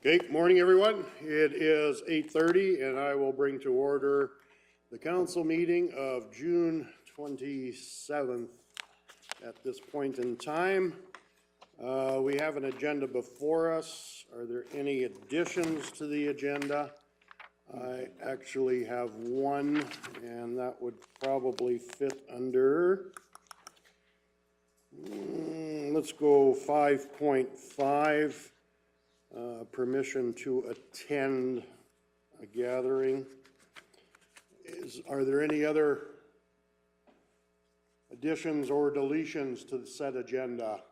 Okay, good morning, everyone. It is 8:30, and I will bring to order the council meeting of June 27th at this point in time. We have an agenda before us. Are there any additions to the agenda? I actually have one, and that would probably fit under, let's go 5.5. Permission to attend a gathering. Are there any other additions or deletions to the said agenda?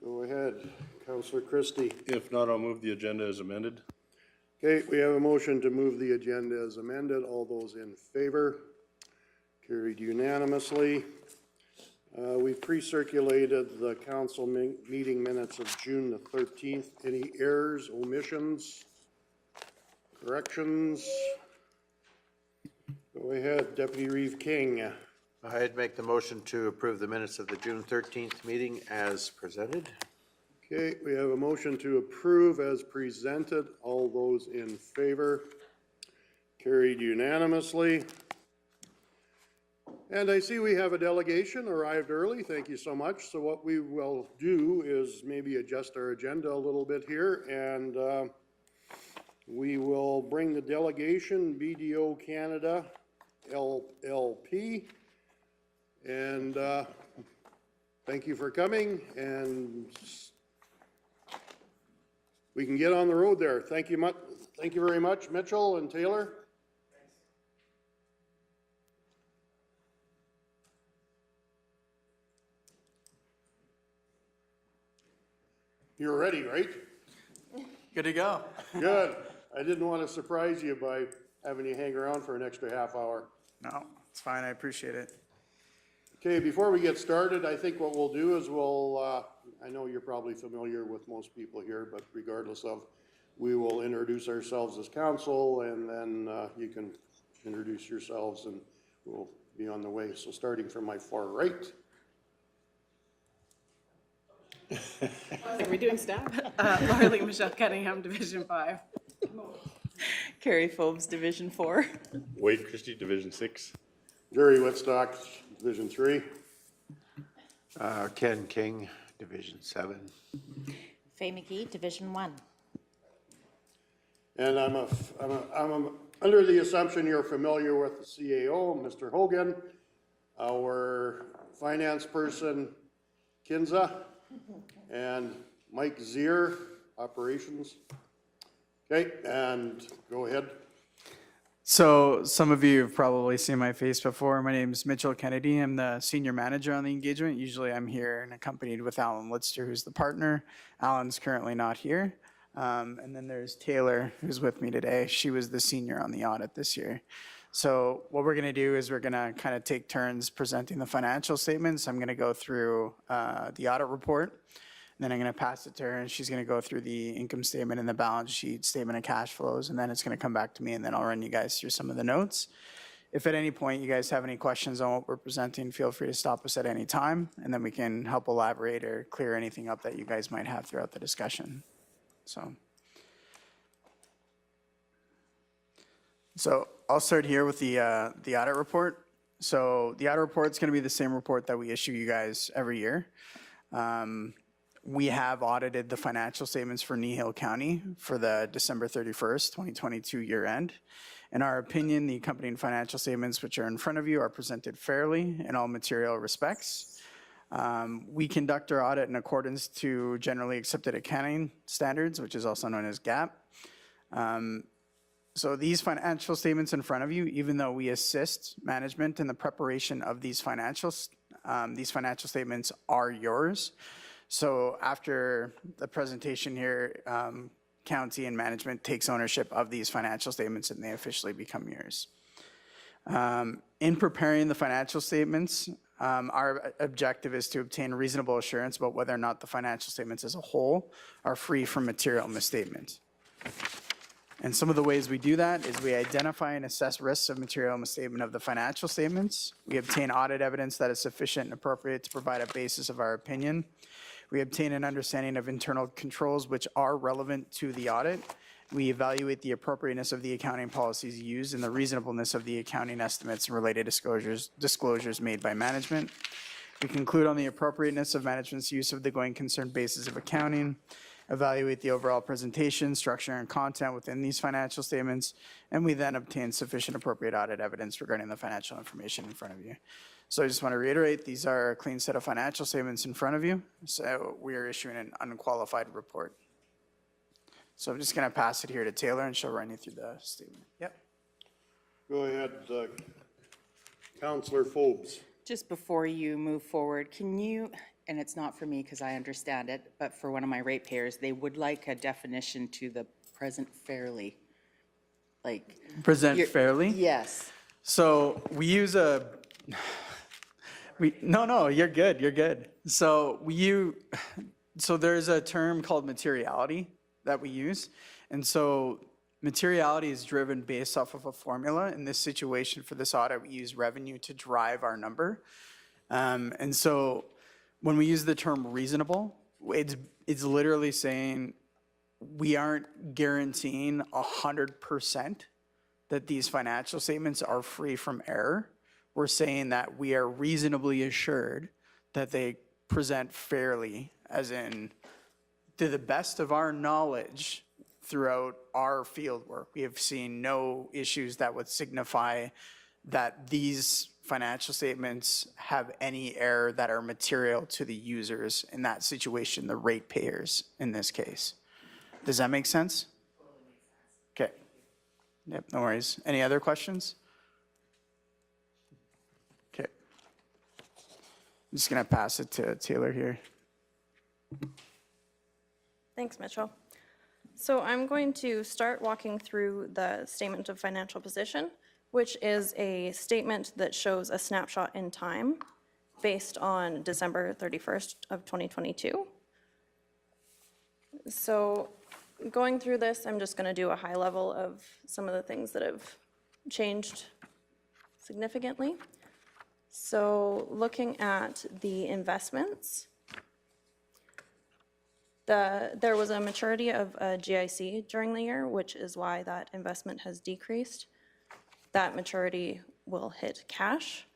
Go ahead, Councillor Christie. If not, I'll move the agenda as amended. Okay, we have a motion to move the agenda as amended. All those in favor? Carried unanimously. We've pre-circulated the council meeting minutes of June the 13th. Any errors, omissions, corrections? Go ahead, Deputy Reeve King. I'd make the motion to approve the minutes of the June 13th meeting as presented. Okay, we have a motion to approve as presented. All those in favor? Carried unanimously. And I see we have a delegation arrived early. Thank you so much. So what we will do is maybe adjust our agenda a little bit here, and we will bring the Delegation BDO Canada LLP. And thank you for coming, and we can get on the road there. Thank you very much, Mitchell and Taylor. You're ready, right? Good to go. Good. I didn't want to surprise you by having you hang around for an extra half hour. No, it's fine. I appreciate it. Okay, before we get started, I think what we'll do is I know you're probably familiar with most people here, but regardless of, we will introduce ourselves as council, and then you can introduce yourselves, and we'll be on the way. So starting from my far right. Are we doing staff? Laura Michelle Cunningham, Division 5. Carrie Phobes, Division 4. Wade Christie, Division 6. Jerry Whitstock, Division 3. Ken King, Division 7. Faye McGee, Division 1. And I'm under the assumption you're familiar with the CAO, Mr. Hogan, our finance person, Kinza, and Mike Zier, operations. Okay, and go ahead. So some of you have probably seen my face before. My name is Mitchell Kennedy. I'm the senior manager on the engagement. Usually I'm here and accompanied with Alan Litster, who's the partner. Alan's currently not here. And then there's Taylor, who's with me today. She was the senior on the audit this year. So what we're going to do is we're going to kind of take turns presenting the financial statements. I'm going to go through the audit report, and then I'm going to pass it to her, and she's going to go through the income statement and the balance sheet, statement of cash flows, and then it's going to come back to me, and then I'll run you guys through some of the notes. If at any point you guys have any questions on what we're presenting, feel free to stop us at any time, and then we can help elaborate or clear anything up that you guys might have throughout the discussion. So I'll start here with the audit report. So the audit report is going to be the same report that we issue you guys every year. We have audited the financial statements for Kneehill County for the December 31st, 2022 year end. In our opinion, the accompanying financial statements which are in front of you are presented fairly in all material respects. We conduct our audit in accordance to generally accepted accounting standards, which is also known as GAAP. So these financial statements in front of you, even though we assist management in the preparation of these financial statements are yours. So after the presentation here, county and management takes ownership of these financial statements and they officially become yours. In preparing the financial statements, our objective is to obtain reasonable assurance about whether or not the financial statements as a whole are free from material misstatement. And some of the ways we do that is we identify and assess risks of material misstatement of the financial statements. We obtain audit evidence that is sufficient and appropriate to provide a basis of our opinion. We obtain an understanding of internal controls which are relevant to the audit. We evaluate the appropriateness of the accounting policies used and the reasonableness of the accounting estimates and related disclosures made by management. We conclude on the appropriateness of management's use of the going concern basis of accounting, evaluate the overall presentation, structure, and content within these financial statements, and we then obtain sufficient appropriate audit evidence regarding the financial information in front of you. So I just want to reiterate, these are a clean set of financial statements in front of you, so we are issuing an unqualified report. So I'm just going to pass it here to Taylor, and she'll run you through the statement. Yep. Go ahead, Counselor Forbes. Just before you move forward, can you, and it's not for me because I understand it, but for one of my ratepayers, they would like a definition to the present fairly. Like. Present you're- fairly? Yes. So we use no, you're good, you're good. So so there's a term called materiality that we use. And so materiality is driven based off of a formula. In this situation for this audit, we use revenue to drive our number. And so when we use the term reasonable, it's literally saying we aren't guaranteeing 100% that these financial statements are free from error. We're saying that we are reasonably assured that they present fairly, as in to the best of our knowledge throughout our field work. We have seen no issues that would signify that these financial statements have any error that are material to the users, in that situation, the ratepayers in this case. Does that make sense? Okay. Yep, no worries. Any other questions? Okay. I'm just going to pass it to Taylor here. Thanks, Mitchell. So I'm going to start walking through the statement of financial position, which is a statement that shows a snapshot in time based on December 31st of 2022. So going through this, I'm just going to do a high level of some of the things that have changed significantly. So looking at the investments, there was a maturity of a GIC during the year, which is why that investment has decreased. That maturity will hit cash.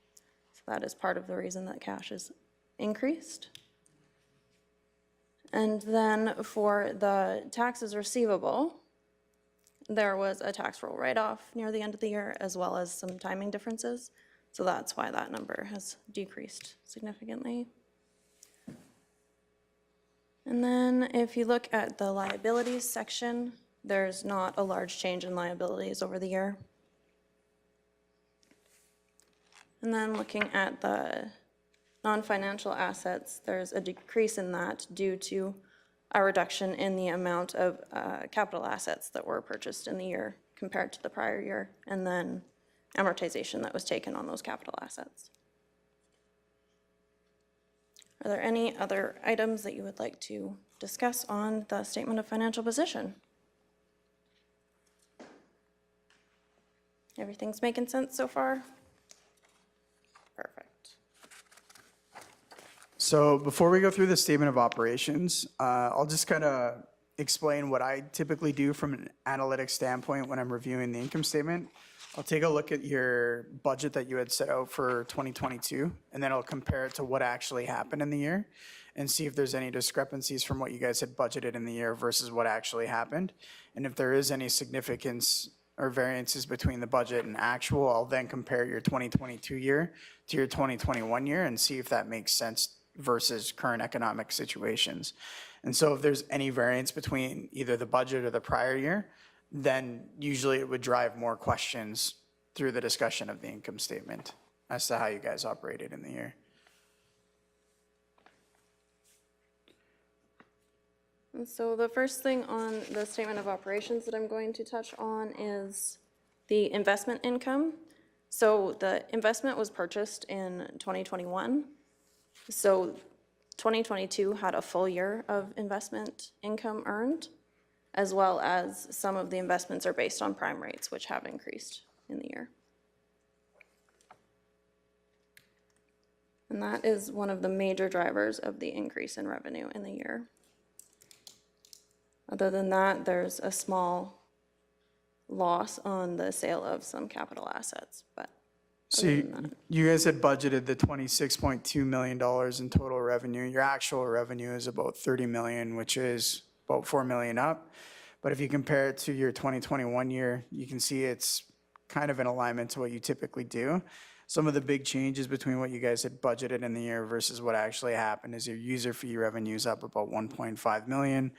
So that is part of the reason that cash is increased. And then for the taxes receivable, there was a tax roll write-off near the end of the year, as well as some timing differences. So that's why that number has decreased significantly. And then if you look at the liabilities section, there's not a large change in liabilities over the year. And then looking at the non-financial assets, there's a decrease in that due to a reduction in the amount of capital assets that were purchased in the year compared to the prior year, and then amortization that was taken on those capital assets. Are there any other items that you would like to discuss on the statement of financial position? Everything's making sense so far? Perfect. So before we go through the statement of operations, I'll just kind of explain what I typically do from an analytic standpoint when I'm reviewing the income statement. I'll take a look at your budget that you had set out for 2022, and then I'll compare it to what actually happened in the year and see if there's any discrepancies from what you guys had budgeted in the year versus what actually happened. And if there is any significance or variances between the budget and actual, I'll then compare your 2022 year to your 2021 year and see if that makes sense versus current economic situations. And so if there's any variance between either the budget or the prior year, then usually it would drive more questions through the discussion of the income statement as to how you guys operated in the year. And so the first thing on the statement of operations that I'm going to touch on is the investment income. So the investment was purchased in 2021. So 2022 had a full year of investment income earned, as well as some of the investments are based on prime rates, which have increased in the year. And that is one of the major drivers of the increase in revenue in the year. Other than that, there's a small loss on the sale of some capital assets, but So you guys had budgeted the $26.2 million in total revenue. Your actual revenue is about 30 million, which is about 4 million up. But if you compare it to your 2021 year, you can see it's kind of in alignment to what you typically do. Some of the big changes between what you guys had budgeted in the year versus what actually happened is your user fee revenue is up about 1.5 million.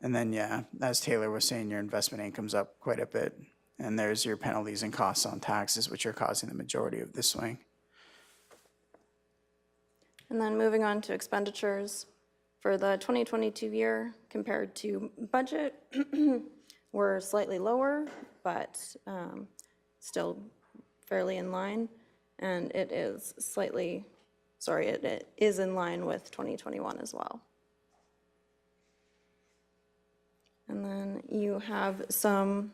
And then, yeah, as Taylor was saying, your investment income's up quite a bit. And there's your penalties and costs on taxes, which are causing the majority of this swing. And then moving on to expenditures, for the 2022 year compared to budget, we're slightly lower, but still fairly in line. And it is it is in line with 2021 as well. And then you have some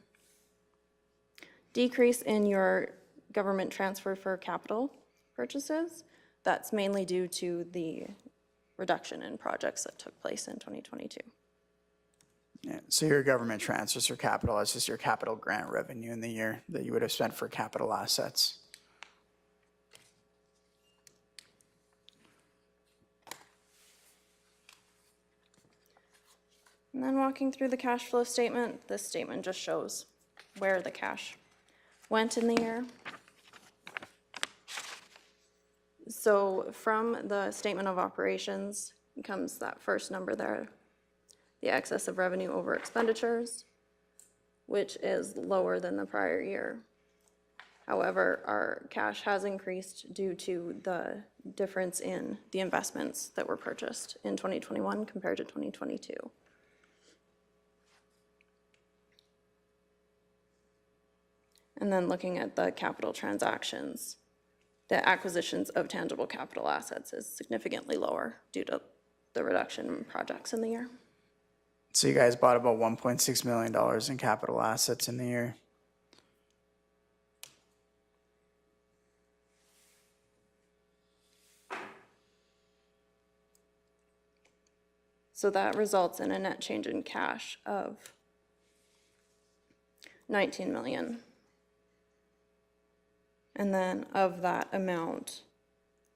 decrease in your government transfer for capital purchases. That's mainly due to the reduction in projects that took place in 2022. Yeah, so your government transfers for capital, that's just your capital grant revenue in the year that you would have spent for capital assets. And then walking through the cash flow statement, this statement just shows where the cash went in the year. So from the statement of operations comes that first number there, the excess of revenue over expenditures, which is lower than the prior year. However, our cash has increased due to the difference in the investments that were purchased in 2021 compared to 2022. And then looking at the capital transactions, the acquisitions of tangible capital assets is significantly lower due to the reduction in projects in the year. So you guys bought about $1.6 million in capital assets in the year. So that results in a net change in cash of 19 million. And then of that amount,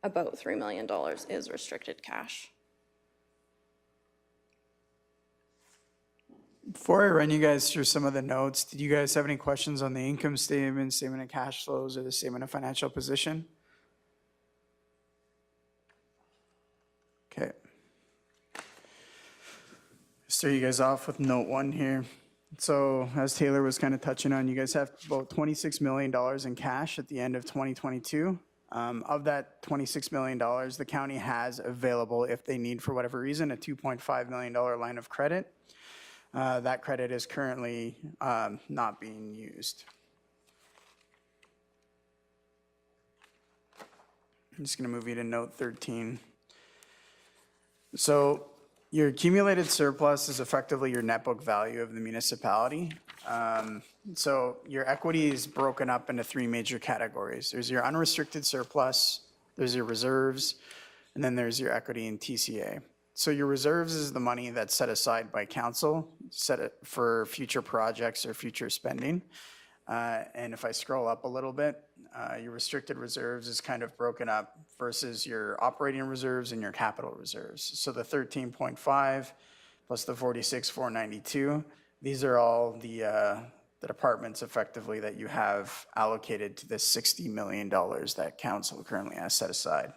about $3 million is restricted cash. Before I run you guys through some of the notes, did you guys have any questions on the income statement, statement of cash flows, or the statement of financial position? Okay. Start you guys off with note 1 here. So as Taylor was kind of touching on, you guys have about $26 million in cash at the end of 2022. Of that $26 million, the county has available, if they need for whatever reason, a $2.5 million line of credit. That credit is currently not being used. I'm just going to move you to note 13. So your accumulated surplus is effectively your net book value of the municipality. So your equity is broken up into 3 major categories. There's your unrestricted surplus, there's your reserves, and then there's your equity in TCA. So your reserves is the money that's set aside by council, set it for future projects or future spending. And if I scroll up a little bit, your restricted reserves is kind of broken up versus your operating reserves and your capital reserves. So the 13.5 plus the 46,492, these are all the departments effectively that you have allocated to this $60 million that council currently has set aside.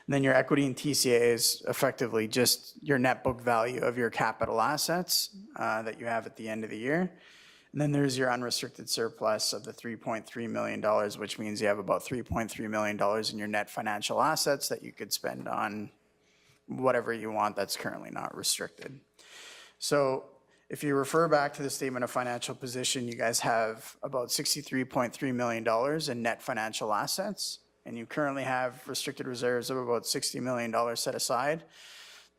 And then your equity in TCA is effectively just your net book value of your capital assets that you have at the end of the year. And then there's your unrestricted surplus of the $3.3 million, which means you have about $3.3 million in your net financial assets that you could spend on whatever you want that's currently not restricted. So if you refer back to the statement of financial position, you guys have about $63.3 million in net financial assets, and you currently have restricted reserves of about $60 million set aside.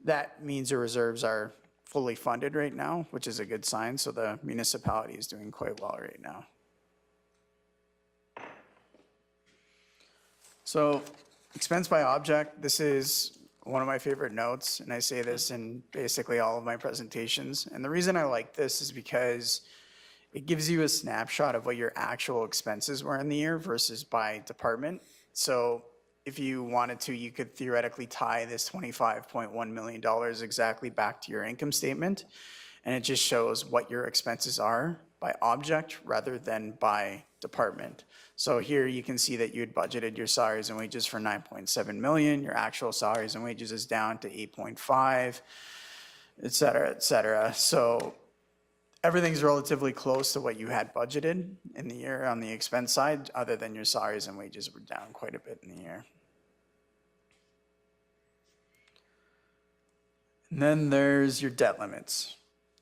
That means your reserves are fully funded right now, which is a good sign. So the municipality is doing quite well right now. So expense by object, this is one of my favorite notes, and I say this in basically all of my presentations. And the reason I like this is because it gives you a snapshot of what your actual expenses were in the year versus by department. So if you wanted to, you could theoretically tie this $25.1 million exactly back to your income statement. And it just shows what your expenses are by object rather than by department. So here you can see that you had budgeted your salaries and wages for 9.7 million. Your actual salaries and wages is down to 8.5, et cetera, et cetera. So everything's relatively close to what you had budgeted in the year on the expense side, other than your salaries and wages were down quite a bit in the year. And then there's your debt limits.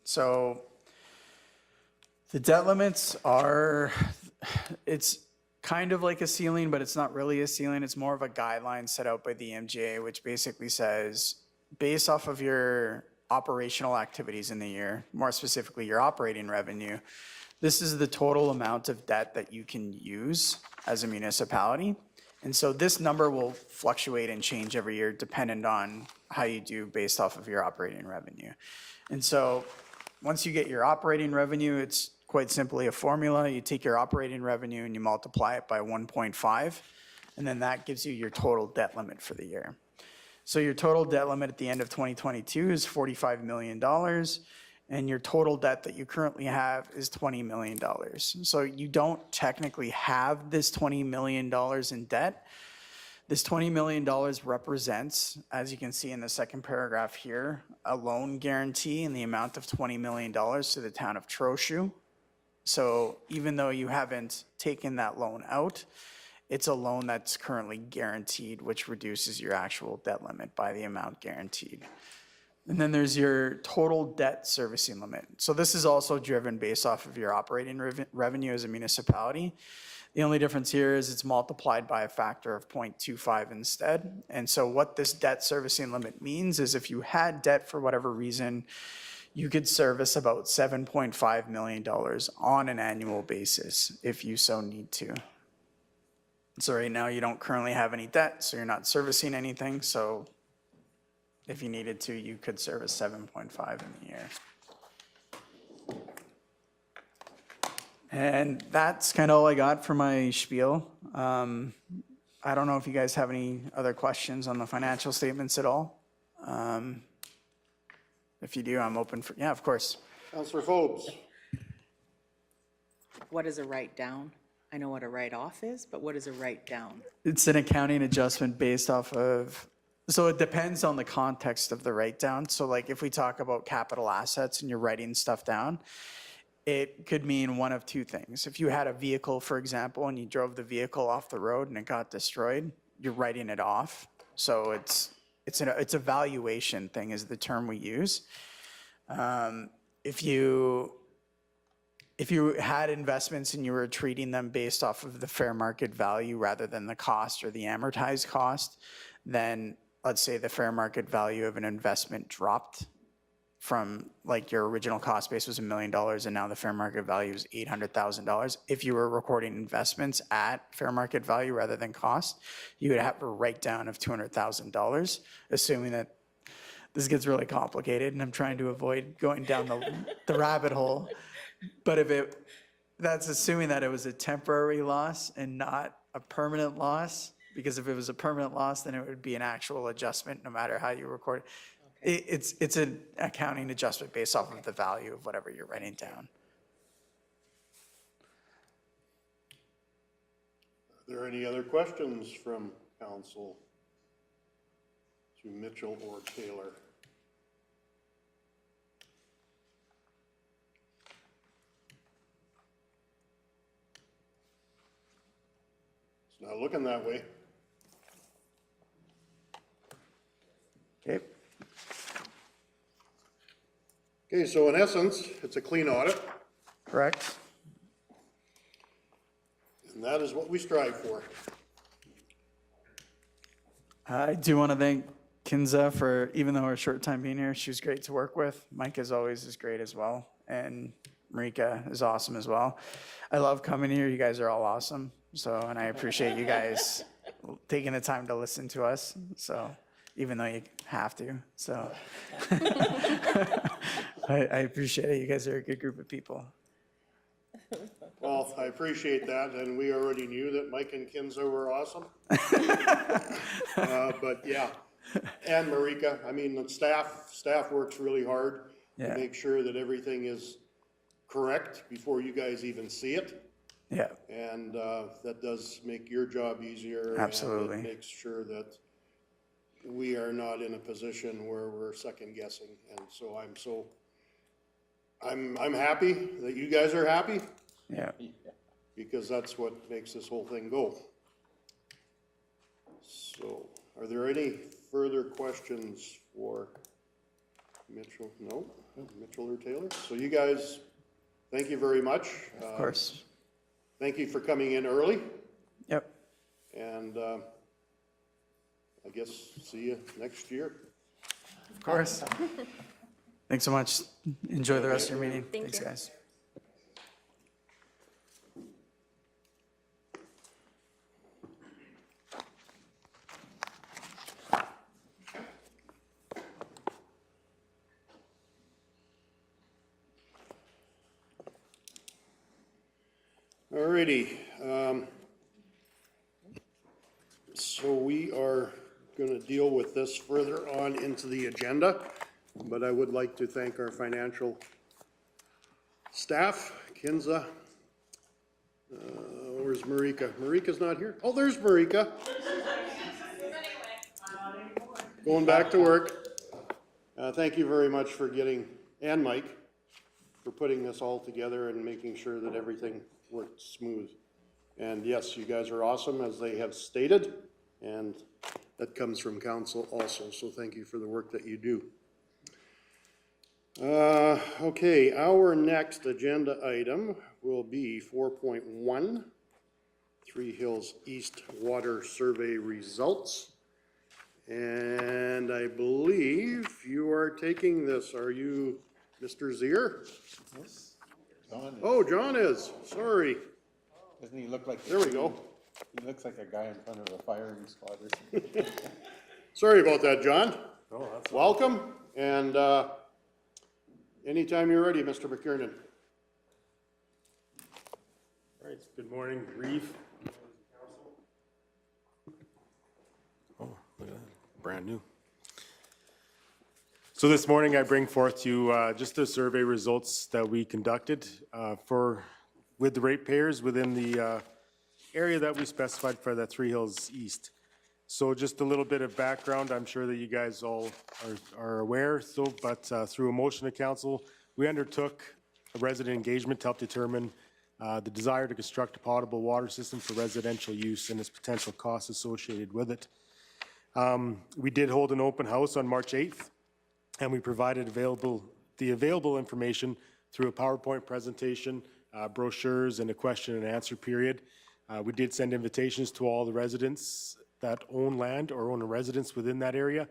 So the debt limits are, it's kind of like a ceiling, but it's not really a ceiling. It's more of a guideline set out by the MGA, which basically says, based off of your operational activities in the year, more specifically your operating revenue, this is the total amount of debt that you can use as a municipality. And so this number will fluctuate and change every year dependent on how you do based off of your operating revenue. And so once you get your operating revenue, it's quite simply a formula. You take your operating revenue and you multiply it by 1.5, and then that gives you your total debt limit for the year. So your total debt limit at the end of 2022 is $45 million, and your total debt that you currently have is $20 million. So you don't technically have this $20 million in debt. This $20 million represents, as you can see in the second paragraph here, a loan guarantee in the amount of $20 million to the town of Trochu. So even though you haven't taken that loan out, it's a loan that's currently guaranteed, which reduces your actual debt limit by the amount guaranteed. And then there's your total debt servicing limit. So this is also driven based off of your operating revenue as a municipality. The only difference here is it's multiplied by a factor of 0.25 instead. And so what this debt servicing limit means is if you had debt for whatever reason, you could service about $7.5 million on an annual basis if you so need to. So right now you don't currently have any debt, so you're not servicing anything. So if you needed to, you could service 7.5 in the year. And that's kind of all I got for my spiel. I don't know if you guys have any other questions on the financial statements at all. If you do, I'm open for, yeah, of course. Councillor Phobes. What is a write-down? I know what a write-off is, but what is a write-down? It's an accounting adjustment based off of, so it depends on the context of the write-down. So like if we talk about capital assets and you're writing stuff down, it could mean one of two things. If you had a vehicle, for example, and you drove the vehicle off the road and it got destroyed, you're writing it off. So it's a valuation thing is the term we use. If you had investments and you were treating them based off of the fair market value rather than the cost or the amortized cost, then let's say the fair market value of an investment dropped from like your original cost base was $1 million and now the fair market value is $800,000. If you were recording investments at fair market value rather than cost, you would have a write down of $200,000, assuming that this gets really complicated and I'm trying to avoid going down the rabbit hole. But that's assuming that it was a temporary loss and not a permanent loss, because if it was a permanent loss, then it would be an actual adjustment no matter how you record it. It's an accounting adjustment based off of the value of whatever you're writing down. Are there any other questions from council to Mitchell or Taylor? It's not looking that way. Okay. Okay, so in essence, it's a clean audit, Correct. and that is what we strive for. I do want to thank Kinza for, even though her short time being here, she was great to work with. Mike, as always, is great as well. And Marika is awesome as well. I love coming here. You guys are all awesome. So, and I appreciate you guys taking the time to listen to us. So even though you have to, so I appreciate it. You guys are a good group of people. Well, I appreciate that, and we already knew that Mike and Kinza were awesome. But yeah, and Marika, I mean, the staff works really hard to Yeah. make sure that everything is correct before you guys even see it. Yeah, And that does make your job easier. Absolutely. And it makes sure that we are not in a position where we're second guessing. And so I'm happy that you guys are happy, yeah. because that's what makes this whole thing go. So, are there any further questions for Mitchell? No? Mitchell or Taylor? So you guys, thank you very much. Of course. Thank you for coming in early, Yep. and I guess see you next year. Of course. Thanks so much. Enjoy the rest of your meeting. Thank Thanks, you. guys. Alrighty, so we are gonna deal with this further on into the agenda, but I would like to thank our financial staff, Kinza. Where's Marika? Marika's not here? Oh, there's Marika. Going back to work. Thank you very much for getting, and Mike, for putting this all together and making sure that everything worked smooth. And yes, you guys are awesome, as they have stated, and that comes from council also, so thank you for the work that you do. Okay, our next agenda item will be 4.1, Three Hills East Water Survey Results. And I believe you are taking this, are you Mr. Zier? Oh, John is, sorry. Doesn't he look like? There we go. He looks like a guy in front of a firing squad or something. Sorry about that, John. Welcome, and anytime you're ready, Mr. McKiernan. All right, good morning, Reeve. Oh, look at that, brand new. So this morning I bring forth to you just the survey results that we conducted with the ratepayers within the area that we specified for the Three Hills East. So just a little bit of background, I'm sure that you guys all are aware, but through a motion of council, we undertook a resident engagement to help determine the desire to construct a potable water system for residential use and its potential costs associated with it. We did hold an open house on March 8th, and we provided the available information through a PowerPoint presentation, brochures, and a question and answer period. We did send invitations to all the residents that own land or own a residence within that area.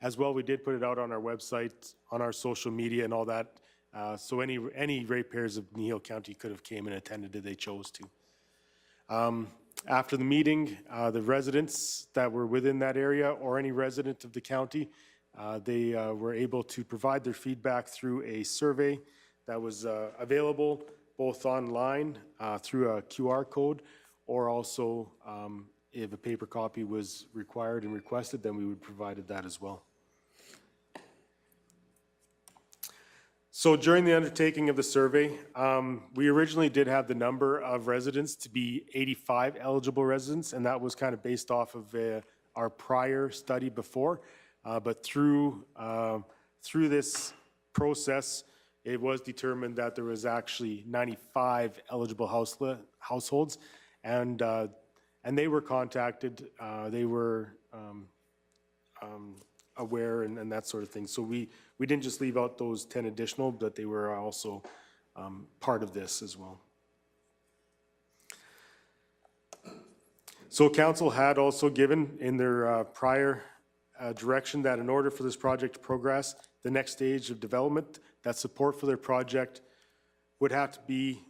As well, we did put it out on our website, on our social media and all that. So any ratepayers of Kneehill County could have came and attended if they chose to. After the meeting, the residents that were within that area or any resident of the county, they were able to provide their feedback through a survey that was available both online through a QR code, or also if a paper copy was required and requested, then we would provide that as well. So during the undertaking of the survey, we originally did have the number of residents to be 85 eligible residents, and that was kind of based off of our prior study before. But through this process, it was determined that there was actually 95 eligible households, and they were contacted. They were aware and that sort of thing. So we didn't just leave out those 10 additional, but they were also part of this as well. So council had also given in their prior direction that in order for this project to progress, the next stage of development, that support for their project would have to be,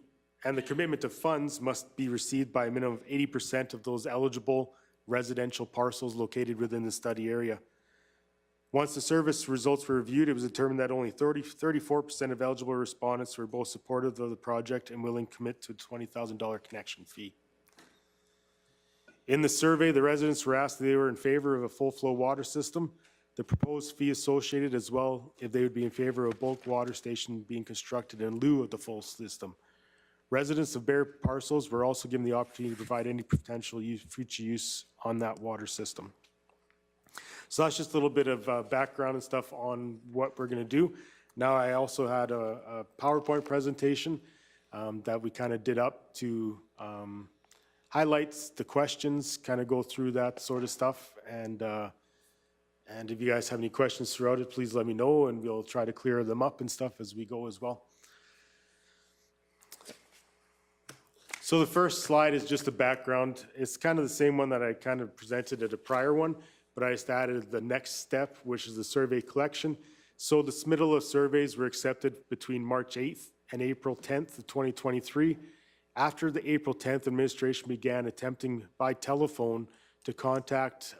and the commitment of funds must be received by a minimum of 80% of those eligible residential parcels located within the study area. Once the service results were reviewed, it was determined that only 34% of eligible respondents were both supportive of the project and willing to commit to a $20,000 connection fee. In the survey, the residents were asked if they were in favor of a full flow water system, the proposed fee associated, as well if they would be in favor of a bulk water station being constructed in lieu of the full system. Residents of bare parcels were also given the opportunity to provide any potential future use on that water system. So that's just a little bit of background and stuff on what we're going to do. Now, I also had a PowerPoint presentation that we kind of did up to highlight the questions, kind of go through that sort of stuff. And if you guys have any questions throughout it, please let me know, and we'll try to clear them up and stuff as we go as well. So the first slide is just a background. It's kind of the same one that I kind of presented at a prior one, but I just added the next step, which is the survey collection. So the submittal of surveys were accepted between March 8th and April 10th of 2023. After the April 10th, administration began attempting by telephone to contact,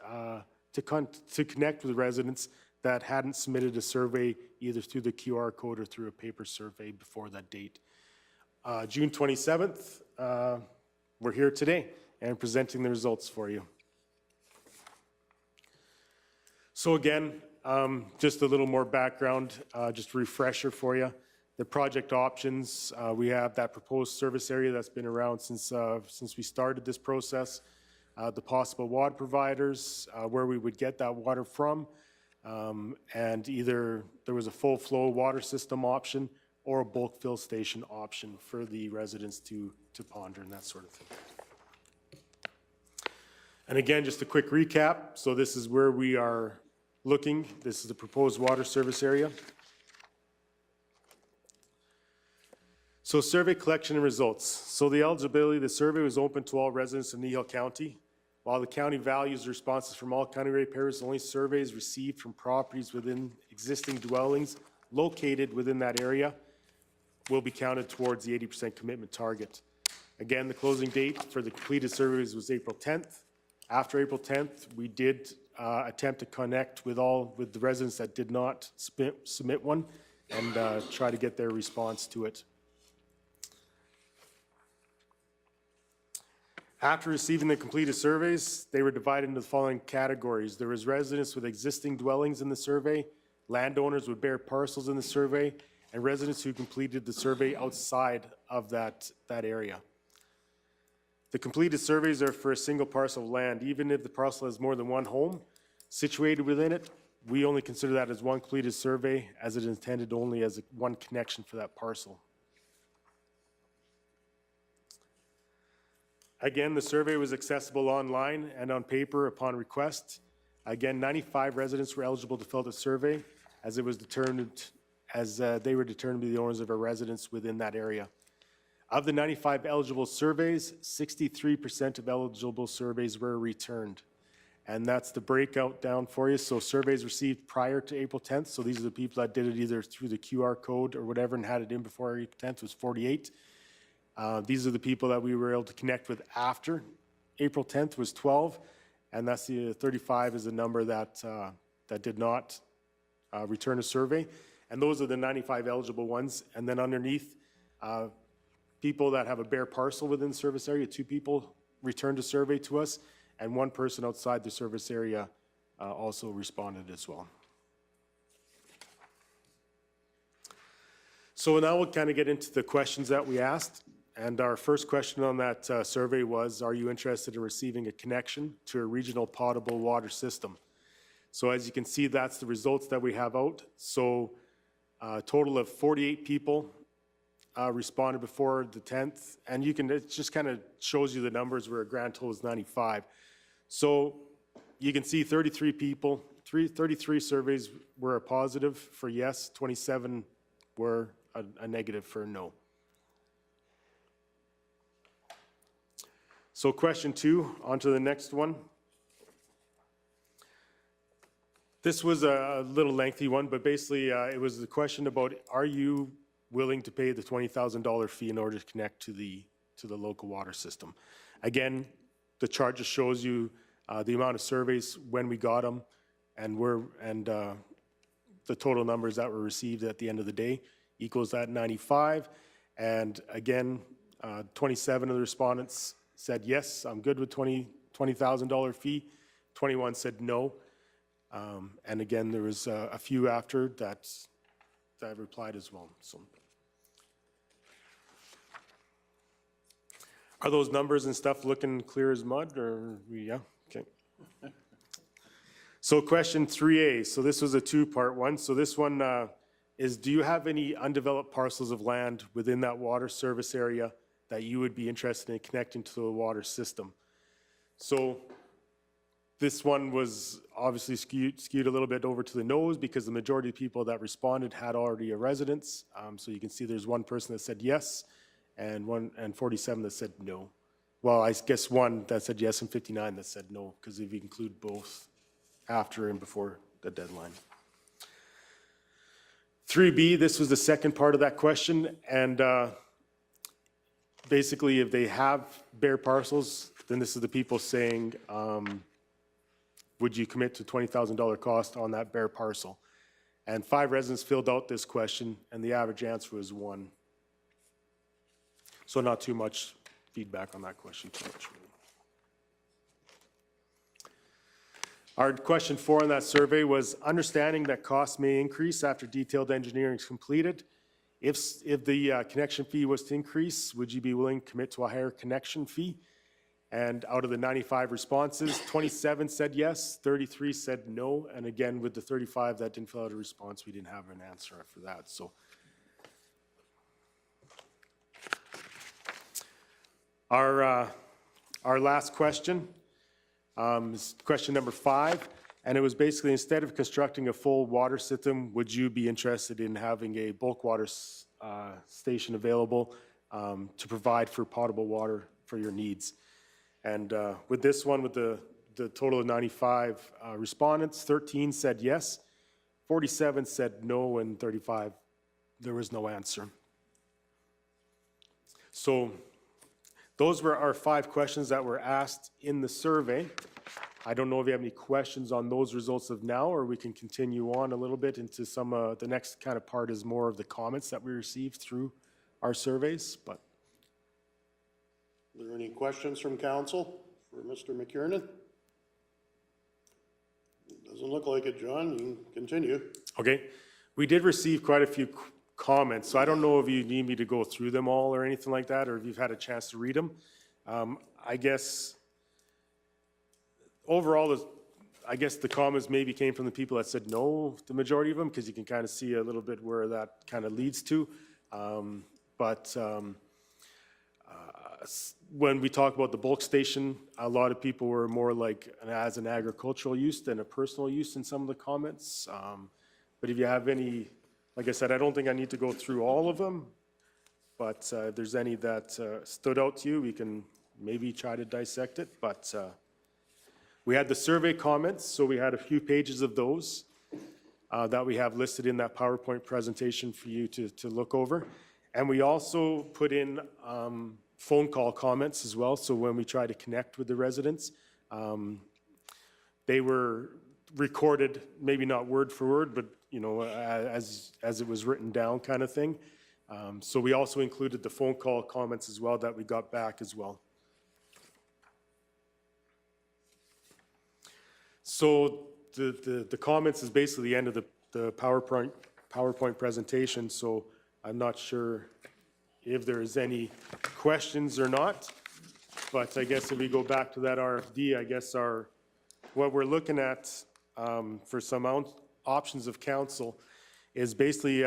to connect with residents that hadn't submitted a survey either through the QR code or through a paper survey before that date. June 27th, we're here today and presenting the results for you. So again, just a little more background, just a refresher for you. The project options, we have that proposed service area that's been around since we started this process. The possible water providers, where we would get that water from, and either there was a full flow water system option or a bulk fill station option for the residents to ponder and that sort of thing. And again, just a quick recap. So this is where we are looking. This is the proposed water service area. So survey collection and results. So the eligibility, the survey was open to all residents of Kneehill County. While the county values responses from all county ratepayers, only surveys received from properties within existing dwellings located within that area will be counted towards the 80% commitment target. Again, the closing date for the completed surveys was April 10th. After April 10th, we did attempt to connect with the residents that did not submit one and try to get their response to it. After receiving the completed surveys, they were divided into the following categories. There was residents with existing dwellings in the survey, landowners with bare parcels in the survey, and residents who completed the survey outside of that area. The completed surveys are for a single parcel of land. Even if the parcel has more than one home situated within it, we only consider that as one completed survey, as it is intended only as one connection for that parcel. Again, the survey was accessible online and on paper upon request. Again, 95 residents were eligible to fill the survey, as it was determined, they were determined to be the owners of a residence within that area. Of the 95 eligible surveys, 63% of eligible surveys were returned. And that's the breakout down for you. So surveys received prior to April 10th. So these are the people that did it either through the QR code or whatever and had it in before April 10th was 48. These are the people that we were able to connect with after April 10th was 12. And that's the 35 is the number that did not return a survey. And those are the 95 eligible ones. And then underneath, people that have a bare parcel within the service area, 2 people returned a survey to us, and 1 person outside the service area also responded as well. So now we'll kind of get into the questions that we asked. And our first question on that survey was, are you interested in receiving a connection to a regional potable water system? So as you can see, that's the results that we have out. So a total of 48 people responded before the 10th. And you can, it just kind of shows you the numbers where a grand total is 95. So you can see 33 people, 33 surveys were a positive for yes, 27 were a negative for no. So question 2, on to the next one. This was a little lengthy one, but basically it was the question about, are you willing to pay the $20,000 fee in order to connect to the local water system? Again, the chart just shows you the amount of surveys when we got them, and the total numbers that were received at the end of the day equals that 95. And again, 27 of the respondents said, yes, I'm good with $20,000 fee. 21 said no. And again, there was a few after that replied as well. So, are those numbers and stuff looking clear as mud, or yeah? Okay. So question 3A, so this was a two-part one. So this one is, do you have any undeveloped parcels of land within that water service area that you would be interested in connecting to the water system? So this one was obviously skewed a little bit over to the nose because the majority of people that responded had already a residence. So you can see there's one person that said yes and 47 that said no. Well, I guess one that said yes and 59 that said no, because if you include both after and before the deadline. 3B, this was the second part of that question, and basically if they have bare parcels, then this is the people saying, would you commit to $20,000 cost on that bare parcel? And 5 residents filled out this question, and the average answer was 1. So not too much feedback on that question, too much really. Our question 4 on that survey was understanding that costs may increase after detailed engineering is completed. If the connection fee was to increase, would you be willing to commit to a higher connection fee? And out of the 95 responses, 27 said yes, 33 said no, and again, with the 35 that didn't fill out a response, we didn't have an answer for that. So, our last question is question number 5, and it was basically, instead of constructing a full water system, would you be interested in having a bulk water station available to provide for potable water for your needs? And with this one, with the total of 95 respondents, 13 said yes, 47 said no, and 35, there was no answer. So those were our 5 questions that were asked in the survey. I don't know if you have any questions on those results of now, or we can continue on a little bit into some, the next kind of part is more of the comments that we received through our surveys, but. Are there any questions from council for Mr. McKiernan? Doesn't look like it, John. You can continue. Okay. We did receive quite a few comments, so I don't know if you need me to go through them all or anything like that, or if you've had a chance to read them. I guess overall, I guess the comments maybe came from the people that said no, the majority of them, because you can kind of see a little bit where that kind of leads to. When we talk about the bulk station, a lot of people were more like as an agricultural use than a personal use in some of the comments. But if you have any, like I said, I don't think I need to go through all of them, but if there's any that stood out to you, we can maybe try to dissect it. But we had the survey comments, so we had a few pages of those that we have listed in that PowerPoint presentation for you to look over. And we also put in phone call comments as well, so when we try to connect with the residents, they were recorded, maybe not word for word, but you know, as it was written down kind of thing. So we also included the phone call comments as well that we got back as well. So the comments is basically the end of the PowerPoint presentation, so I'm not sure if there's any questions or not, but I guess if we go back to that RFD, I guess what we're looking at for some options of council is basically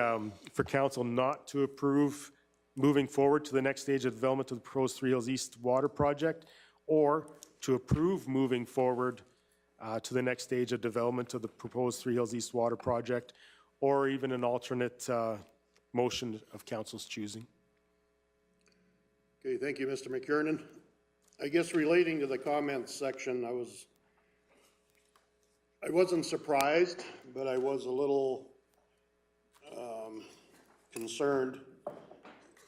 for council not to approve moving forward to the next stage of development of the proposed Three Hills East water project, or to approve moving forward to the next stage of development of the proposed Three Hills East water project, or even an alternate motion of council's choosing. Okay, thank you, Mr. McKiernan. I guess relating to the comments section, I wasn't surprised, but I was a little concerned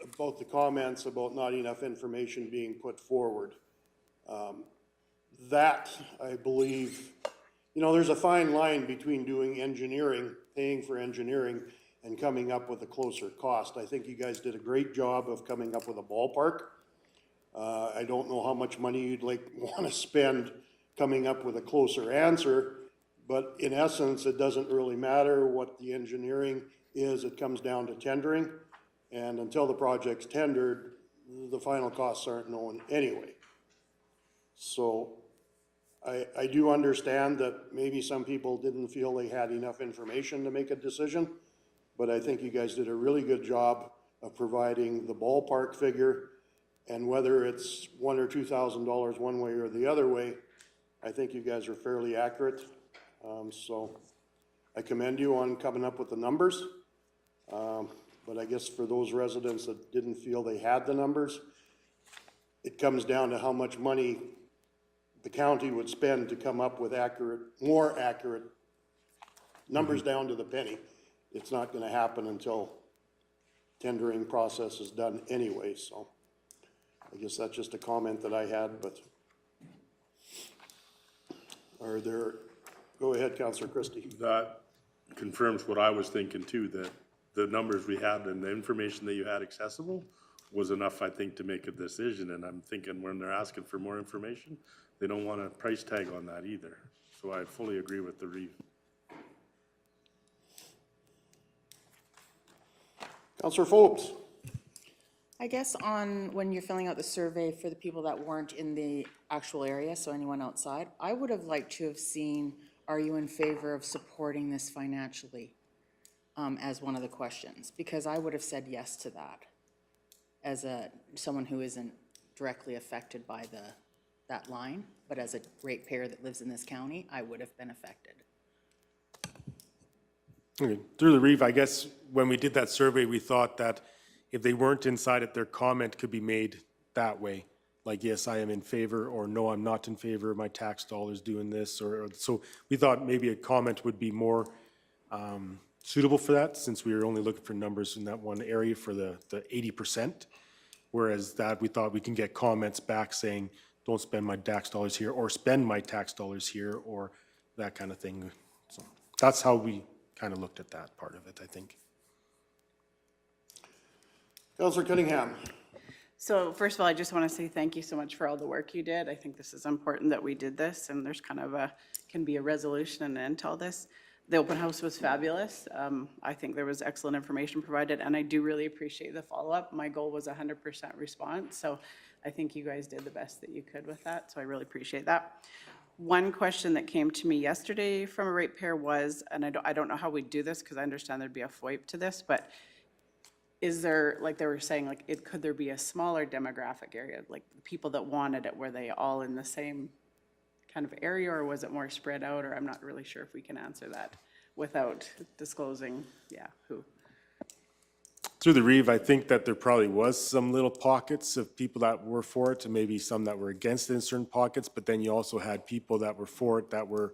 about the comments about not enough information being put forward. that, I believe, you know, there's a fine line between doing engineering, paying for engineering, and coming up with a closer cost. I think you guys did a great job of coming up with a ballpark. I don't know how much money you'd want to spend coming up with a closer answer, but in essence, it doesn't really matter what the engineering is. It comes down to tendering, and until the project's tendered, the final costs aren't known anyway. So I do understand that maybe some people didn't feel they had enough information to make a decision, but I think you guys did a really good job of providing the ballpark figure, and whether it's $1,000 or $2,000 one way or the other way, I think you guys are fairly accurate. So I commend you on coming up with the numbers. But I guess for those residents that didn't feel they had the numbers, it comes down to how much money the county would spend to come up with more accurate numbers down to the penny. It's not gonna happen until tendering process is done anyway, so I guess that's just a comment that I had, but go ahead, Councillor Christie. That confirms what I was thinking too, that the numbers we had and the information that you had accessible was enough, I think, to make a decision. And I'm thinking when they're asking for more information, they don't want a price tag on that either. So I fully agree with the Reeve. Councillor Phobes. I guess on, when you're filling out the survey for the people that weren't in the actual area, so anyone outside, I would have liked to have seen, are you in favor of supporting this financially, as one of the questions? Because I would have said yes to that as someone who isn't directly affected by that line, but as a ratepayer that lives in this county, I would have been affected. Okay. Through the Reeve, I guess when we did that survey, we thought that if they weren't inside it, their comment could be made that way. Like, yes, I am in favor, or no, I'm not in favor of my tax dollars doing this, or so we thought maybe a comment would be more suitable for that, since we were only looking for numbers in that one area for the 80%. Whereas that, we thought we can get comments back saying, don't spend my tax dollars here, or spend my tax dollars here, or that kind of thing. So that's how we kind of looked at that part of it, I think. Councillor Cunningham. So first of all, I just want to say thank you so much for all the work you did. I think this is important that we did this, and there's kind of can be a resolution and an end to all this. The open house was fabulous. I think there was excellent information provided, and I do really appreciate the follow-up. My goal was 100% response, so I think you guys did the best that you could with that, so I really appreciate that. One question that came to me yesterday from a ratepayer was, and I don't know how we do this because I understand there'd be a FOIP to this, but is there, like they were saying, like could there be a smaller demographic area, like the people that wanted it, were they all in the same kind of area, or was it more spread out? Or I'm not really sure if we can answer that without disclosing, who. Through the Reeve, I think that there probably was some little pockets of people that were for it, and maybe some that were against it in certain pockets, but then you also had people that were for it that were,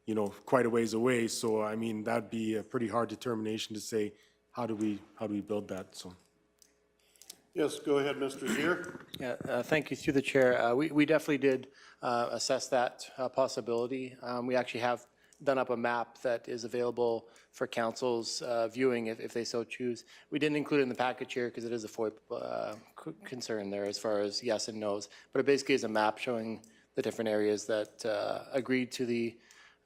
you know, quite a ways away. So, I mean, that'd be a pretty hard determination to say, how do we build that, so. Yes, go ahead, Mr. Zier. Yeah, thank you. Through the chair, we definitely did assess that possibility. We actually have done up a map that is available for council's viewing if they so choose. We didn't include it in the package here because it is a FOIP concern there as far as yes and no's. But it basically is a map showing the different areas that agreed to the,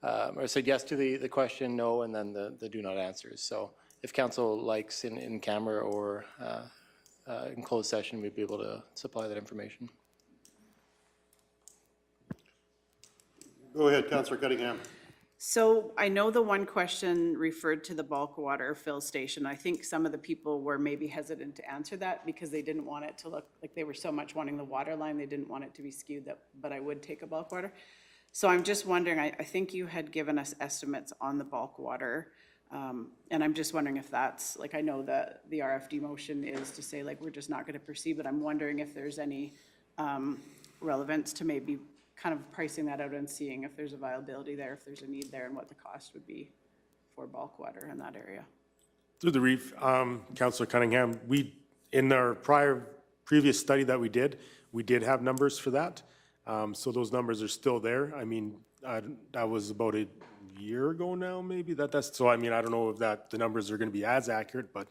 or said yes to the question, no, and then the do not answers. So if council likes in camera or in closed session, we'd be able to supply that information. Go ahead, Councillor Cunningham. So I know the one question referred to the bulk water fill station. I think some of the people were maybe hesitant to answer that because they didn't want it to look like they were so much wanting the water line. They didn't want it to be skewed that, but I would take a bulk water. So I'm just wondering, I think you had given us estimates on the bulk water. And I'm just wondering if that's, like, I know that the RFD motion is to say, like, we're just not going to proceed, but I'm wondering if there's any relevance to maybe kind of pricing that out and seeing if there's a viability there, if there's a need there, and what the cost would be for bulk water in that area. Through the Reeve, Councillor Cunningham, in our previous study that we did have numbers for that. So those numbers are still there. I mean, that was about a year ago now, maybe, so I mean, I don't know if the numbers are gonna be as accurate, but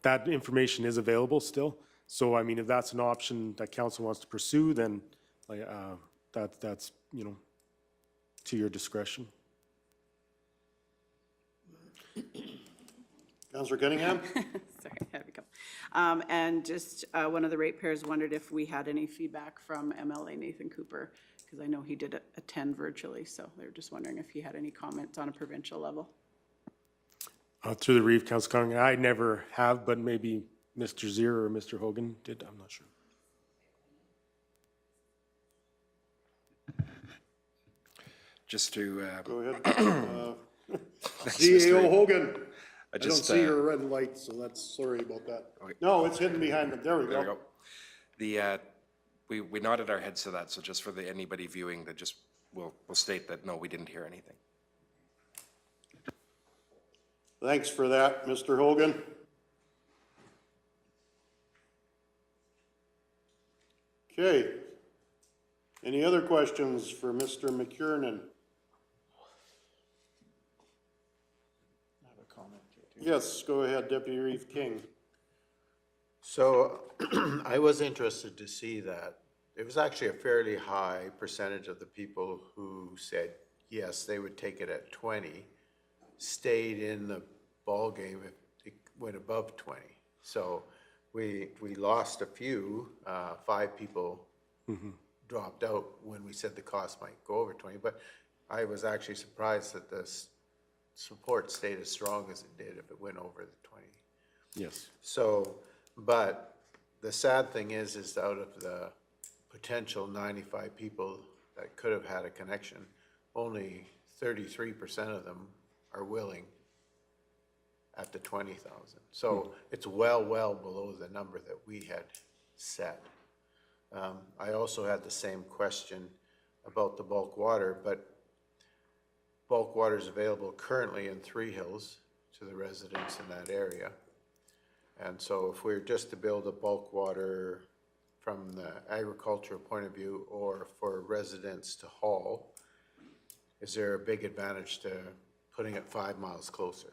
that information is available still. So, I mean, if that's an option that council wants to pursue, then, like, that's, you know, to your discretion. Councillor Cunningham? Sorry, I had to go. And just, one of the ratepayers wondered if we had any feedback from MLA Nathan Cooper, because I know he did attend virtually, so they were just wondering if he had any comments on a provincial level. Through the Reeve, Council Cunningham, I never have, but maybe Mr. Zier or Mr. Hogan did, I'm not sure. Just to, Go ahead. CAO Hogan. I don't just, see your red light, so that's, sorry about that. No, it's hidden behind them. There we there we go. go. The, we nodded our heads to that, so just for anybody viewing, that just, we'll state that, no, we didn't hear anything. Thanks for that, Mr. Hogan. Okay. Any other questions for Mr. McKiernan? Yes, go ahead, Deputy Reeve King. So I was interested to see that it was actually a fairly high percentage of the people who said, yes, they would take it at 20, stayed in the ballgame if it went above 20. So we lost a few, 5 people dropped out when we said the cost might go over 20, but I was actually surprised that the support stayed as strong as it did if it went over the 20. Yes. So, but the sad thing is out of the potential 95 people that could have had a connection, only 33% of them are willing at the 20,000. So it's well below the number that we had set. I also had the same question about the bulk water, but bulk water is available currently in Three Hills to the residents in that area. And so if we're just to build a bulk water from the agricultural point of view or for residents to haul, is there a big advantage to putting it 5 miles closer?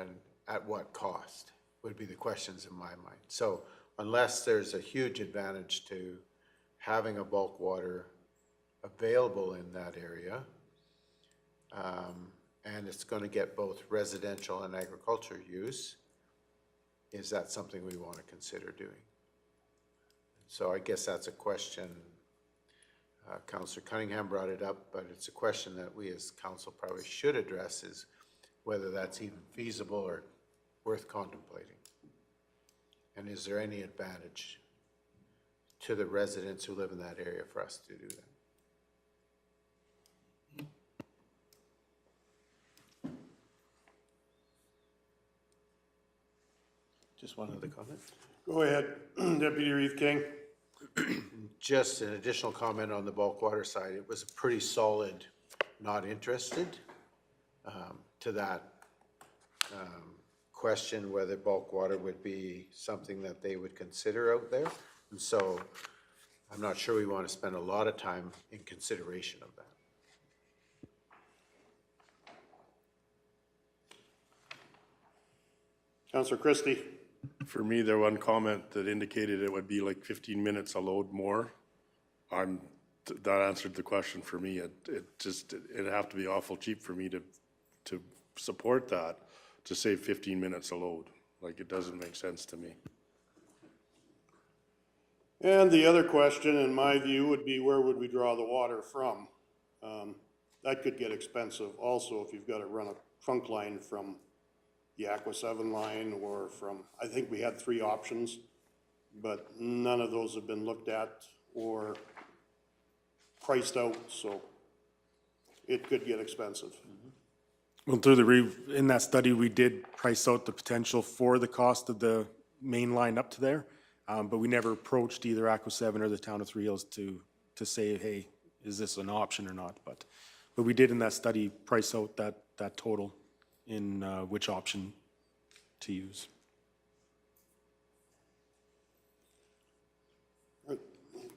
And at what cost would be the questions in my mind. So unless there's a huge advantage to having a bulk water available in that area, and it's going to get both residential and agriculture use, is that something we want to consider doing? So I guess that's a question, Councillor Cunningham brought it up, but it's a question that we as council probably should address, is whether that's even feasible or worth contemplating. And is there any advantage to the residents who live in that area for us to do that? Just one other comment. Go ahead, Deputy Reeve King. Just an additional comment on the bulk water side. It was a pretty solid not interested to that question whether bulk water would be something that they would consider out there. And so I'm not sure we want to spend a lot of time in consideration of that. Councillor Christie. For me, there one comment that indicated it would be like 15 minutes a load more. That answered the question for me. It'd have to be awful cheap for me to support that, to save 15 minutes a load. Like, it doesn't make sense to me. And the other question, in my view, would be where would we draw the water from? That could get expensive also if you've got to run a trunk line from the Aqua 7 line or from, I think we had 3 options, but none of those have been looked at or priced out, so it could get expensive. Well, in that study, we did price out the potential for the cost of the main line up to there, but we never approached either Aqua 7 or the town of Three Hills to say, hey, is this an option or not? But we did in that study price out that total in which option to use.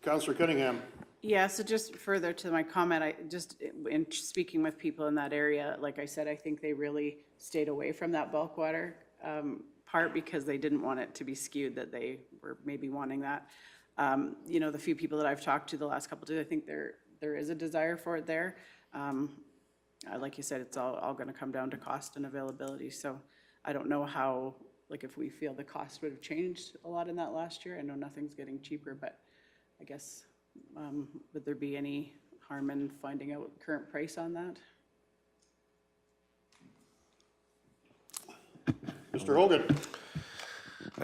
Counselor Cunningham. Yeah, so just further to my comment, in speaking with people in that area, like I said, I think they really stayed away from that bulk water part because they didn't want it to be skewed, that they were maybe wanting that. You know, the few people that I've talked to the last couple of days, I think there is a desire for it there. Like you said, it's all going to come down to cost and availability. So I don't know how, like if we feel the cost would have changed a lot in that last year. I know nothing's getting cheaper, but I guess, would there be any harm in finding out current price on that? Mr. Hogan.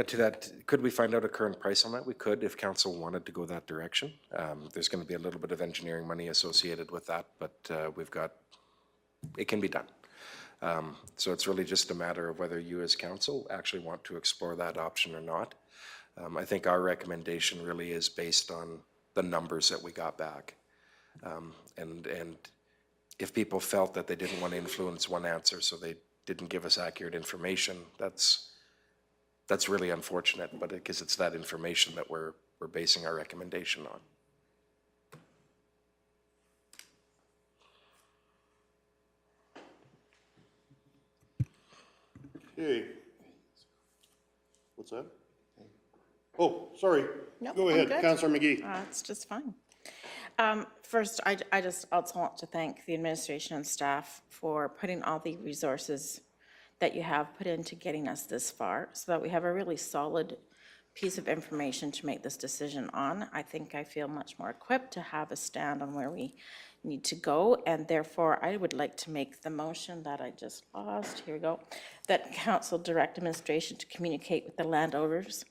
To that, could we find out a current price on that? We could, if council wanted to go that direction. There's going to be a little bit of engineering money associated with that, but it can be done. So it's really just a matter of whether you as council actually want to explore that option or not. I think our recommendation really is based on the numbers that we got back. And if people felt that they didn't want to influence one answer, so they didn't give us accurate information, that's really unfortunate, but because it's that information that we're basing our recommendation on. Okay. What's that? Oh, sorry. No, Go I'm ahead, good. Councilor McGee. It's just fine. First, I just also want to thank the administration and staff for putting all the resources that you have put into getting us this far so that we have a really solid piece of information to make this decision on. I think I feel much more equipped to have a stand on where we need to go, and therefore I would like to make the motion that I just lost. Here we go. That council direct administration to communicate with the landowners.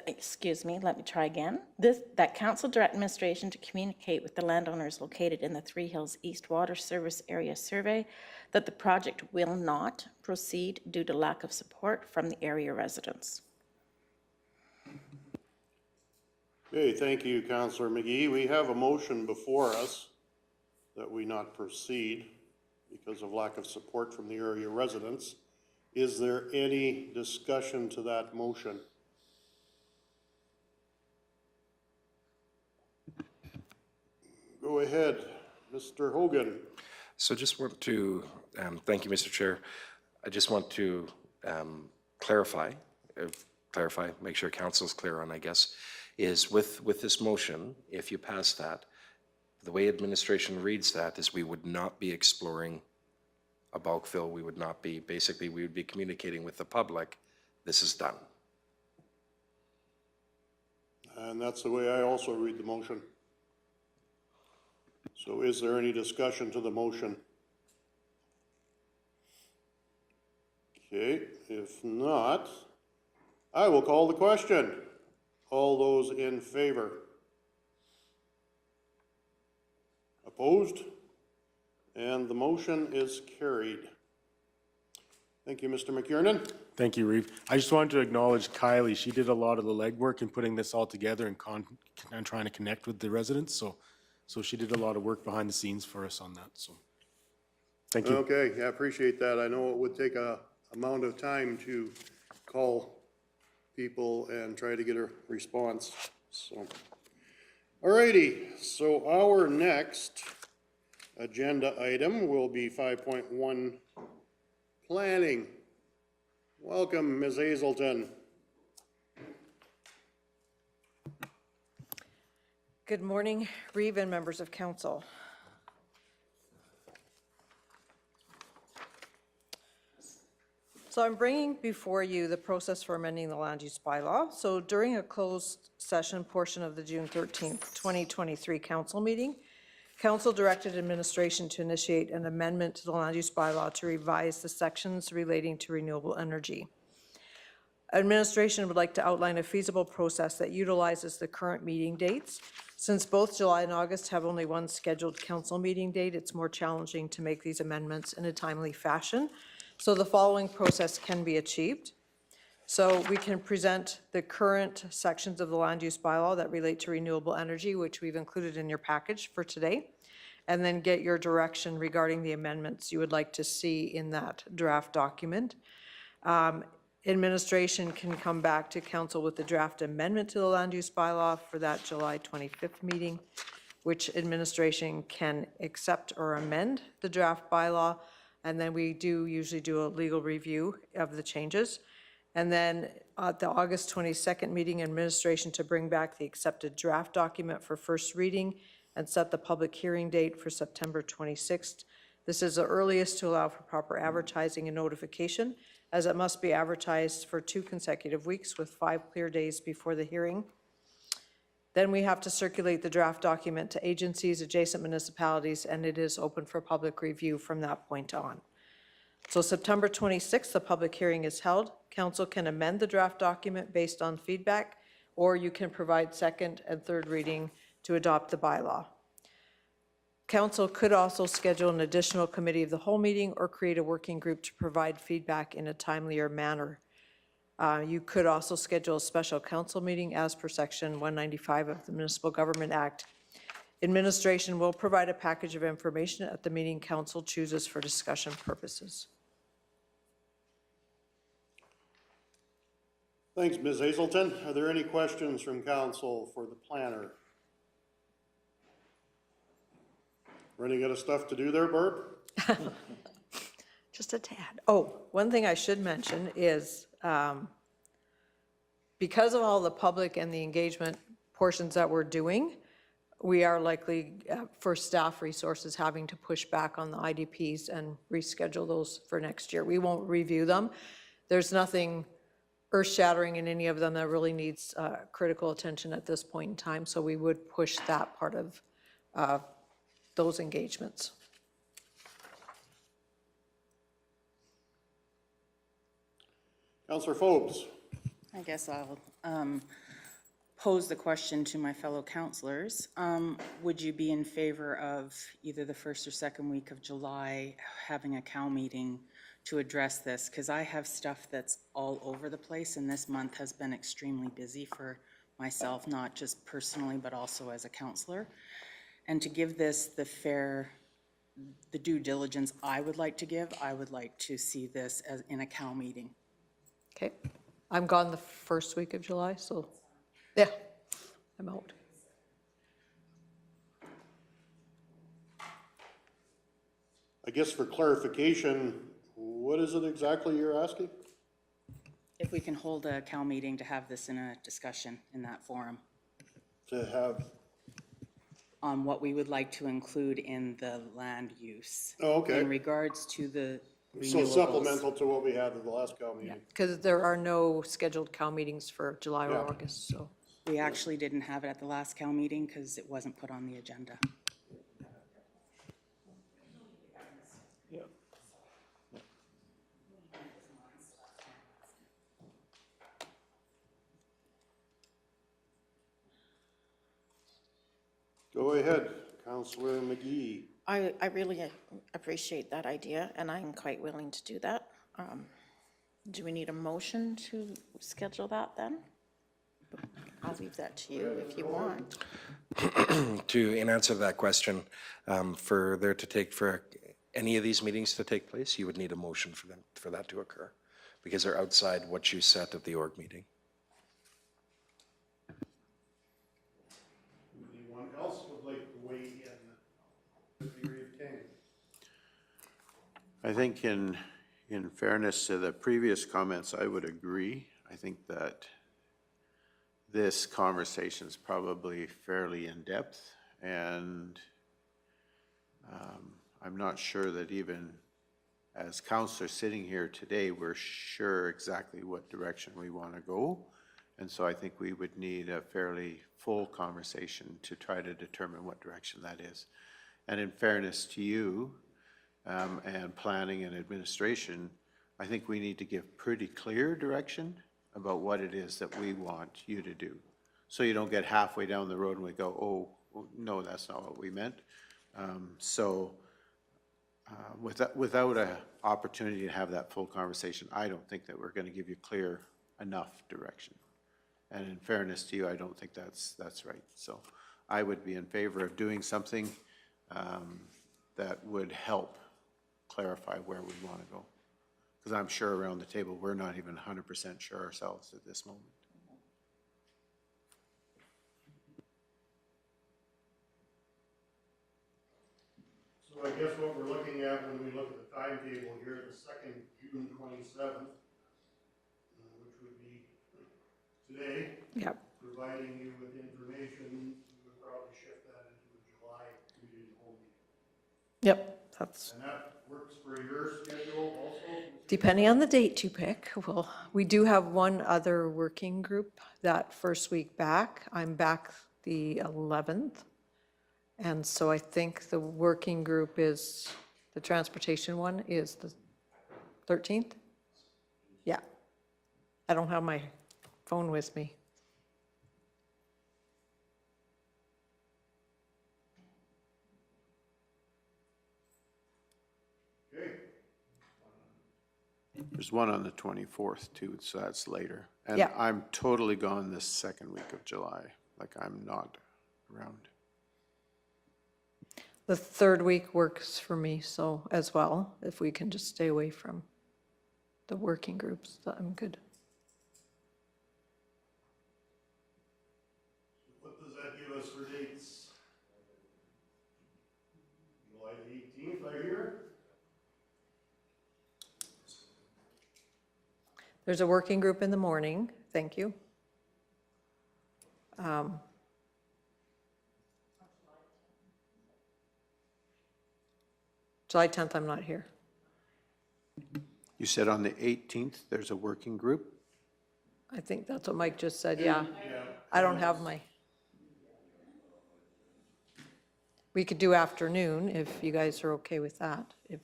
Excuse me, let me try again. That council direct administration to communicate with the landowners located in the Three Hills East Water Service Area Survey that the project will not proceed due to lack of support from the area residents. Okay, thank you, Councilor McGee. We have a motion before us that we not proceed because of lack of support from the area residents. Is there any discussion to that motion? Go ahead, Mr. Hogan. So just want to, thank you, Mr. Chair. I just want to clarify, make sure council's clear on, I guess, is with this motion, if you pass that, the way administration reads that is we would not be exploring a bulk fill. We would not be, basically, we would be communicating with the public, this is done. And that's the way I also read the motion. So is there any discussion to the motion? Okay, if not, I will call the question. All those in favor? Opposed? And the motion is carried. Thank you, Mr. McKiernan. Thank you, Reeve. I just wanted to acknowledge Kylie. She did a lot of the legwork in putting this all together and trying to connect with the residents. So she did a lot of work behind the scenes for us on that. So thank you. Okay, yeah, I appreciate that. I know it would take a amount of time to call people and try to get a response, so. Alrighty, so our next agenda item will be 5.1, planning. Welcome, Ms. Hazelton. Good morning, Reeve and members of council. So I'm bringing before you the process for amending the land use bylaw. So during a closed session portion of the June 13th, 2023 council meeting, council directed administration to initiate an amendment to the land use bylaw to revise the sections relating to renewable energy. Administration would like to outline a feasible process that utilizes the current meeting dates. Since both July and August have only one scheduled council meeting date, it's more challenging to make these amendments in a timely fashion. So the following process can be achieved. So we can present the current sections of the land use bylaw that relate to renewable energy, which we've included in your package for today, and then get your direction regarding the amendments you would like to see in that draft document. Administration can come back to council with the draft amendment to the land use bylaw for that July 25th meeting, which administration can accept or amend the draft bylaw. And then we do usually do a legal review of the changes. And then at the August 22nd meeting, administration to bring back the accepted draft document for first reading and set the public hearing date for September 26th. This is the earliest to allow for proper advertising and notification, as it must be advertised for 2 consecutive weeks with 5 clear days before the hearing. Then we have to circulate the draft document to agencies, adjacent municipalities, and it is open for public review from that point on. So September 26th, the public hearing is held. Council can amend the draft document based on feedback, or you can provide second and third reading to adopt the bylaw. Council could also schedule an additional committee of the whole meeting or create a working group to provide feedback in a timelier manner. You could also schedule a special council meeting as per section 195 of the Municipal Government Act. Administration will provide a package of information at the meeting council chooses for discussion purposes. Thanks, Ms. Hazelton. Are there any questions from council for the planner? Running out of stuff to do there, Barb? Just a tad. Oh, one thing I should mention is because of all the public and the engagement portions that we're doing, we are likely, for staff resources, having to push back on the IDPs and reschedule those for next year. We won't review them. There's nothing earth-shattering in any of them that really needs critical attention at this point in time, so we would push that part of those engagements. Councillor Forbes. I guess I'll pose the question to my fellow councillors. Would you be in favor of either the first or second week of July having a COW meeting to address this? Because I have stuff that's all over the place, and this month has been extremely busy for myself, not just personally, but also as a councillor. And to give this the due diligence I would like to give, I would like to see this as in a COW meeting. Okay. I'm gone the first week of July, so yeah, I'm out. I guess for clarification, what is it exactly you're asking? If we can hold a COW meeting to have this in a discussion in that forum. To have, On what we would like to include in the land use. oh, okay. In regards to the So renewables. supplemental to what we had at the last COW meeting. Because there are no scheduled COW meetings for July or Yeah. August, so. We actually didn't have it at the last COW meeting because it wasn't put on the agenda. Go ahead, Councillor McGee. I really appreciate that idea, and I'm quite willing to do that. Do we need a motion to schedule that then? I'll leave that to you if you want. In answer to that question, for any of these meetings to take place, you would need a motion for that to occur, because they're outside what you set at the org meeting. Anyone else would like to weigh in the period of time? I think in fairness to the previous comments, I would agree. I think that this conversation is probably fairly in-depth, and I'm not sure that even as councillors sitting here today, we're sure exactly what direction we want to go. And so I think we would need a fairly full conversation to try to determine what direction that is. And in fairness to you, and planning and administration, I think we need to give pretty clear direction about what it is that we want you to do. So you don't get halfway down the road and we go, oh, no, that's not what we meant. Without an opportunity to have that full conversation, I don't think that we're going to give you clear enough direction. And in fairness to you, I don't think that's right. So I would be in favor of doing something that would help clarify where we want to go. Because I'm sure around the table, we're not even 100% sure ourselves at this moment. So I guess what we're looking at when we look at the timetable here, the second June 27th, which would be today, Yep. providing you with information, we would probably shift that into a July community hall meeting. Yep, that's, And that works for your schedule also? depending on the date you pick. Well, we do have one other working group that first week back. I'm back the 11th. And so I think the working group is, the transportation one is the 13th? Yeah. I don't have my phone with me. Okay. There's one on the 24th too, so that's later. And Yeah. I'm totally gone this second week of July, like I'm not around. The third week works for me, so as well, if we can just stay away from the working groups, I'm good. What does that give us for dates? July the 18th, I hear? There's a working group in the morning, thank you. July 10th, I'm not here. You said on the 18th, there's a working group? I think that's what Mike just said, yeah. I don't have my. We could do afternoon if you guys are okay with that, if.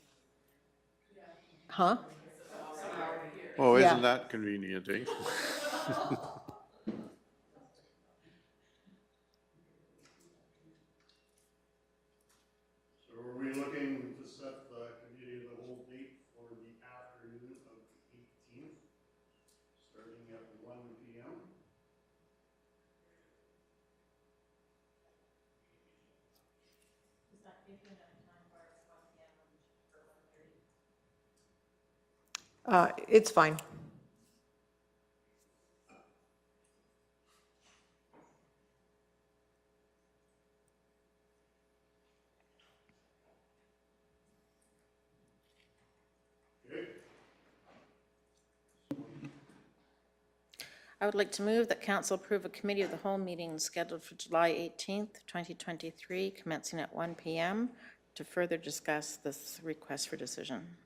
Huh? Oh, Yeah. isn't that convenient, eh? So are we looking to set the committee of the whole date for the afternoon of the 18th, starting at 1 p.m.? It's fine. Okay. I would like to move that council approve a committee of the whole meeting scheduled for July 18th, 2023, commencing at 1 p.m. to further discuss this request for decision.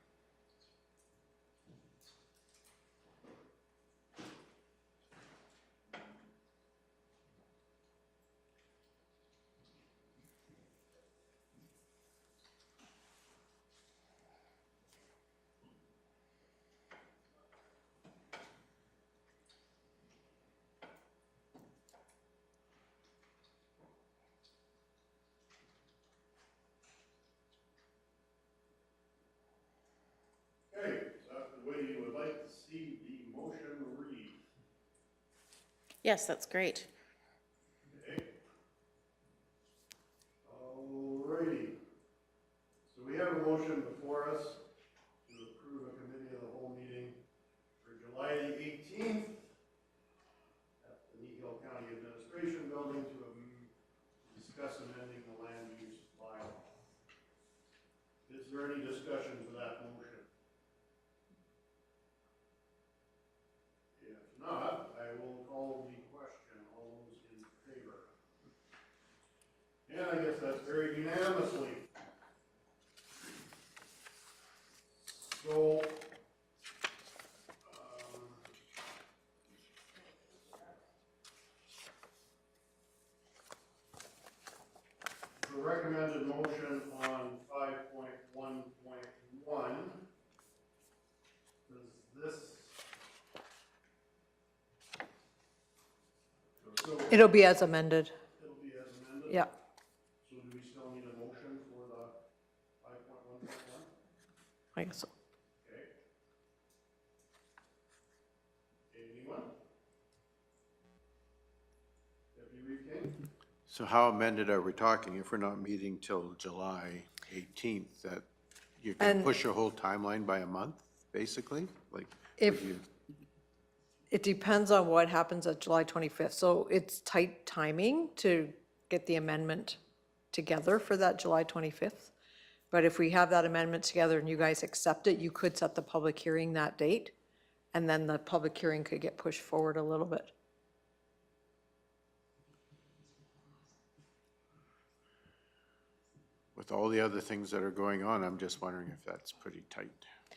Okay, is that the way you would like to see the motion read? Yes, that's great. Okay. Alrighty. So we have a motion before us to approve a committee of the whole meeting for July the 18th at the Kneehill County Administration Building to discuss amending the land use bylaw. Is there any discussion to that motion? If not, I will call the question. All those in favor? And I guess that's carried unanimously. So, the recommended motion on 5.1.1, does this? So It'll be as amended, it'll be as amended? yeah. So do we still need a motion for the 5.1.1? I guess so. Okay. Anyone? Deputy Reeve King? So how amended are we talking if we're not meeting till July 18th? That you can And- push your whole timeline by a month? basically? Like, If- would you- It depends on what happens at July 25th. So it's tight timing to get the amendment together for that July 25th. But if we have that amendment together and you guys accept it, you could set the public hearing that date, and then the public hearing could get pushed forward a little bit. with all the other things that are going on, I'm just wondering if that's pretty tight,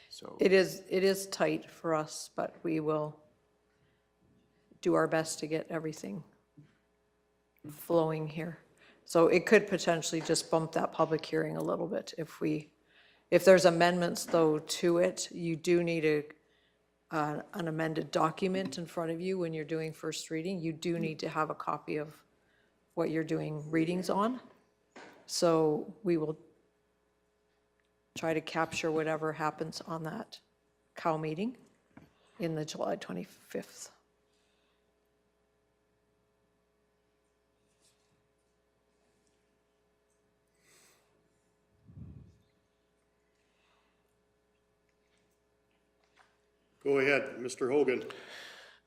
so. It is tight for us, but we will do our best to get everything flowing here. So it could potentially just bump that public hearing a little bit if there's amendments though to it, you do need an amended document in front of you when you're doing first reading. You do need to have a copy of what you're doing readings on. So we will try to capture whatever happens on that COW meeting in the July 25th. Go ahead, Mr. Hogan.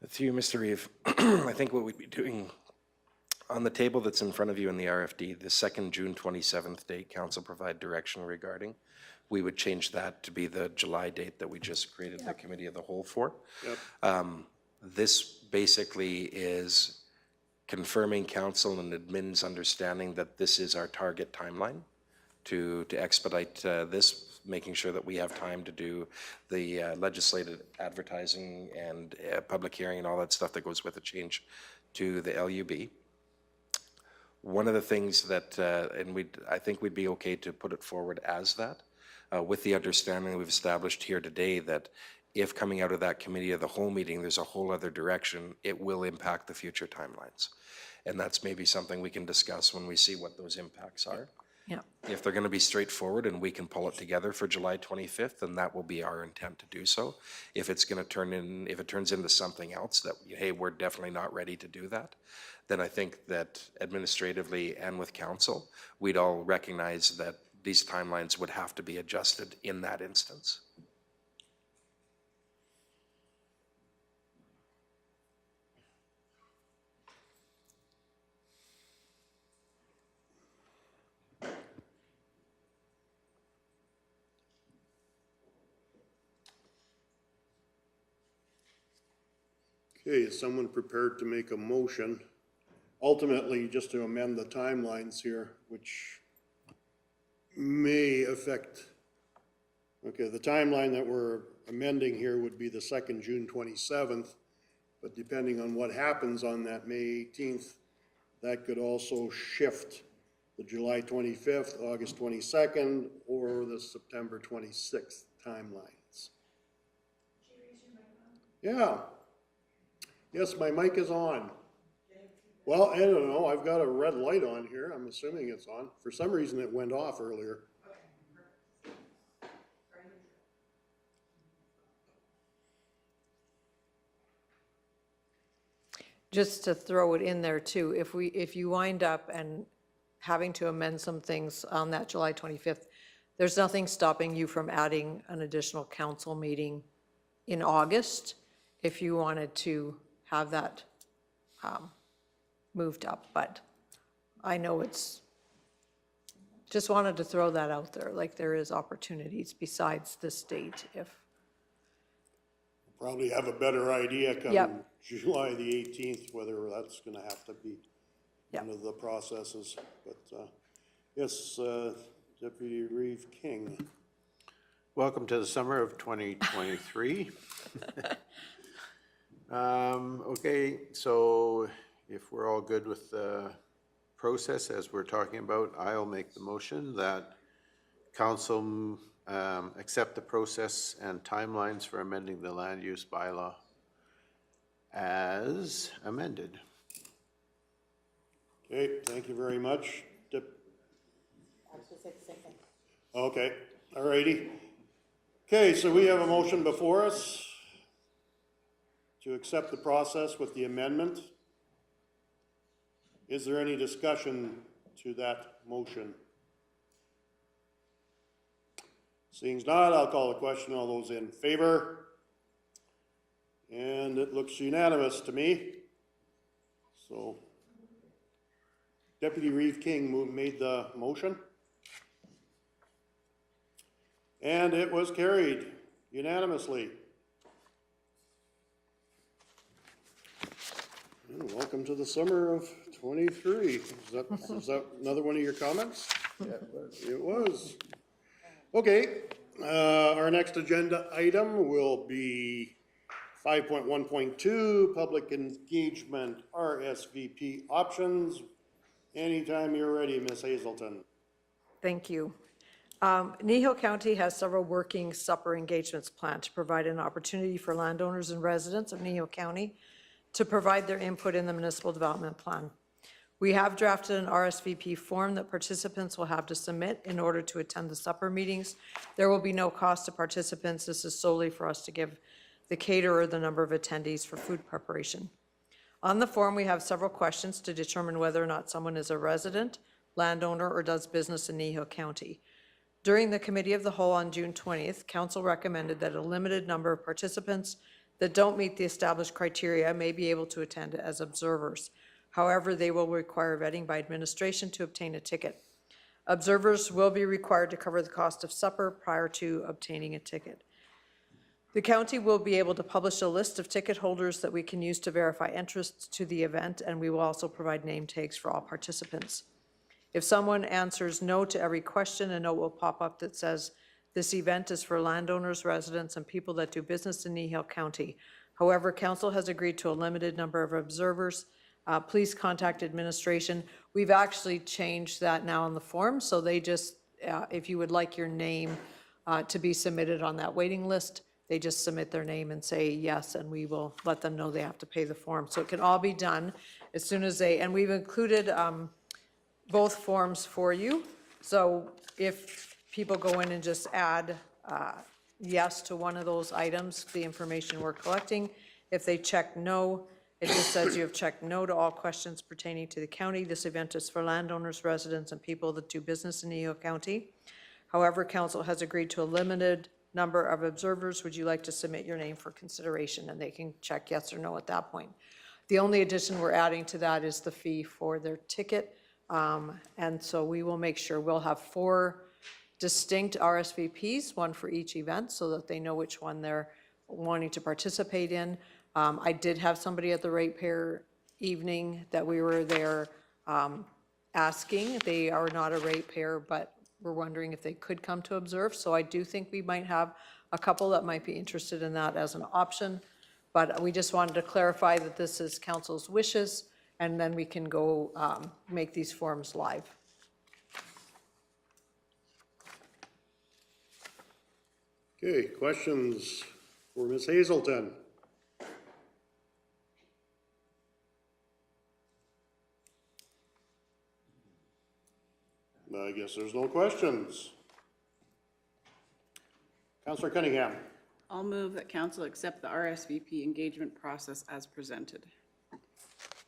Through you, Mr. Reeve, I think what we'd be doing on the table that's in front of you in the RFD, the second June 27th date, council provide direction regarding, we would change that to be the July date that we just created the committee of the whole for. Yep. This basically is confirming council and admin's understanding that this is our target timeline to expedite this, making sure that we have time to do the legislative advertising and public hearing and all that stuff that goes with the change to the LUB. One of the things that, I think we'd be okay to put it forward as that, with the understanding we've established here today that if coming out of that committee of the whole meeting, there's a whole other direction, it will impact the future timelines. And that's maybe something we can discuss when we see what those impacts are. Yeah. If they're going to be straightforward and we can pull it together for July 25th, then that will be our intent to do so. If it's going to if it turns into something else that, hey, we're definitely not ready to do that, then I think that administratively and with council, we'd all recognize that these timelines would have to be adjusted in that instance. Okay, is someone prepared to make a motion? Ultimately, just to amend the timelines here, which may affect, okay, the timeline that we're amending here would be the second June 27th, but depending on what happens on that May 18th, that could also shift the July 25th, August 22nd, or the September 26th timelines. Yeah. Yes, my mic is on. Well, I don't know, I've got a red light on here, I'm assuming it's on. For some reason, it went off earlier. Just to throw it in there too, if you wind up and having to amend some things on that July 25th, there's nothing stopping you from adding an additional council meeting in August if you wanted to have that moved up, but I know just wanted to throw that out there, like there is opportunities besides this date if. Probably have a better idea come Yep. July the 18th, whether that's gonna have to be Yep. one of the processes, but, yes, Deputy Reeve King. Welcome to the summer of 2023. Okay, so if we're all good with the process as we're talking about, I'll make the motion that council accept the process and timelines for amending the land use bylaw as amended. Okay, thank you very much. Okay, all righty. Okay, so we have a motion before us to accept the process with the amendment. Is there any discussion to that motion? Seeing as not, I'll call the question. All those in favor? And it looks unanimous to me. So Deputy Reeve King made the motion. And it was carried unanimously. And welcome to the summer of '23. Is that another one of your comments? Yeah, it was. It was. Okay, our next agenda item will be 5.1.2, public engagement, RSVP options. Anytime you're ready, Ms. Hazelton. Thank you. Kneehill County has several working supper engagements planned to provide an opportunity for landowners and residents of Kneehill County to provide their input in the municipal development plan. We have drafted an RSVP form that participants will have to submit in order to attend the supper meetings. There will be no cost to participants. This is solely for us to give the caterer the number of attendees for food preparation. On the form, we have several questions to determine whether or not someone is a resident, landowner, or does business in Kneehill County. During the Committee of the Whole on June 20th, Council recommended that a limited number of participants that don't meet the established criteria may be able to attend as observers. However, they will require vetting by administration to obtain a ticket. Observers will be required to cover the cost of supper prior to obtaining a ticket. The county will be able to publish a list of ticket holders that we can use to verify interest to the event, and we will also provide name tags for all participants. If someone answers no to every question, a note will pop up that says, "This event is for landowners, residents, and people that do business in Kneehill County. However, council has agreed to a limited number of observers. Please contact administration." We've actually changed that now on the form, so they just, if you would like your name to be submitted on that waiting list, they just submit their name and say yes, and we will let them know they have to pay the form. So it can all be done as soon as they, and we've included both forms for you. So if people go in and just add yes to one of those items, the information we're collecting, if they check no, it just says you have checked no to all questions pertaining to the county. This event is for landowners, residents, and people that do business in Kneehill County. However, council has agreed to a limited number of observers. Would you like to submit your name for consideration? And they can check yes or no at that point. The only addition we're adding to that is the fee for their ticket. And so we will make sure we'll have 4 distinct RSVPs, one for each event, so that they know which one they're wanting to participate in. I did have somebody at the ratepayer evening that we were there asking. They are not a ratepayer, but we're wondering if they could come to observe. So I do think we might have a couple that might be interested in that as an option. But we just wanted to clarify that this is council's wishes, and then we can go make these forms live. Okay, questions for Ms. Hazelton? I guess there's no questions. Councillor Cunningham. I'll move that council accept the RSVP engagement process as presented.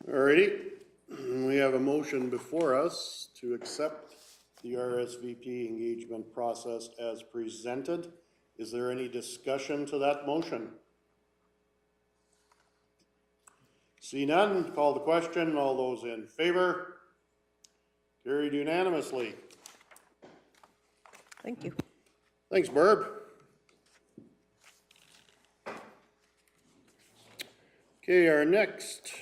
Alrighty, we have a motion before us to accept the RSVP engagement process as presented. Is there any discussion to that motion? See none, call the question. All those in favor? Carried unanimously. Thank you. Thanks, Barb. Okay, our next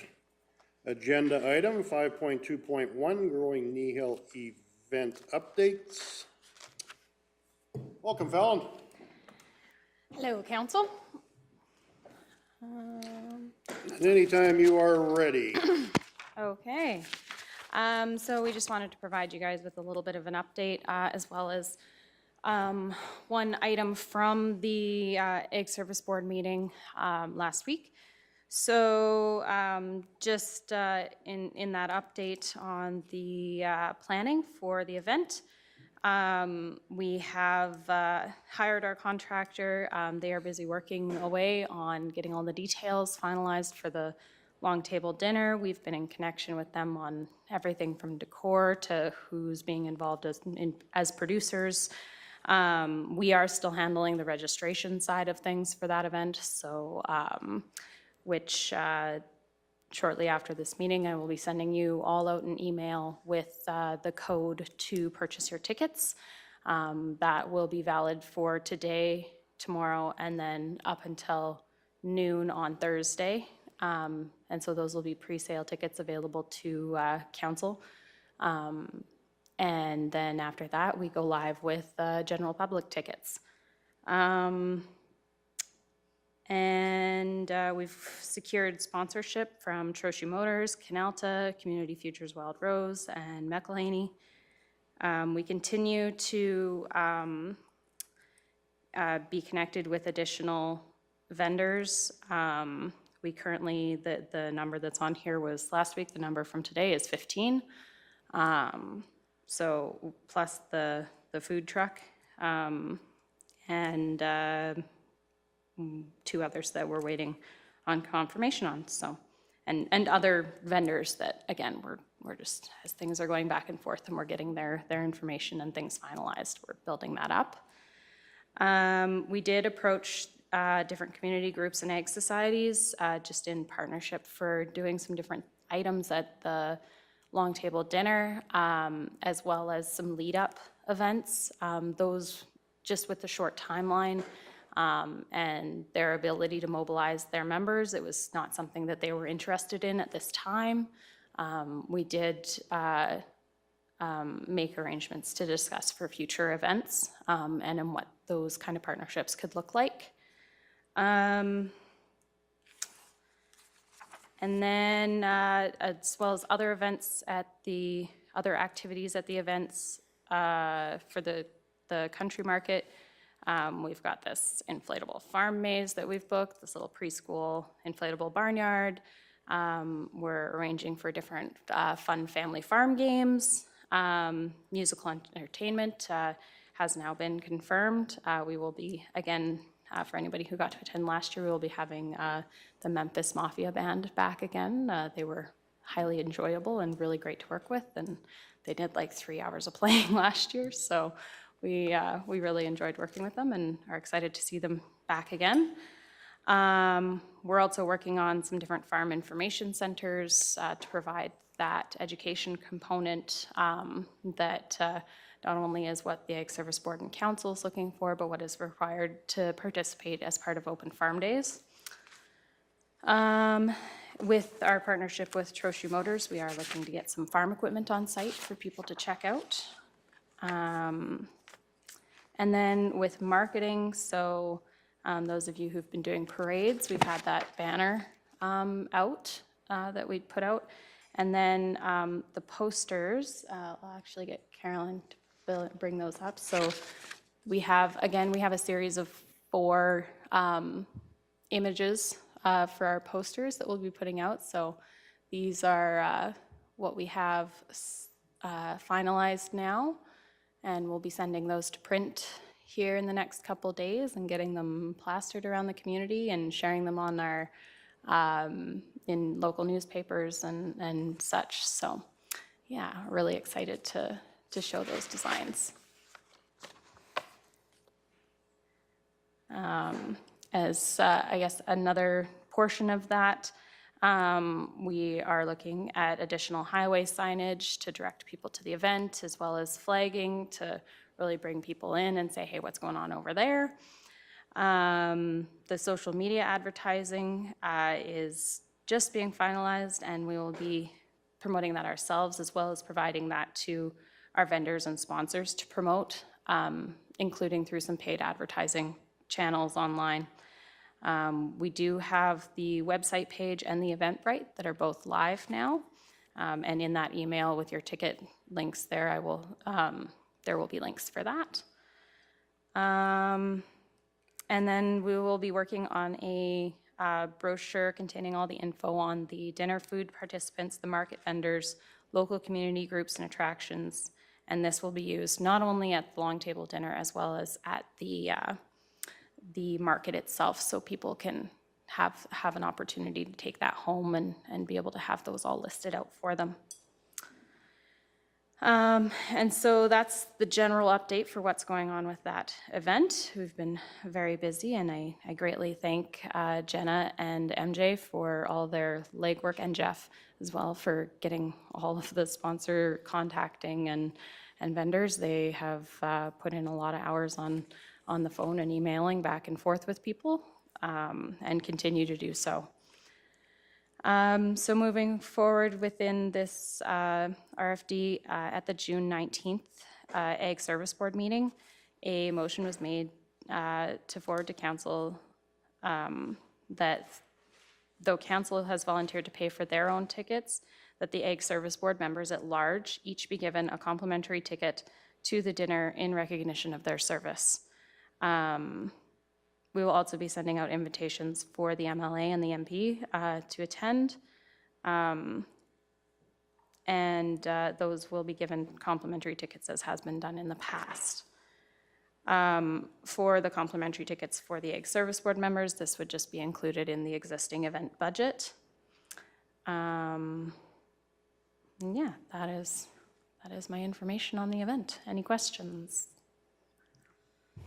agenda item, 5.2.1, Growing Kneehill Event Updates. Welcome, Fallon. Hello, council. Anytime you are ready. Okay. So we just wanted to provide you guys with a little bit of an update, as well as one item from the Ag Service Board meeting last week. So just in that update on the planning for the event, we have hired our contractor. They are busy working away on getting all the details finalized for the long table dinner. We've been in connection with them on everything from decor to who's being involved as producers. We are still handling the registration side of things for that event, so, which shortly after this meeting, I will be sending you all out an email with the code to purchase your tickets. That will be valid for today, tomorrow, and then up until noon on Thursday. And so those will be pre-sale tickets available to council. And then after that, we go live with general public tickets. And we've secured sponsorship from Troche Motors, Canalta, Community Futures Wild Rose, and McElhaney. We continue to be connected with additional vendors. We currently, the number that's on here was last week, the number from today is 15. So plus the food truck, and 2 others that we're waiting on confirmation on, so, and other vendors that, again, we're just, as things are going back and forth and we're getting their information and things finalized, we're building that up. We did approach different community groups and ag societies, just in partnership for doing some different items at the long table dinner, as well as some lead up events. Those just with the short timeline, and their ability to mobilize their members. It was not something that they were interested in at this time. We did make arrangements to discuss for future events, and in what those kind of partnerships could look like. And then as well as other events at the, other activities at the events for the country market, we've got this inflatable farm maze that we've booked, this little preschool inflatable barnyard. We're arranging for different fun family farm games. Musical entertainment has now been confirmed. We will be, again, for anybody who got to attend last year, we will be having the Memphis Mafia Band back again. They were highly enjoyable and really great to work with, and they did like 3 hours of playing last year, so we really enjoyed working with them and are excited to see them back again. We're also working on some different farm information centers to provide that education component that not only is what the Ag Service Board and Council is looking for, but what is required to participate as part of Open Farm Days. With our partnership with Troche Motors, we are looking to get some farm equipment on site for people to check out. And then with marketing, so those of you who've been doing parades, we've had that banner out that we'd put out. And then the posters, I'll actually get Carolyn to bring those up. So we have, again, we have a series of 4 images for our posters that we'll be putting out. So these are what we have finalized now, and we'll be sending those to print here in the next couple days and getting them plastered around the community and sharing them on our in local newspapers and such. So yeah, really excited to show those designs. As I guess another portion of that, we are looking at additional highway signage to direct people to the event, as well as flagging to really bring people in and say, hey, what's going on over there? The social media advertising is just being finalized, and we will be promoting that ourselves, as well as providing that to our vendors and sponsors to promote, including through some paid advertising channels online. We do have the website page and the Eventbrite that are both live now. And in that email with your ticket links there, there will be links for that. And then we will be working on a brochure containing all the info on the dinner food participants, the market vendors, local community groups and attractions. And this will be used not only at the long table dinner as well as at the market itself, so people can have an opportunity to take that home and be able to have those all listed out for them. And so that's the general update for what's going on with that event. We've been very busy, and I greatly thank Jenna and MJ for all their legwork, and Jeff as well for getting all of the sponsor contacting and vendors. They have put in a lot of hours on the phone and emailing back and forth with people, and continue to do so. So moving forward within this RFD, at the June 19th Ag Service Board meeting, a motion was made to forward to council that though council has volunteered to pay for their own tickets, that the Ag Service Board members at large each be given a complimentary ticket to the dinner in recognition of their service. We will also be sending out invitations for the MLA and the MP to attend. Those will be given complimentary tickets, as has been done in the past. For the complimentary tickets for the Ag Service Board members, this would just be included in the existing event budget. Yeah, that is my information on the event. Any questions?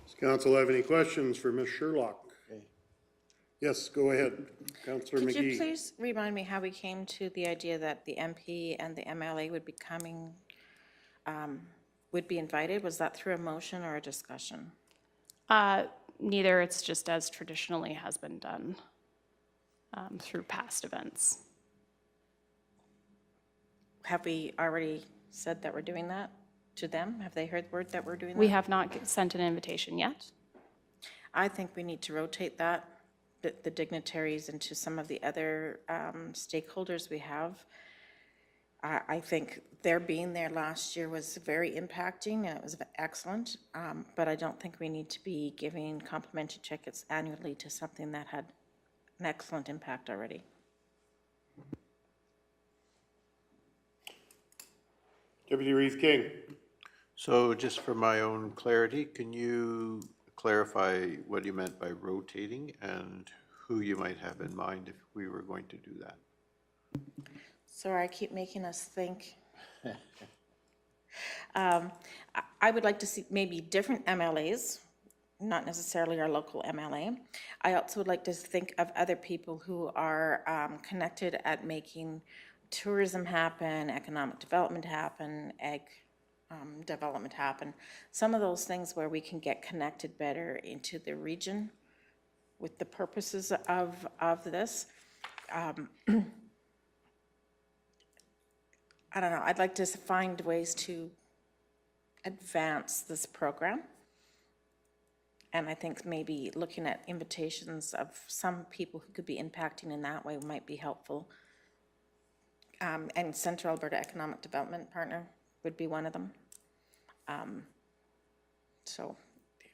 Does council have any questions for Ms. Sherlock? Yes, go ahead, Councillor McGee. Could you please remind me how we came to the idea that the MP and the MLA would be coming, would be invited? Was that through a motion or a discussion? Neither. It's just as traditionally has been done through past events. Have we already said that we're doing that to them? Have they heard word that we're doing that? We have not sent an invitation yet. I think we need to rotate that, the dignitaries, into some of the other stakeholders we have. I think their being there last year was very impacting, and it was excellent, but I don't think we need to be giving complimentary tickets annually to something that had an excellent impact already. Deputy Reeve King. So just for my own clarity, can you clarify what you meant by rotating and who you might have in mind if we were going to do that? Sorry, I keep making us think. I would like to see maybe different MLAs, not necessarily our local MLA. I also would like to think of other people who are connected at making tourism happen, economic development happen, ag development happen. Some of those things where we can get connected better into the region with the purposes of this. I don't know, I'd like to find ways to advance this program. And I think maybe looking at invitations of some people who could be impacting in that way might be helpful. And Central Alberta Economic Development Partner would be one of them. So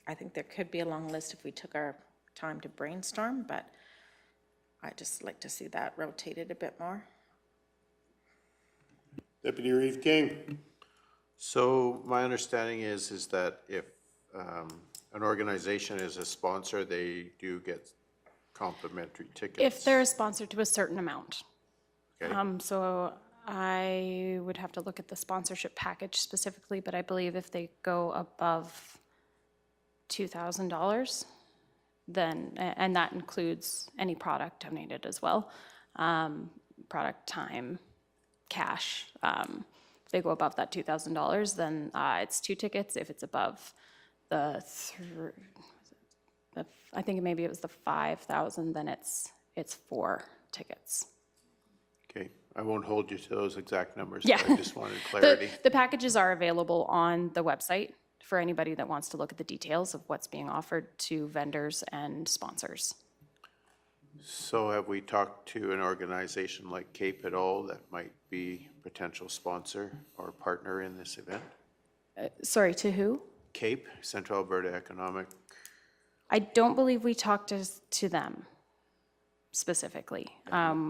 I think there could be a long list if we took our time to brainstorm, but I'd just like to see that rotated a bit more. Deputy Reeve King. So my understanding is that if an organization is a sponsor, they do get complimentary tickets. If they're a sponsor to a certain amount. Okay. So I would have to look at the sponsorship package specifically, but I believe if they go above $2,000, then, and that includes any product donated as well, product, time, cash. If they go above that $2,000, then it's 2 tickets. If it's above I think maybe it was the 5,000, then it's 4 tickets. Okay, I won't hold you to those exact numbers, Yeah. but I just wanted clarity. The packages are available on the website for anybody that wants to look at the details of what's being offered to vendors and sponsors. So have we talked to an organization like CAPE at all that might be a potential sponsor or partner in this event? Sorry, to who? CAPE, Central Alberta Economic. I don't believe we talked to them specifically.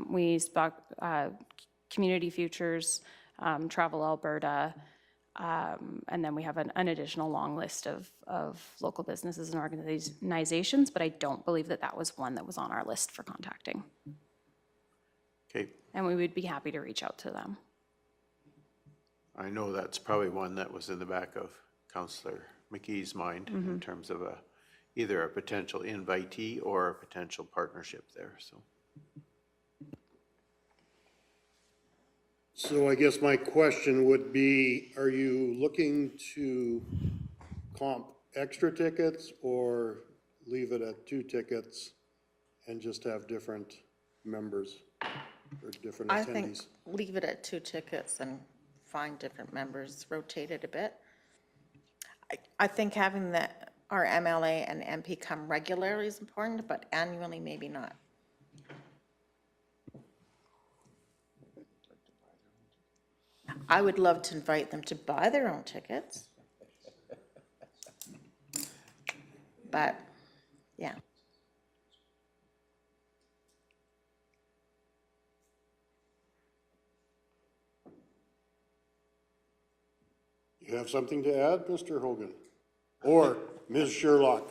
We spoke Community Futures, Travel Alberta, and then we have an additional long list of local businesses and organizations, but I don't believe that was one that was on our list for contacting. Okay. And we would be happy to reach out to them. I know that's probably one that was in the back of Councillor McKee's mind in terms of either a potential invitee or a potential partnership there, so. So I guess my question would be, are you looking to comp extra tickets or leave it at 2 tickets and just have different members or different I think attendees? leave it at 2 tickets and find different members, rotate it a bit. I think having our MLA and MP come regularly is important, but annually, maybe not. I would love to invite them to buy their own tickets. But, yeah. You have something to add, Mr. Hogan? Or Ms. Sherlock?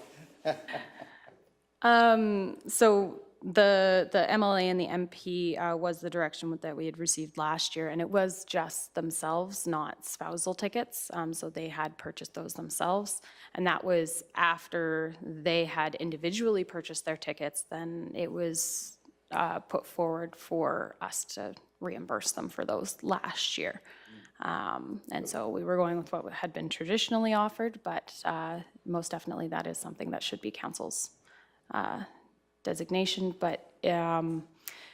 So the MLA and the MP was the direction that we had received last year, and it was just themselves, not spousal tickets. So they had purchased those themselves, and that was after they had individually purchased their tickets. Then it was put forward for us to reimburse them for those last year. And so we were going with what had been traditionally offered, but most definitely that is something that should be council's designation. But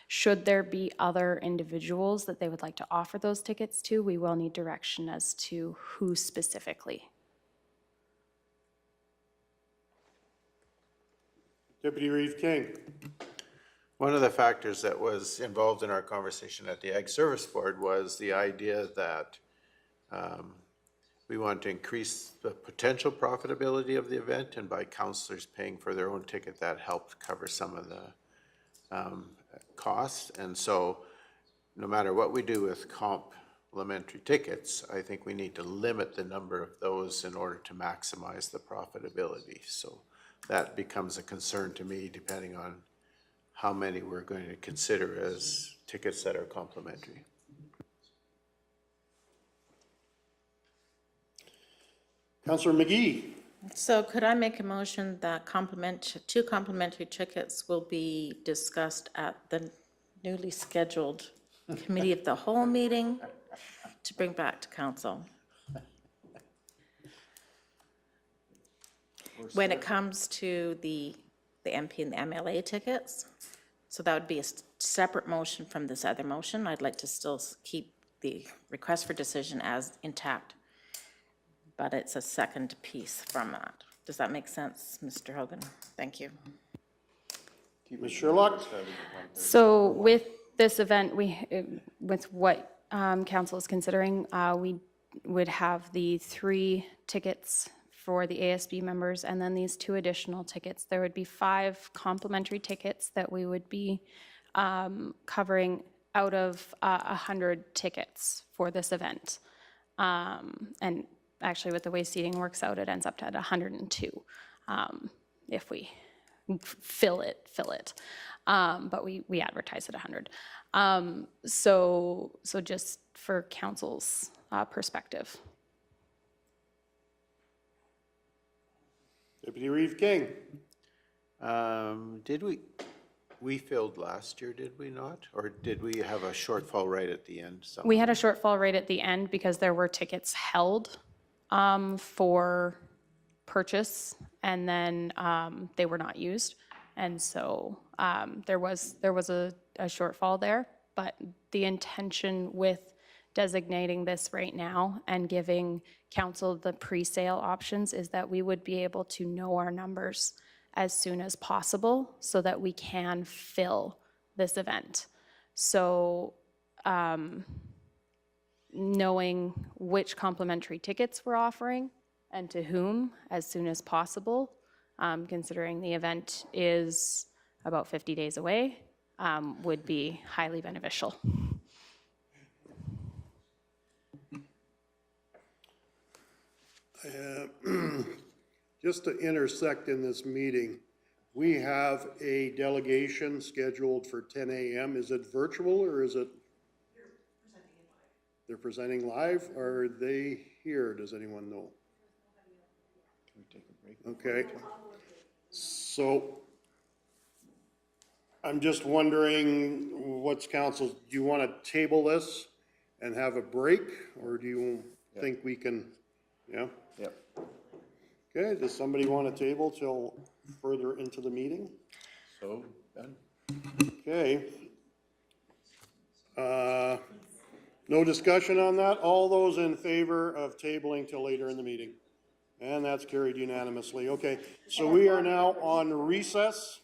should there be other individuals that they would like to offer those tickets to, we will need direction as to who specifically. Deputy Reeve King. One of the factors that was involved in our conversation at the Ag Service Board was the idea that we want to increase the potential profitability of the event, and by councillors paying for their own ticket, that helped cover some of the costs. And so no matter what we do with complimentary tickets, I think we need to limit the number of those in order to maximize the profitability. So that becomes a concern to me, depending on how many we're going to consider as tickets that are complimentary. Councillor McGee. So could I make a motion that 2 complimentary tickets will be discussed at the newly scheduled committee of the whole meeting to bring back to council? When it comes to the MP and the MLA tickets, so that would be a separate motion from this other motion. I'd like to still keep the request for decision as intact, but it's a second piece from that. Does that make sense, Mr. Hogan? Thank you. Ms. Sherlock? So with this event, with what council is considering, we would have the 3 tickets for the ASB members, and then these 2 additional tickets. There would be 5 complimentary tickets that we would be covering out of 100 tickets for this event. And actually, with the way seating works out, it ends up at 102 if we fill it. But we advertise at 100. So just for council's perspective. Deputy Reeve King. Did we filled last year, did we not? Or did we have a shortfall right at the end? We had a shortfall right at the end because there were tickets held for purchase, and then they were not used. And so there was a shortfall there, but the intention with designating this right now and giving council the pre-sale options is that we would be able to know our numbers as soon as possible so that we can fill this event. So knowing which complimentary tickets we're offering and to whom as soon as possible, considering the event is about 50 days away, would be highly beneficial. Just to intersect in this meeting, we have a delegation scheduled for 10 a.m. Is it virtual or is it? They're presenting live. Are they here? Does anyone know? Can we take a break? Okay. So I'm just wondering, what's council, do you want to table this and have a break? Or do you think we can, yeah? Yep. Okay, does somebody want to table till further into the meeting? So, Ben? Okay. No discussion on that? All those in favor of tabling till later in the meeting? And that's carried unanimously. Okay, so we are now on recess.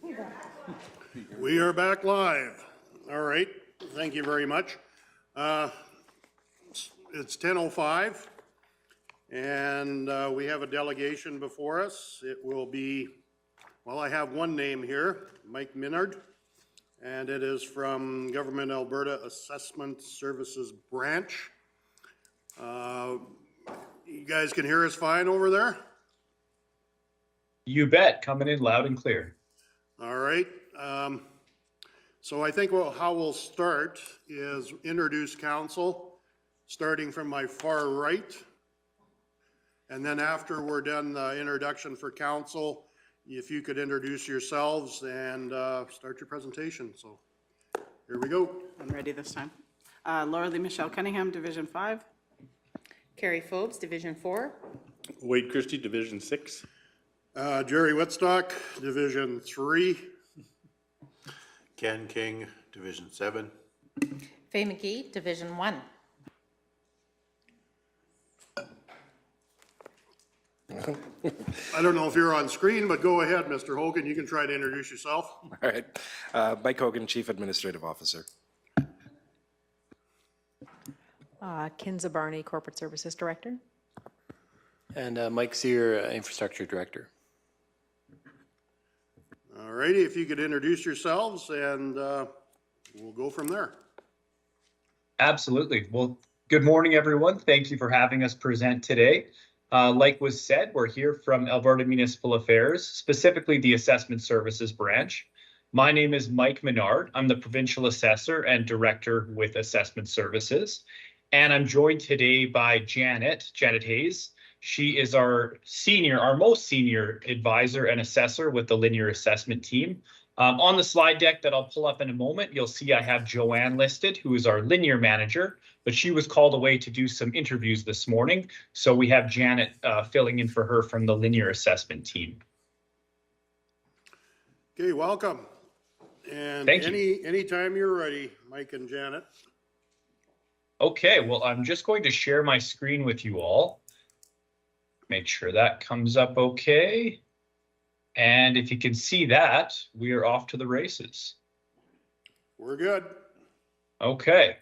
We are back live. All right, thank you very much. It's 10:05, and we have a delegation before us. It will be, well, I have one name here, Mike Minard, and it is from Government Alberta Assessment Services Branch. You guys can hear us fine over there? You bet, coming in loud and clear. All right. So I think how we'll start is introduce council, starting from my far right. And then after we're done the introduction for council, if you could introduce yourselves and start your presentation. So here we go. I'm ready this time. Laura Lee Michelle Cunningham, Division 5. Carrie Phobes, Division 4. Wade Christie, Division 6. Jerry Whitstock, Division 3. Ken King, Division 7. Faye McGee, Division 1. I don't know if you're on screen, but go ahead, Mr. Hogan. You can try to introduce yourself. All right. Mike Hogan, Chief Administrative Officer. Kinza Barney, Corporate Services Director. And Mike Sear, Infrastructure Director. All righty, if you could introduce yourselves and we'll go from there. Absolutely. Well, good morning, everyone. Thank you for having us present today. Like was said, we're here from Alberta Municipal Affairs, specifically the Assessment Services Branch. My name is Mike Menard. I'm the Provincial Assessor and Director with Assessment Services. And I'm joined today by Janet Hayes. She is our most senior advisor and assessor with the linear assessment team. On the slide deck that I'll pull up in a moment, you'll see I have Joanne listed, who is our linear manager, but she was called away to do some interviews this morning. So we have Janet filling in for her from the linear assessment team. Okay, welcome. And Thank you. anytime you're ready, Mike and Janet. Okay, well, I'm just going to share my screen with you all. Make sure that comes up okay. And if you can see that, we are off to the races. We're good. Okay.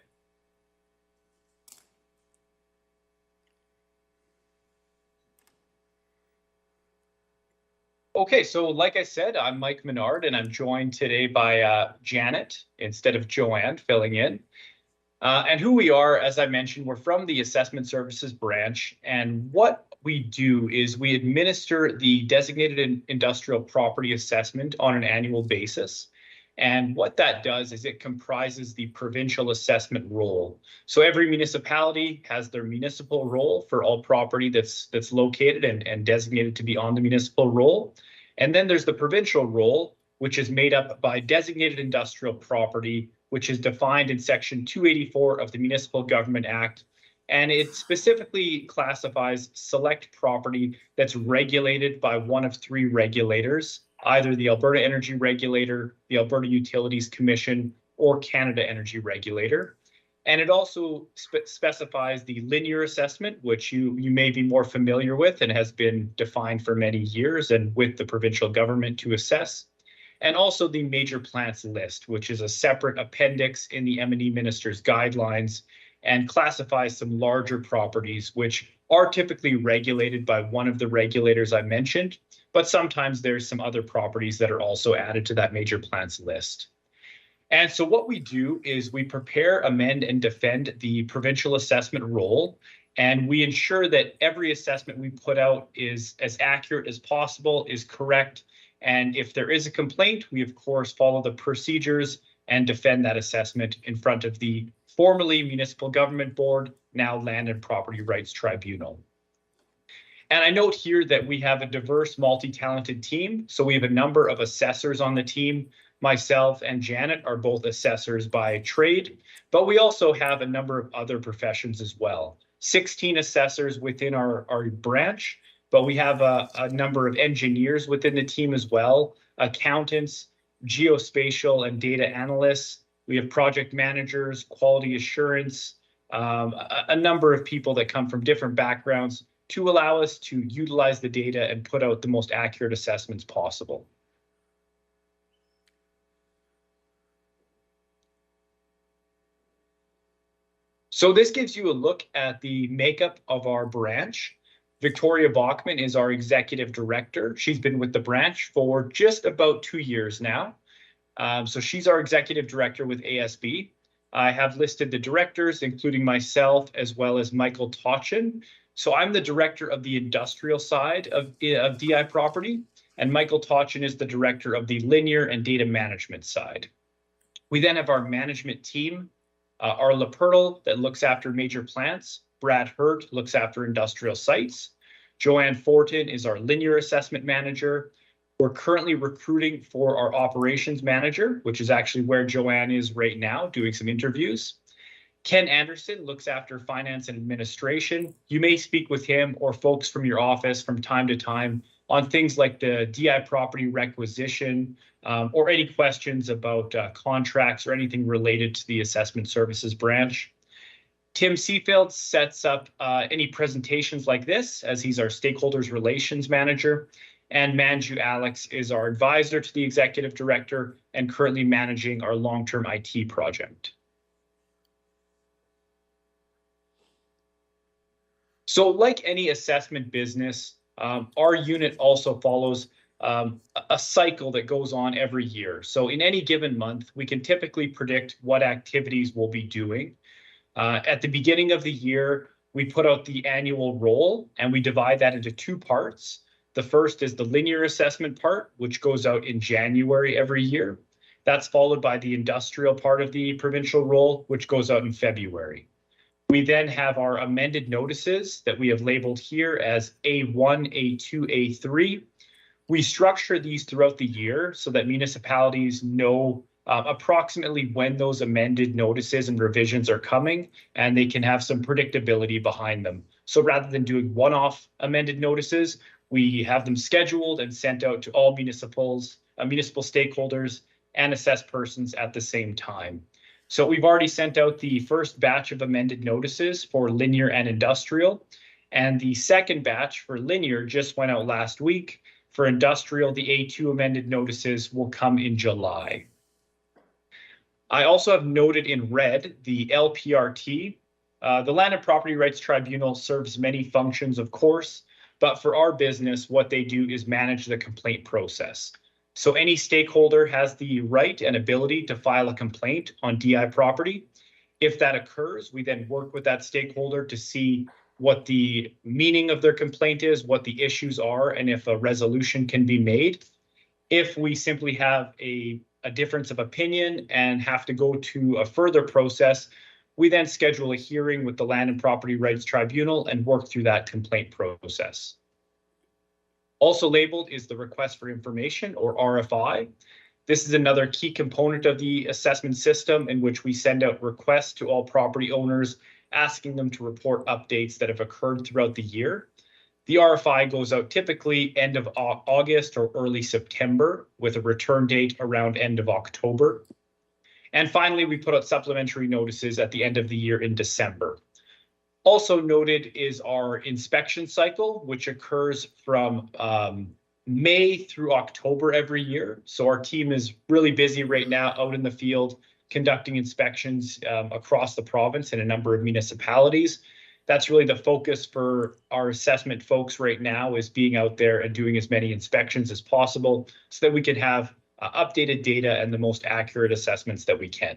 Okay, so like I said, I'm Mike Menard, and I'm joined today by Janet instead of Joanne filling in. And who we are, as I mentioned, we're from the Assessment Services Branch, and what we do is we administer the designated industrial property assessment on an annual basis. And what that does is it comprises the provincial assessment role. So every municipality has their municipal role for all property that's located and designated to be on the municipal role. And then there's the provincial role, which is made up by designated industrial property, which is defined in Section 284 of the Municipal Government Act. And it specifically classifies select property that's regulated by one of three regulators, either the Alberta Energy Regulator, the Alberta Utilities Commission, or Canada Energy Regulator. And it also specifies the linear assessment, which you may be more familiar with and has been defined for many years and with the provincial government to assess. And also the major plants list, which is a separate appendix in the M&E Minister's guidelines and classifies some larger properties, which are typically regulated by one of the regulators I mentioned, but sometimes there's some other properties that are also added to that major plants list. And so what we do is we prepare, amend, and defend the provincial assessment role, and we ensure that every assessment we put out is as accurate as possible, is correct, and if there is a complaint, we of course follow the procedures and defend that assessment in front of the formerly Municipal Government Board, now Land and Property Rights Tribunal. And I note here that we have a diverse, multi-talented team. So we have a number of assessors on the team. Myself and Janet are both assessors by trade, but we also have a number of other professions as well. 16 assessors within our branch, but we have a number of engineers within the team as well, accountants, geospatial and data analysts. We have project managers, quality assurance, a number of people that come from different backgrounds to allow us to utilize the data and put out the most accurate assessments possible. So this gives you a look at the makeup of our branch. Victoria Bachman is our executive director. She's been with the branch for just about 2 years now. So she's our executive director with ASB. I have listed the directors, including myself, as well as Michael Tochin. So I'm the director of the industrial side of DI property, and Michael Tochin is the director of the linear and data management side. We then have our management team, Arla Pertle, that looks after major plants. Brad Hurt looks after industrial sites. Joanne Fortin is our linear assessment manager. We're currently recruiting for our operations manager, which is actually where Joanne is right now, doing some interviews. Ken Anderson looks after finance and administration. You may speak with him or folks from your office from time to time on things like the DI property requisition or any questions about contracts or anything related to the assessment services branch. Tim Seafield sets up any presentations like this, as he's our stakeholders relations manager. And Manju Alex is our advisor to the executive director and currently managing our long-term IT project. So like any assessment business, our unit also follows a cycle that goes on every year. So in any given month, we can typically predict what activities we'll be doing. At the beginning of the year, we put out the annual roll and we divide that into 2 parts. The first is the linear assessment part, which goes out in January every year. That's followed by the industrial part of the provincial roll, which goes out in February. We then have our amended notices that we have labeled here as A1, A2, A3. We structure these throughout the year so that municipalities know approximately when those amended notices and revisions are coming, and they can have some predictability behind them. So rather than doing one-off amended notices, we have them scheduled and sent out to all municipal stakeholders and assessed persons at the same time. So we've already sent out the first batch of amended notices for linear and industrial, and the second batch for linear just went out last week. For industrial, the A2 amended notices will come in July. I also have noted in red the LPRT. The Land and Property Rights Tribunal serves many functions, of course, but for our business, what they do is manage the complaint process. So any stakeholder has the right and ability to file a complaint on DI property. If that occurs, we then work with that stakeholder to see what the meaning of their complaint is, what the issues are, and if a resolution can be made. If we simply have a difference of opinion and have to go to a further process, we then schedule a hearing with the Land and Property Rights Tribunal and work through that complaint process. Also labeled is the request for information, or RFI. This is another key component of the assessment system in which we send out requests to all property owners, asking them to report updates that have occurred throughout the year. The RFI goes out typically end of August or early September, with a return date around end of October. And finally, we put out supplementary notices at the end of the year in December. Also noted is our inspection cycle, which occurs from May through October every year. So our team is really busy right now out in the field conducting inspections across the province in a number of municipalities. That's really the focus for our assessment folks right now, is being out there and doing as many inspections as possible so that we can have updated data and the most accurate assessments that we can.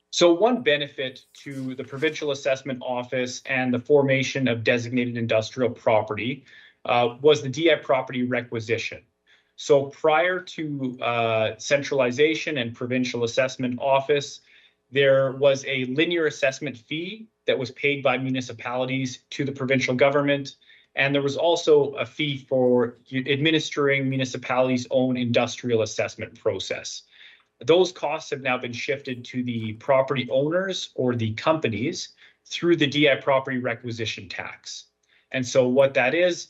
So one benefit to the Provincial Assessment Office and the formation of designated industrial property was the DI property requisition. So prior to centralization and Provincial Assessment Office, there was a linear assessment fee that was paid by municipalities to the provincial government. And there was also a fee for administering municipalities' own industrial assessment process. Those costs have now been shifted to the property owners or the companies through the DI property requisition tax. And so what that is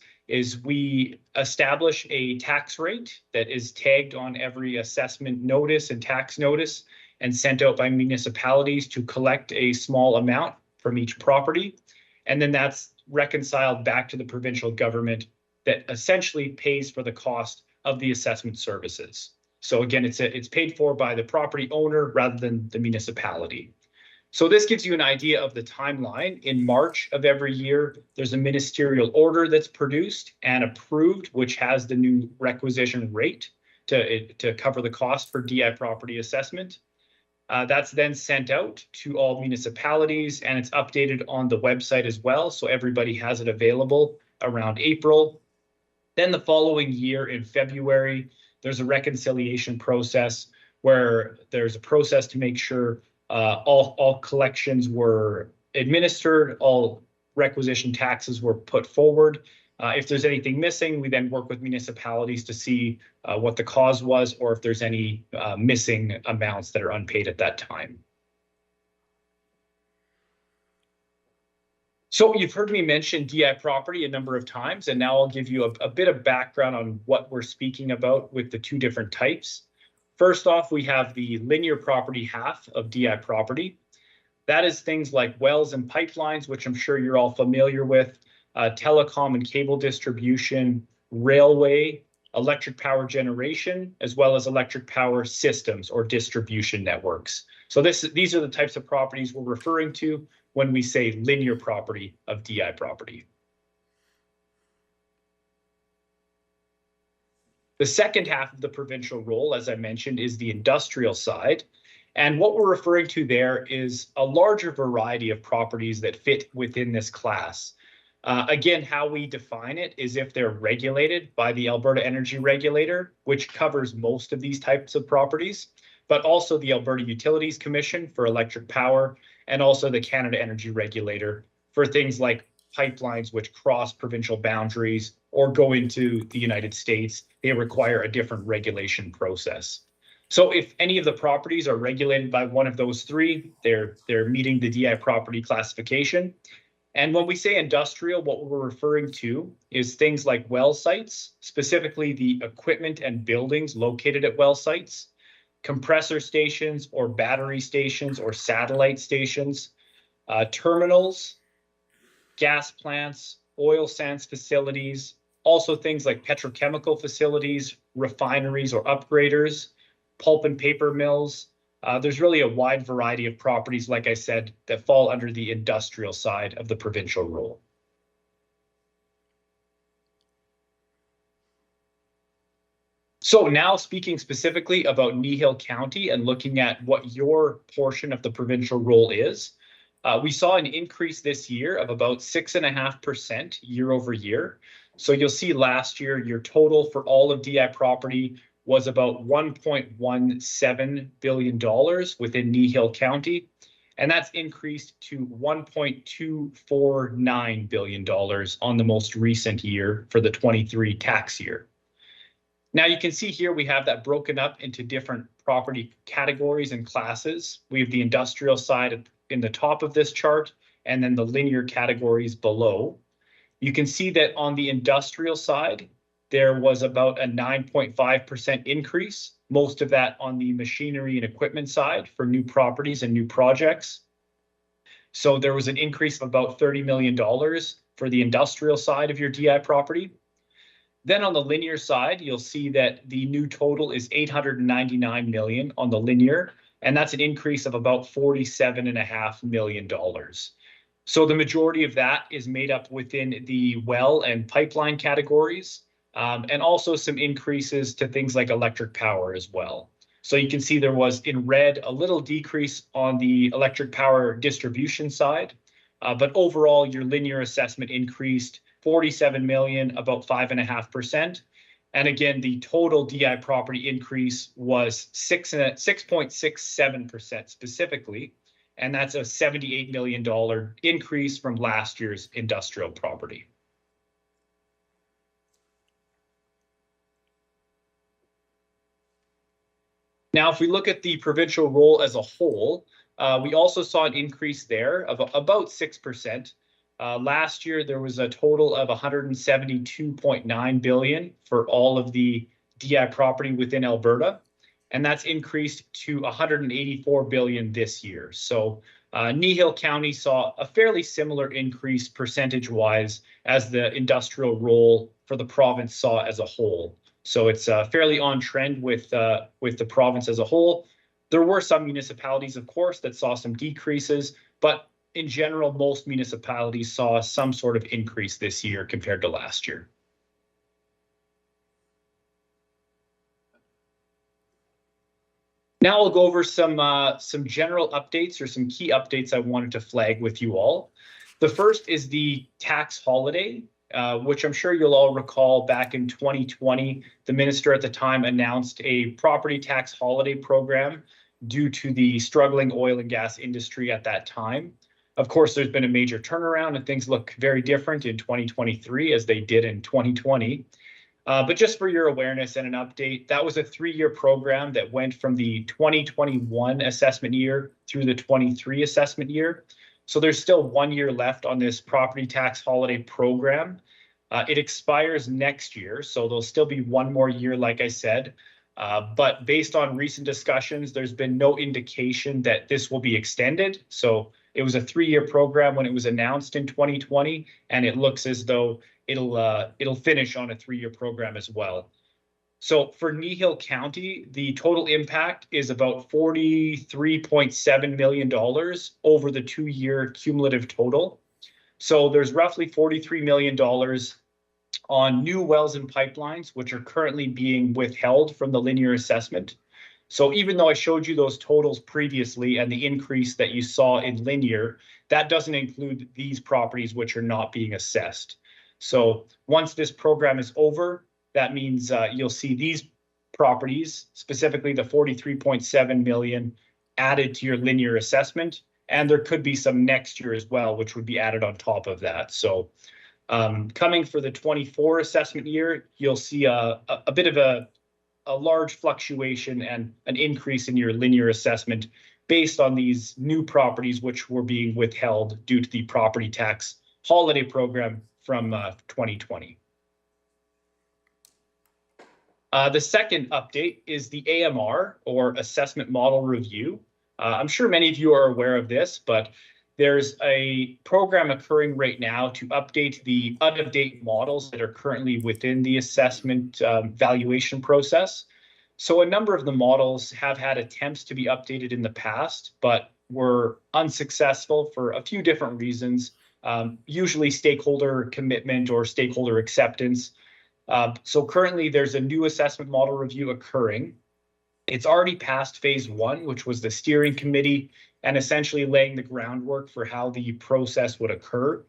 we establish a tax rate that is tagged on every assessment notice and tax notice and sent out by municipalities to collect a small amount from each property. And then that's reconciled back to the provincial government that essentially pays for the cost of the assessment services. So again, it's paid for by the property owner rather than the municipality. So this gives you an idea of the timeline. In March of every year, there's a ministerial order that's produced and approved, which has the new requisition rate to cover the cost for DI property assessment. That's then sent out to all municipalities, and it's updated on the website as well, so everybody has it available around April. Then the following year in February, there's a reconciliation process where there's a process to make sure all collections were administered, all requisition taxes were put forward. If there's anything missing, we then work with municipalities to see what the cause was, or if there's any missing amounts that are unpaid at that time. So you've heard me mention DI property a number of times, and now I'll give you a bit of background on what we're speaking about with the two different types. First off, we have the linear property half of DI property. That is things like wells and pipelines, which I'm sure you're all familiar with, telecom and cable distribution, railway, electric power generation, as well as electric power systems or distribution networks. So these are the types of properties we're referring to when we say linear property of DI property. The second half of the provincial role, as I mentioned, is the industrial side. And what we're referring to there is a larger variety of properties that fit within this class. Again, how we define it is if they're regulated by the Alberta Energy Regulator, which covers most of these types of properties, but also the Alberta Utilities Commission for electric power, and also the Canada Energy Regulator for things like pipelines which cross provincial boundaries or go into the United States. They require a different regulation process. So if any of the properties are regulated by one of those three, they're meeting the DI property classification. And when we say industrial, what we're referring to is things like well sites, specifically the equipment and buildings located at well sites, compressor stations or battery stations or satellite stations, terminals, gas plants, oil sands facilities, also things like petrochemical facilities, refineries or upgraders, pulp and paper mills. There's really a wide variety of properties, like I said, that fall under the industrial side of the provincial rule. So now speaking specifically about Kneehill County and looking at what your portion of the provincial role is, we saw an increase this year of about 6.5% year over year. So you'll see last year, your total for all of DI property was about $1.17 billion within Kneehill County. And that's increased to $1.249 billion on the most recent year for the 23 tax year. Now you can see here we have that broken up into different property categories and classes. We have the industrial side in the top of this chart, and then the linear categories below. You can see that on the industrial side, there was about a 9.5% increase, most of that on the machinery and equipment side for new properties and new projects. So there was an increase of about $30 million for the industrial side of your DI property. Then on the linear side, you'll see that the new total is $899 million on the linear, and that's an increase of about $47.5 million. So the majority of that is made up within the well and pipeline categories, and also some increases to things like electric power as well. So you can see there was in red a little decrease on the electric power distribution side, but overall your linear assessment increased $47 million, about 5.5%. And again, the total DI property increase was 6.67% specifically, and that's a $78 million increase from last year's industrial property. Now, if we look at the provincial role as a whole, we also saw an increase there of about 6%. Last year, there was a total of $172.9 billion for all of the DI property within Alberta, and that's increased to $184 billion this year. So Kneehill County saw a fairly similar increase percentage-wise as the industrial role for the province saw as a whole. So it's fairly on trend with the province as a whole. There were some municipalities, of course, that saw some decreases, but in general, most municipalities saw some sort of increase this year compared to last year. Now I'll go over some general updates or some key updates I wanted to flag with you all. The first is the tax holiday, which I'm sure you'll all recall back in 2020, the minister at the time announced a property tax holiday program due to the struggling oil and gas industry at that time. Of course, there's been a major turnaround and things look very different in 2023 as they did in 2020. But just for your awareness and an update, that was a 3-year program that went from the 2021 assessment year through the 23 assessment year. So there's still 1 year left on this property tax holiday program. It expires next year, so there'll still be 1 more year, like I said. But based on recent discussions, there's been no indication that this will be extended. So it was a 3-year program when it was announced in 2020, and it looks as though it'll finish on a 3-year program as well. So for Kneehill County, the total impact is about $43.7 million over the 2-year cumulative total. So there's roughly $43 million on new wells and pipelines, which are currently being withheld from the linear assessment. So even though I showed you those totals previously and the increase that you saw in linear, that doesn't include these properties which are not being assessed. So once this program is over, that means you'll see these properties, specifically the 43.7 million, added to your linear assessment. And there could be some next year as well, which would be added on top of that. So coming for the 24 assessment year, you'll see a bit of a large fluctuation and an increase in your linear assessment based on these new properties which were being withheld due to the property tax holiday program from 2020. The second update is the AMR, or Assessment Model Review. I'm sure many of you are aware of this, but there's a program occurring right now to update the out-of-date models that are currently within the assessment valuation process. So a number of the models have had attempts to be updated in the past, but were unsuccessful for a few different reasons, usually stakeholder commitment or stakeholder acceptance. So currently there's a new assessment model review occurring. It's already passed phase 1, which was the steering committee, and essentially laying the groundwork for how the process would occur.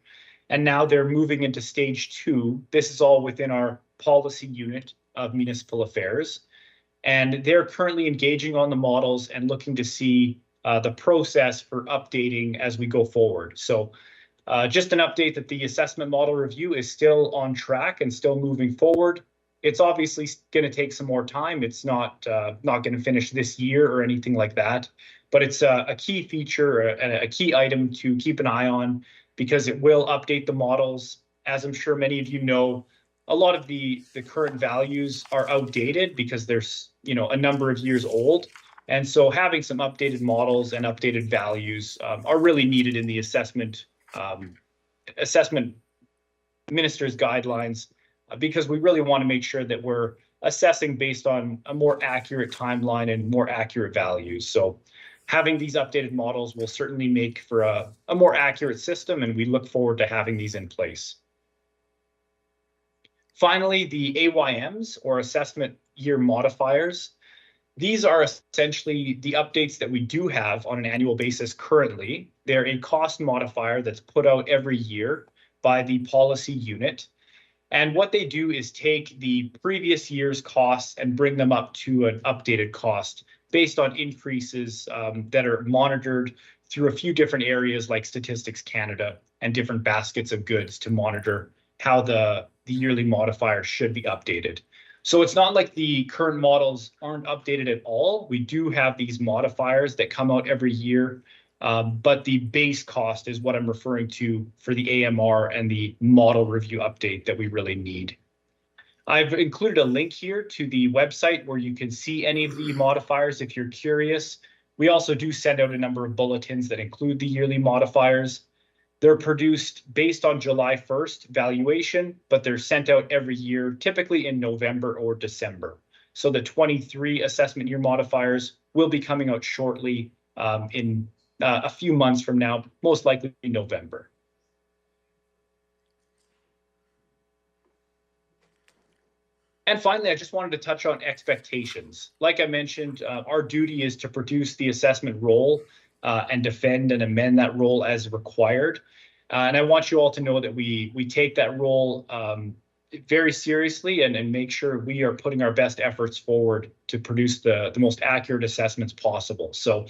And now they're moving into stage 2. This is all within our policy unit of municipal affairs. And they're currently engaging on the models and looking to see the process for updating as we go forward. So just an update that the assessment model review is still on track and still moving forward. It's obviously going to take some more time. It's not going to finish this year or anything like that, but it's a key feature and a key item to keep an eye on because it will update the models. As I'm sure many of you know, a lot of the current values are outdated because they're a number of years old. And so having some updated models and updated values are really needed in the assessment minister's guidelines because we really want to make sure that we're assessing based on a more accurate timeline and more accurate values. So having these updated models will certainly make for a more accurate system, and we look forward to having these in place. Finally, the AYMs, or assessment year modifiers. These are essentially the updates that we do have on an annual basis currently. They're a cost modifier that's put out every year by the policy unit. And what they do is take the previous year's costs and bring them up to an updated cost based on increases that are monitored through a few different areas like Statistics Canada and different baskets of goods to monitor how the yearly modifier should be updated. So it's not like the current models aren't updated at all. We do have these modifiers that come out every year, but the base cost is what I'm referring to for the AMR and the model review update that we really need. I've included a link here to the website where you can see any of the modifiers if you're curious. We also do send out a number of bulletins that include the yearly modifiers. They're produced based on July 1st valuation, but they're sent out every year, typically in November or December. So the 23 assessment year modifiers will be coming out shortly in a few months from now, most likely in November. And finally, I just wanted to touch on expectations. Like I mentioned, our duty is to produce the assessment roll and defend and amend that roll as required. And I want you all to know that we take that role very seriously and make sure we are putting our best efforts forward to produce the most accurate assessments possible. So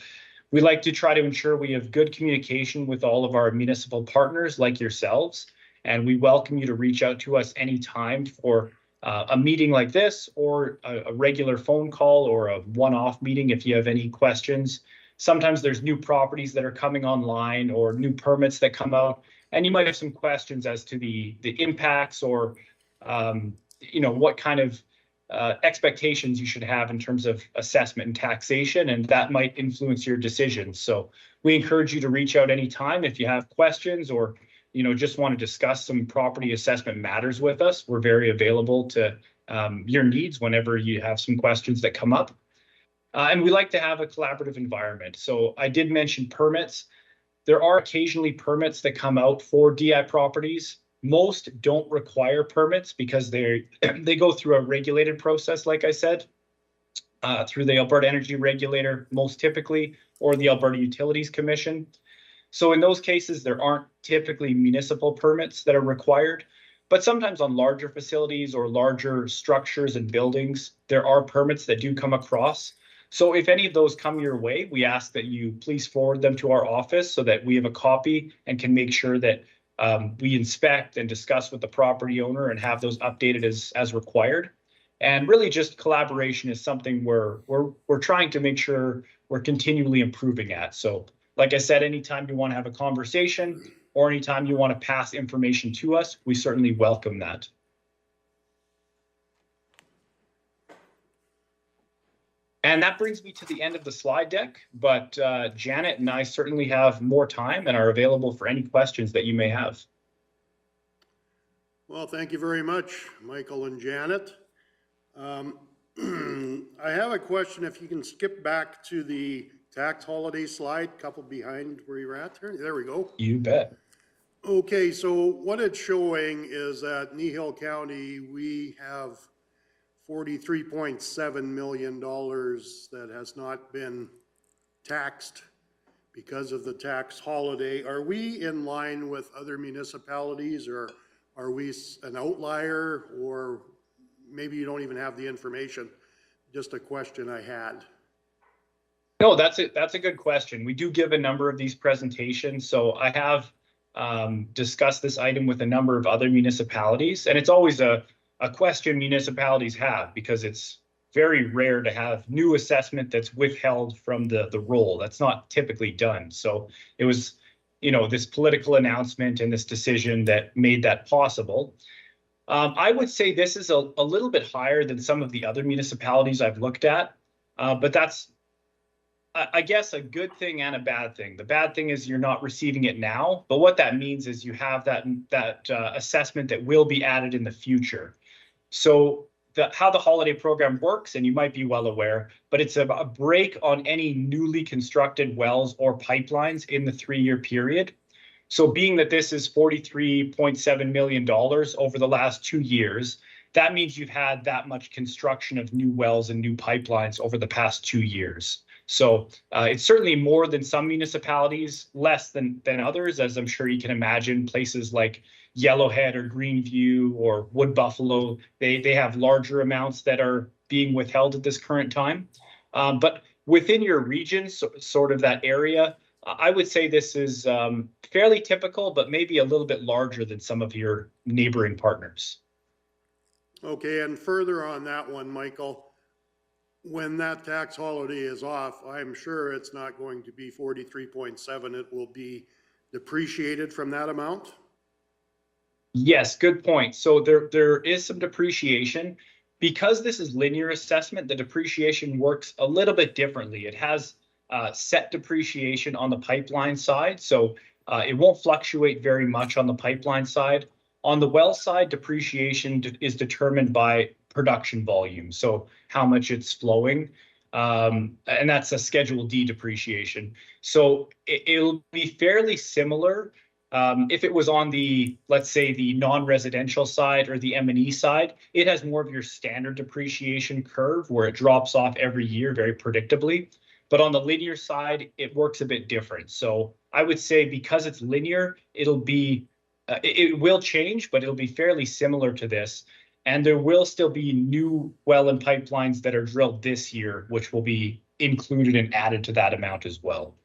we like to try to ensure we have good communication with all of our municipal partners like yourselves. And we welcome you to reach out to us anytime for a meeting like this, or a regular phone call, or a one-off meeting if you have any questions. Sometimes there's new properties that are coming online or new permits that come out, and you might have some questions as to the impacts or what kind of expectations you should have in terms of assessment and taxation, and that might influence your decisions. So we encourage you to reach out anytime if you have questions or just want to discuss some property assessment matters with us. We're very available to your needs whenever you have some questions that come up. And we like to have a collaborative environment. So I did mention permits. There are occasionally permits that come out for DI properties. Most don't require permits because they go through a regulated process, like I said, through the Alberta Energy Regulator, most typically, or the Alberta Utilities Commission. So in those cases, there aren't typically municipal permits that are required, but sometimes on larger facilities or larger structures and buildings, there are permits that do come across. So if any of those come your way, we ask that you please forward them to our office so that we have a copy and can make sure that we inspect and discuss with the property owner and have those updated as required. And really just collaboration is something we're trying to make sure we're continually improving at. So like I said, anytime you want to have a conversation or anytime you want to pass information to us, we certainly welcome that. And that brings me to the end of the slide deck, but Janet and I certainly have more time and are available for any questions that you may have. Well, thank you very much, Michael and Janet. I have a question. If you can skip back to the tax holiday slide, couple behind where you're at there. There we go. You bet. Okay, so what it's showing is that Kneehill County, we have $43.7 million that has not been taxed because of the tax holiday. Are we in line with other municipalities, or are we an outlier, or maybe you don't even have the information? Just a question I had. No, that's it. That's a good question. We do give a number of these presentations. So I have discussed this item with a number of other municipalities, and it's always a question municipalities have because it's very rare to have new assessment that's withheld from the roll. That's not typically done. So it was, this political announcement and this decision that made that possible. I would say this is a little bit higher than some of the other municipalities I've looked at, but that's, I guess, a good thing and a bad thing. The bad thing is you're not receiving it now, but what that means is you have that assessment that will be added in the future. So how the holiday program works, and you might be well aware, but it's a break on any newly constructed wells or pipelines in the 3-year period. So being that this is $43.7 million over the last 2 years, that means you've had that much construction of new wells and new pipelines over the past 2 years. So it's certainly more than some municipalities, less than others, as I'm sure you can imagine. Places like Yellowhead or Greenview or Wood Buffalo, they have larger amounts that are being withheld at this current time. But within your region, sort of that area, I would say this is fairly typical, but maybe a little bit larger than some of your neighboring partners. Okay, and further on that one, Michael, when that tax holiday is off, I'm sure it's not going to be 43.7. It will be depreciated from that amount? Yes, good point. So there is some depreciation. Because this is linear assessment, the depreciation works a little bit differently. It has set depreciation on the pipeline side. So It won't fluctuate very much on the pipeline side. On the well side, depreciation is determined by production volume, so how much it's flowing. And that's a Schedule D depreciation. So it'll be fairly similar. If it was on the, let's say, the non-residential side or the M&E side, it has more of your standard depreciation curve where it drops off every year very predictably. But on the linear side, it works a bit different. So I would say because it's linear, it'll be, it will change, but it'll be fairly similar to this. And there will still be new well and pipelines that are drilled this year, which will be included and added to that amount as well.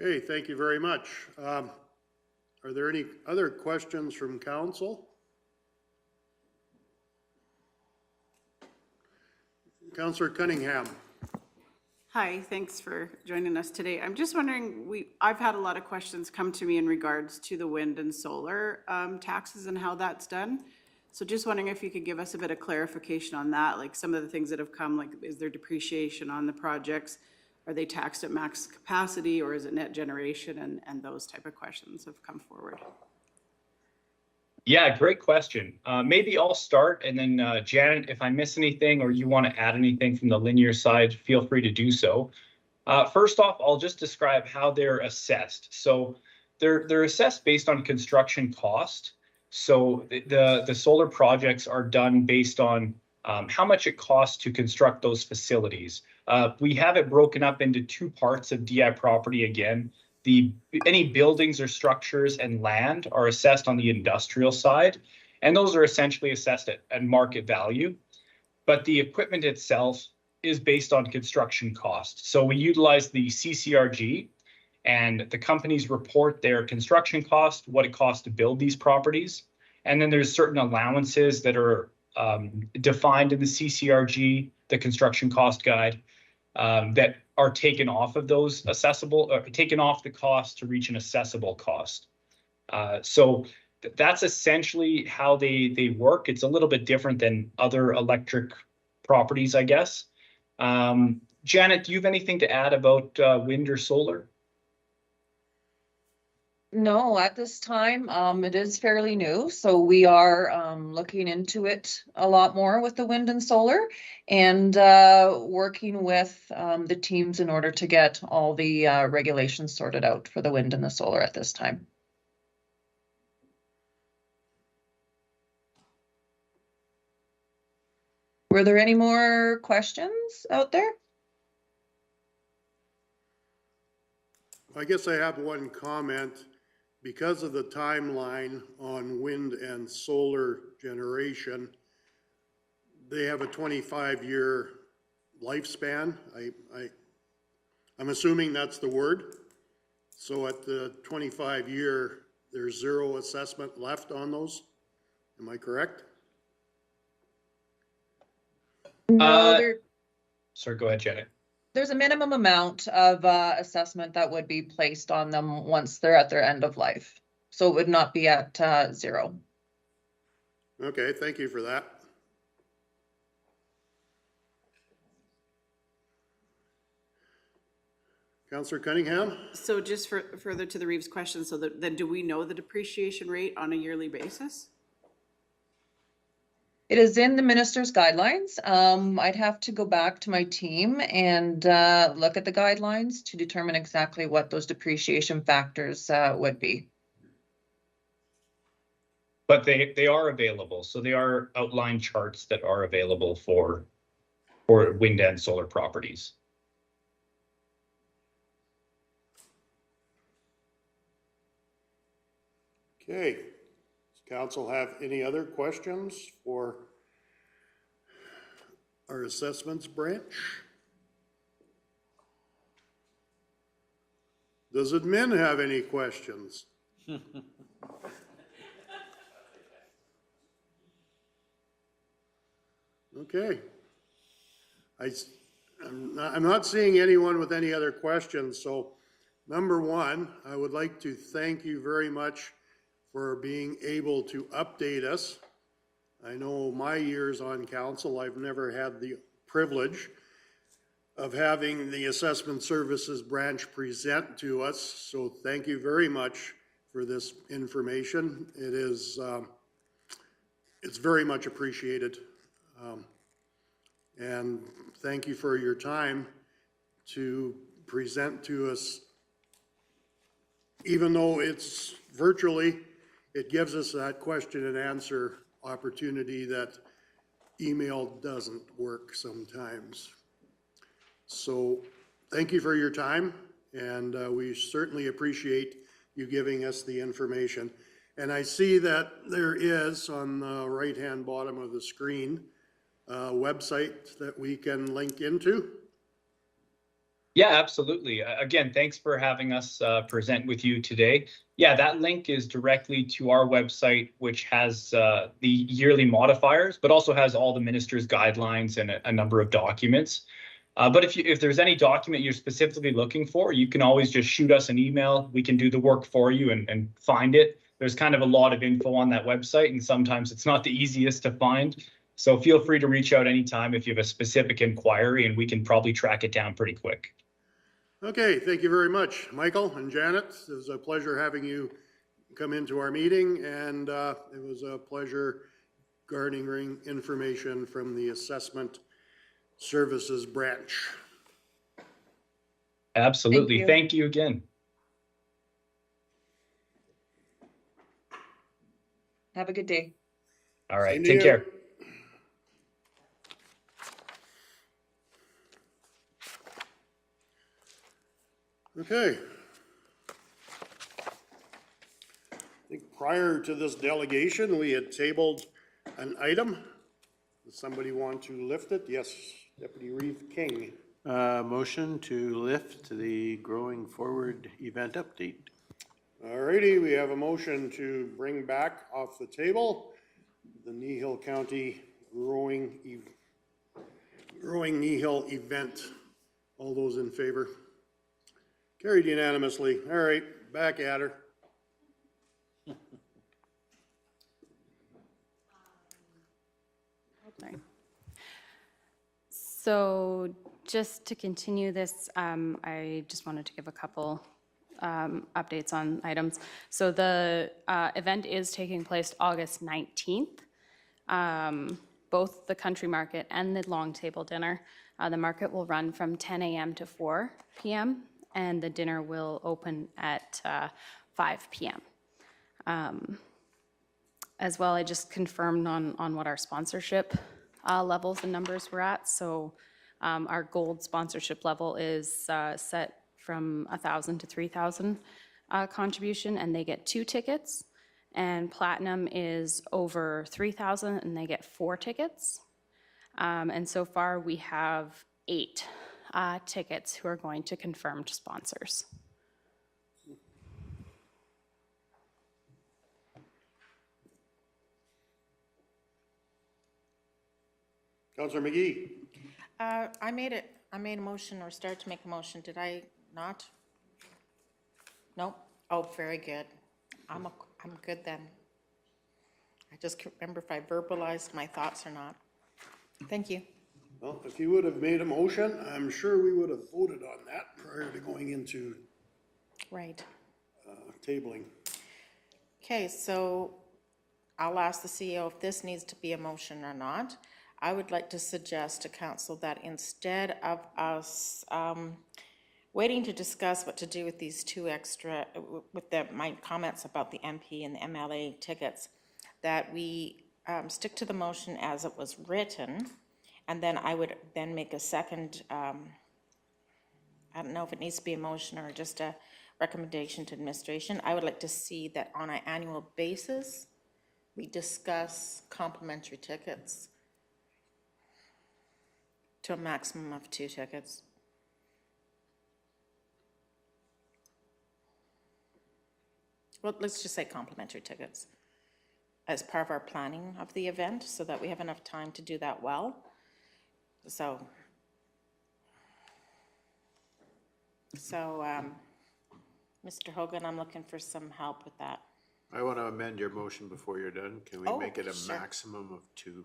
Okay, thank you very much. Are there any other questions from council? Councillor Cunningham. Hi, thanks for joining us today. I'm just wondering, I've had a lot of questions come to me in regards to the wind and solar taxes and how that's done. So just wondering if you could give us a bit of clarification on that, like some of the things that have come, like is there depreciation on the projects? Are they taxed at max capacity or is it net generation? And those type of questions have come forward. Yeah, great question. Maybe I'll start and then Janet, if I miss anything or you want to add anything from the linear side, feel free to do so. First off, I'll just describe how they're assessed. So they're assessed based on construction cost. So the solar projects are done based on how much it costs to construct those facilities. We have it broken up into two parts of DI property again. Any buildings or structures and land are assessed on the industrial side, and those are essentially assessed at market value. But the equipment itself is based on construction cost. So we utilize the CCRG, and the companies report their construction cost, what it costs to build these properties. And then there's certain allowances that are defined in the CCRG, the construction cost guide, that are taken off of those assessable, or taken off the cost to reach an assessable cost. So that's essentially how they work. It's a little bit different than other electric properties, I guess. Janet, do you have anything to add about wind or solar? No, at this time, it is fairly new, so we are looking into it a lot more with the wind and solar and working with the teams in order to get all the regulations sorted out for the wind and the solar at this time. Were there any more questions out there? I guess I have one comment. Because of the timeline on wind and solar generation, they have a 25-year lifespan. I'm assuming that's the word. So at the 25-year, there's zero assessment left on those. Am I correct? No, Sorry, go ahead, Janet. there's a minimum amount of assessment that would be placed on them once they're at their end of life. So it would not be at zero. Okay, thank you for that. Councillor Cunningham? So just further to the Reeves question, so then do we know the depreciation rate on a yearly basis? It is in the minister's guidelines. I'd have to go back to my team and look at the guidelines to determine exactly what those depreciation factors would be. But they are available. So they are outlined charts that are available for wind and solar properties. Okay. Does council have any other questions for our assessments branch? Does admin have any questions? Okay. I'm not seeing anyone with any other questions, so number one, I would like to thank you very much for being able to update us. I know my years on council, I've never had the privilege of having the Assessment Services Branch present to us. So thank you very much for this information. It is, it's very much appreciated. And thank you for your time to present to us. Even though it's virtually, it gives us that question and answer opportunity that email doesn't work sometimes. So thank you for your time, and we certainly appreciate you giving us the information. And I see that there is on the right-hand bottom of the screen a website that we can link into. Yeah, absolutely. Again, thanks for having us present with you today. Yeah, that link is directly to our website, which has the yearly modifiers, but also has all the minister's guidelines and a number of documents. But if there's any document you're specifically looking for, you can always just shoot us an email. We can do the work for you and find it. There's kind of a lot of info on that website, and sometimes it's not the easiest to find. So feel free to reach out anytime if you have a specific inquiry, and we can probably track it down pretty quick. Okay, thank you very much, Michael and Janet. It was a pleasure having you come into our meeting, and it was a pleasure garnering information from the Assessment Services Branch. Absolutely. Thank you again. Have a good day. All right, Same to take you. care. Okay. I think prior to this delegation, we had tabled an item. Does somebody want to lift it? Yes, Deputy Reeve King. Motion to lift the Growing Forward event update. All righty, we have a motion to bring back off the table the Kneehill County Growing Kneehill event. All those in favor? Carried unanimously. All right, back at her. Sorry. So just to continue this, I just wanted to give a couple updates on items. So the event is taking place August 19th. Both the country market and the long table dinner. The market will run from 10 a.m. to 4 p.m. and the dinner will open at 5 p.m. As well, I just confirmed on what our sponsorship levels and numbers we're at. So our gold sponsorship level is set from 1,000 to 3,000 contribution, and they get 2 tickets. And platinum is over 3,000, and they get 4 tickets. And so far, we have 8 tickets who are going to confirmed sponsors. Councillor McGee. I made a motion or started to make a motion. Did I not? Nope. Oh, very good. I'm good then. I just can't remember if I verbalized my thoughts or not. Thank you. Well, if you would have made a motion, I'm sure we would have voted on that prior to going into Right. tabling. Okay, so I'll ask the CEO if this needs to be a motion or not. I would like to suggest to council that instead of us waiting to discuss what to do with these 2 extra, with my comments about the MP and the MLA tickets, that we stick to the motion as it was written, and then I would then make a second, I don't know if it needs to be a motion or just a recommendation to administration. I would like to see that on an annual basis, we discuss complimentary tickets to a maximum of 2 tickets. Well, let's just say complimentary tickets as part of our planning of the event so that we have enough time to do that well. So Mr. Hogan, I'm looking for some help with that. I want to amend your motion before you're done. Can we Oh, make it a sure. maximum of 2?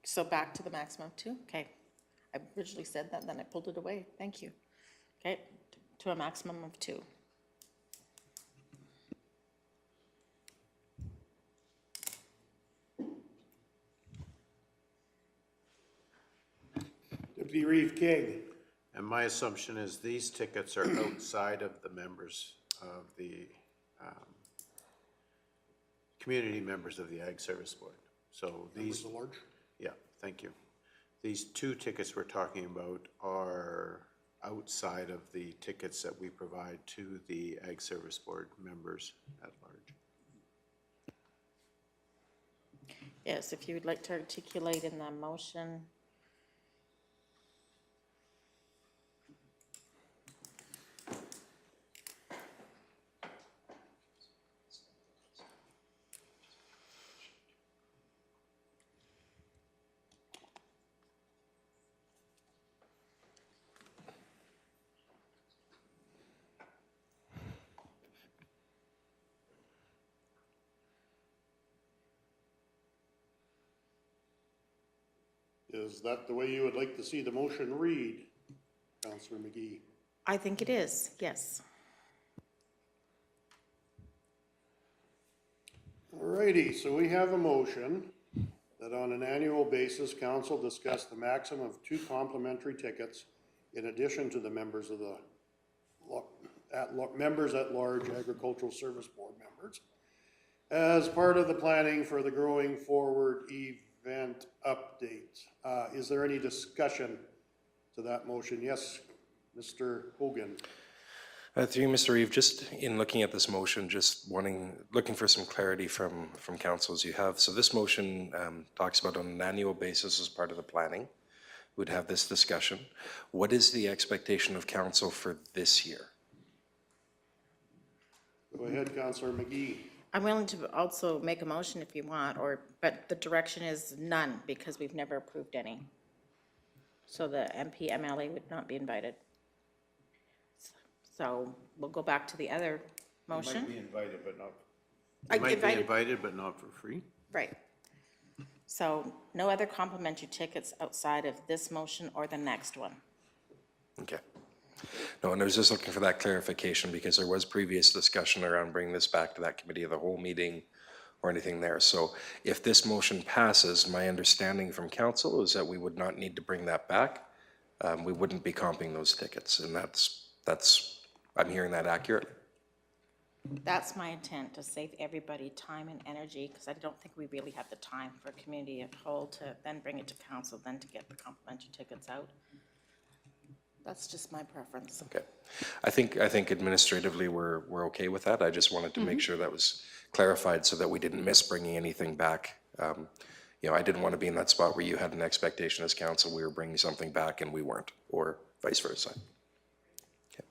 So back to the maximum of 2? Okay. I originally said that, then I pulled it away. Thank you. Okay, to a maximum of 2. Deputy Reeve King. And my assumption is these tickets are outside of the members of the, community members of the Ag Service Board. So these. Members at large? Yeah, thank you. These 2 tickets we're talking about are outside of the tickets that we provide to the Ag Service Board members at large. Yes, if you would like to articulate in the motion. Is that the way you would like to see the motion read, Councillor McGee? I think it is, yes. Alrighty, so we have a motion that on an annual basis, council discuss the maximum of 2 complimentary tickets in addition to the members of the members at large agricultural service board members as part of the planning for the Growing Forward event update. Is there any discussion to that motion? Yes, Mr. Hogan. Through you, Mr. Reeve, just in looking at this motion, just looking for some clarity from council as you have. So this motion talks about on an annual basis as part of the planning, we'd have this discussion. What is the expectation of council for this year? Go ahead, Councillor McGee. I'm willing to also make a motion if you want, but the direction is none because we've never approved any. So the MP, MLA would not be invited. So we'll go back to the other motion. Might be invited, but not. I Might be invited- invited, but not for free. Right. So no other complimentary tickets outside of this motion or the next one. Okay. No, and I was just looking for that clarification because there was previous discussion around bringing this back to that committee of the whole meeting or anything there. So if this motion passes, my understanding from council is that we would not need to bring that back. We wouldn't be comping those tickets, and that's, I'm hearing that accurate? That's my intent, to save everybody time and energy, because I don't think we really have the time for a community of whole to then bring it to council, then to get the complimentary tickets out. That's just my preference. Okay. I think administratively we're okay with that. I just wanted to make sure that was clarified so that we didn't miss bringing anything back. You know, I didn't want to be in that spot where you had an expectation as council we were bringing something back and we weren't, or vice versa. Okay.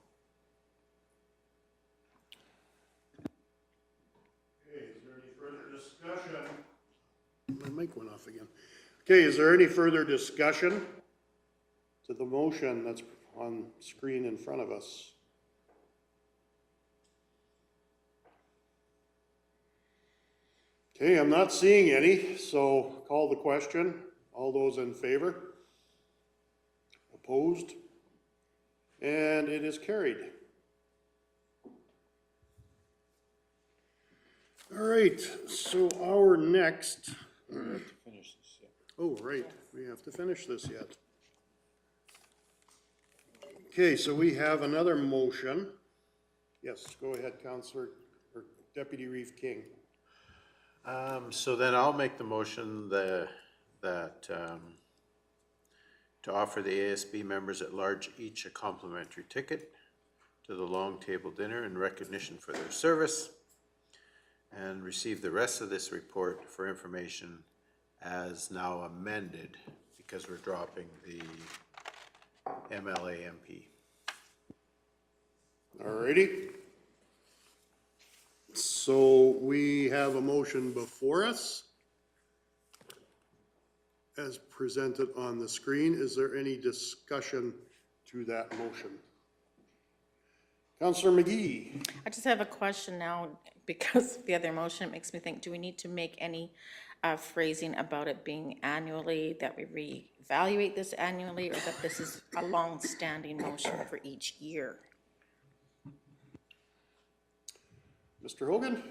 Okay, is there any further discussion? My mic went off again. Okay, is there any further discussion to the motion that's on screen in front of us? Okay, I'm not seeing any, so call the question. All those in favor? Opposed? And it is carried. All right, so our next. Oh, right, we have to finish this yet. Okay, so we have another motion. Yes, go ahead, Councillor, or Deputy Reeve King. So then I'll make the motion that to offer the ASB members at large each a complimentary ticket to the long table dinner in recognition for their service, and receive the rest of this report for information as now amended, because we're dropping the MLA MP. All righty. So we have a motion before us as presented on the screen. Is there any discussion to that motion? Councillor McGee. I just have a question now, because the other motion makes me think, do we need to make any phrasing about it being annually, that we reevaluate this annually, or that this is a long-standing motion for each year? Mr. Hogan?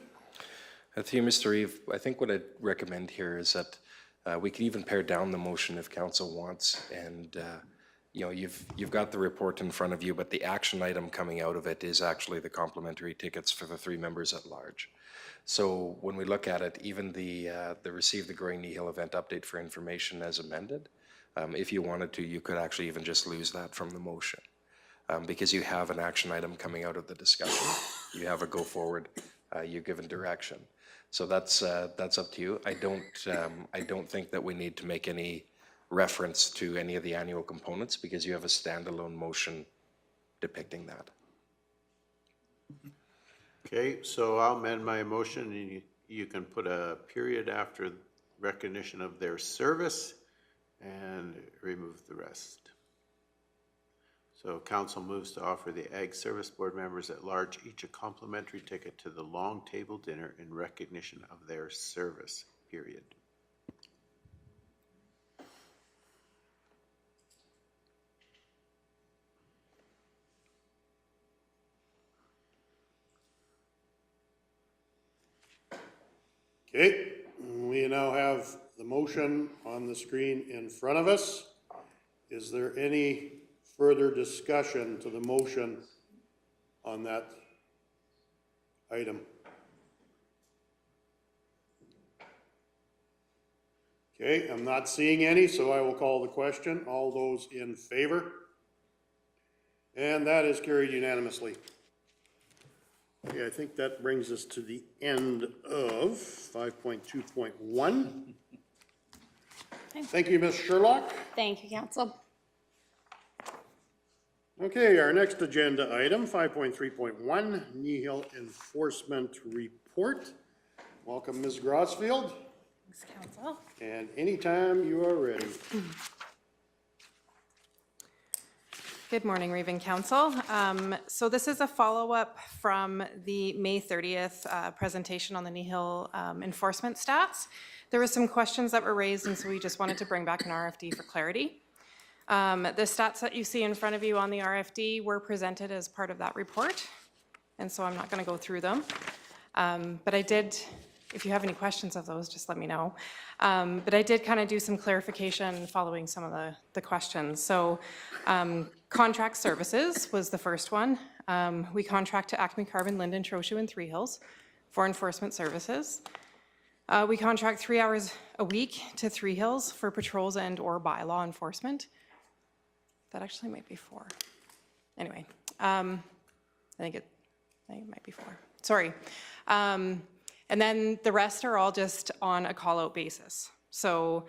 Through you, Mr. Reeve, I think what I'd recommend here is that we could even pare down the motion if council wants. And, you know, you've got the report in front of you, but the action item coming out of it is actually the complimentary tickets for the 3 members at large. So when we look at it, even the receive the Growing Kneehill event update for information as amended, if you wanted to, you could actually even just lose that from the motion. Because you have an action item coming out of the discussion. You have a go forward, you've given direction. So that's up to you. I don't think that we need to make any reference to any of the annual components because you have a standalone motion depicting that. Okay, so I'll amend my motion, and you can put a period after recognition of their service and remove the rest. So council moves to offer the Ag Service Board members at large each a complimentary ticket to the long table dinner in recognition of their service, period. Okay, we now have the motion on the screen in front of us. Is there any further discussion to the motion on that item? Okay, I'm not seeing any, so I will call the question. All those in favor? And that is carried unanimously. Okay, I think that brings us to the end of 5.2.1. Thank you, Ms. Sherlock. Thank you, council. Okay, our next agenda item, 5.3.1, Kneehill Enforcement Report. Welcome, Ms. Grosfield. Thanks, council. And anytime you are ready. Good morning, Raven Council. So this is a follow-up from the May 30th presentation on the Kneehill enforcement stats. There were some questions that were raised, and so we just wanted to bring back an RFD for clarity. The stats that you see in front of you on the RFD were presented as part of that report, and so I'm not going to go through them. But I did, if you have any questions of those, just let me know. But I did kind of do some clarification following some of the questions. So contract services was the first one. We contract to Acme Carbon, Linden, Trochu, and Three Hills for enforcement services. We contract 3 hours a week to Three Hills for patrols and or bylaw enforcement. That actually might be 4. Anyway, I think it might be 4. Sorry. And then the rest are all just on a call-out basis. So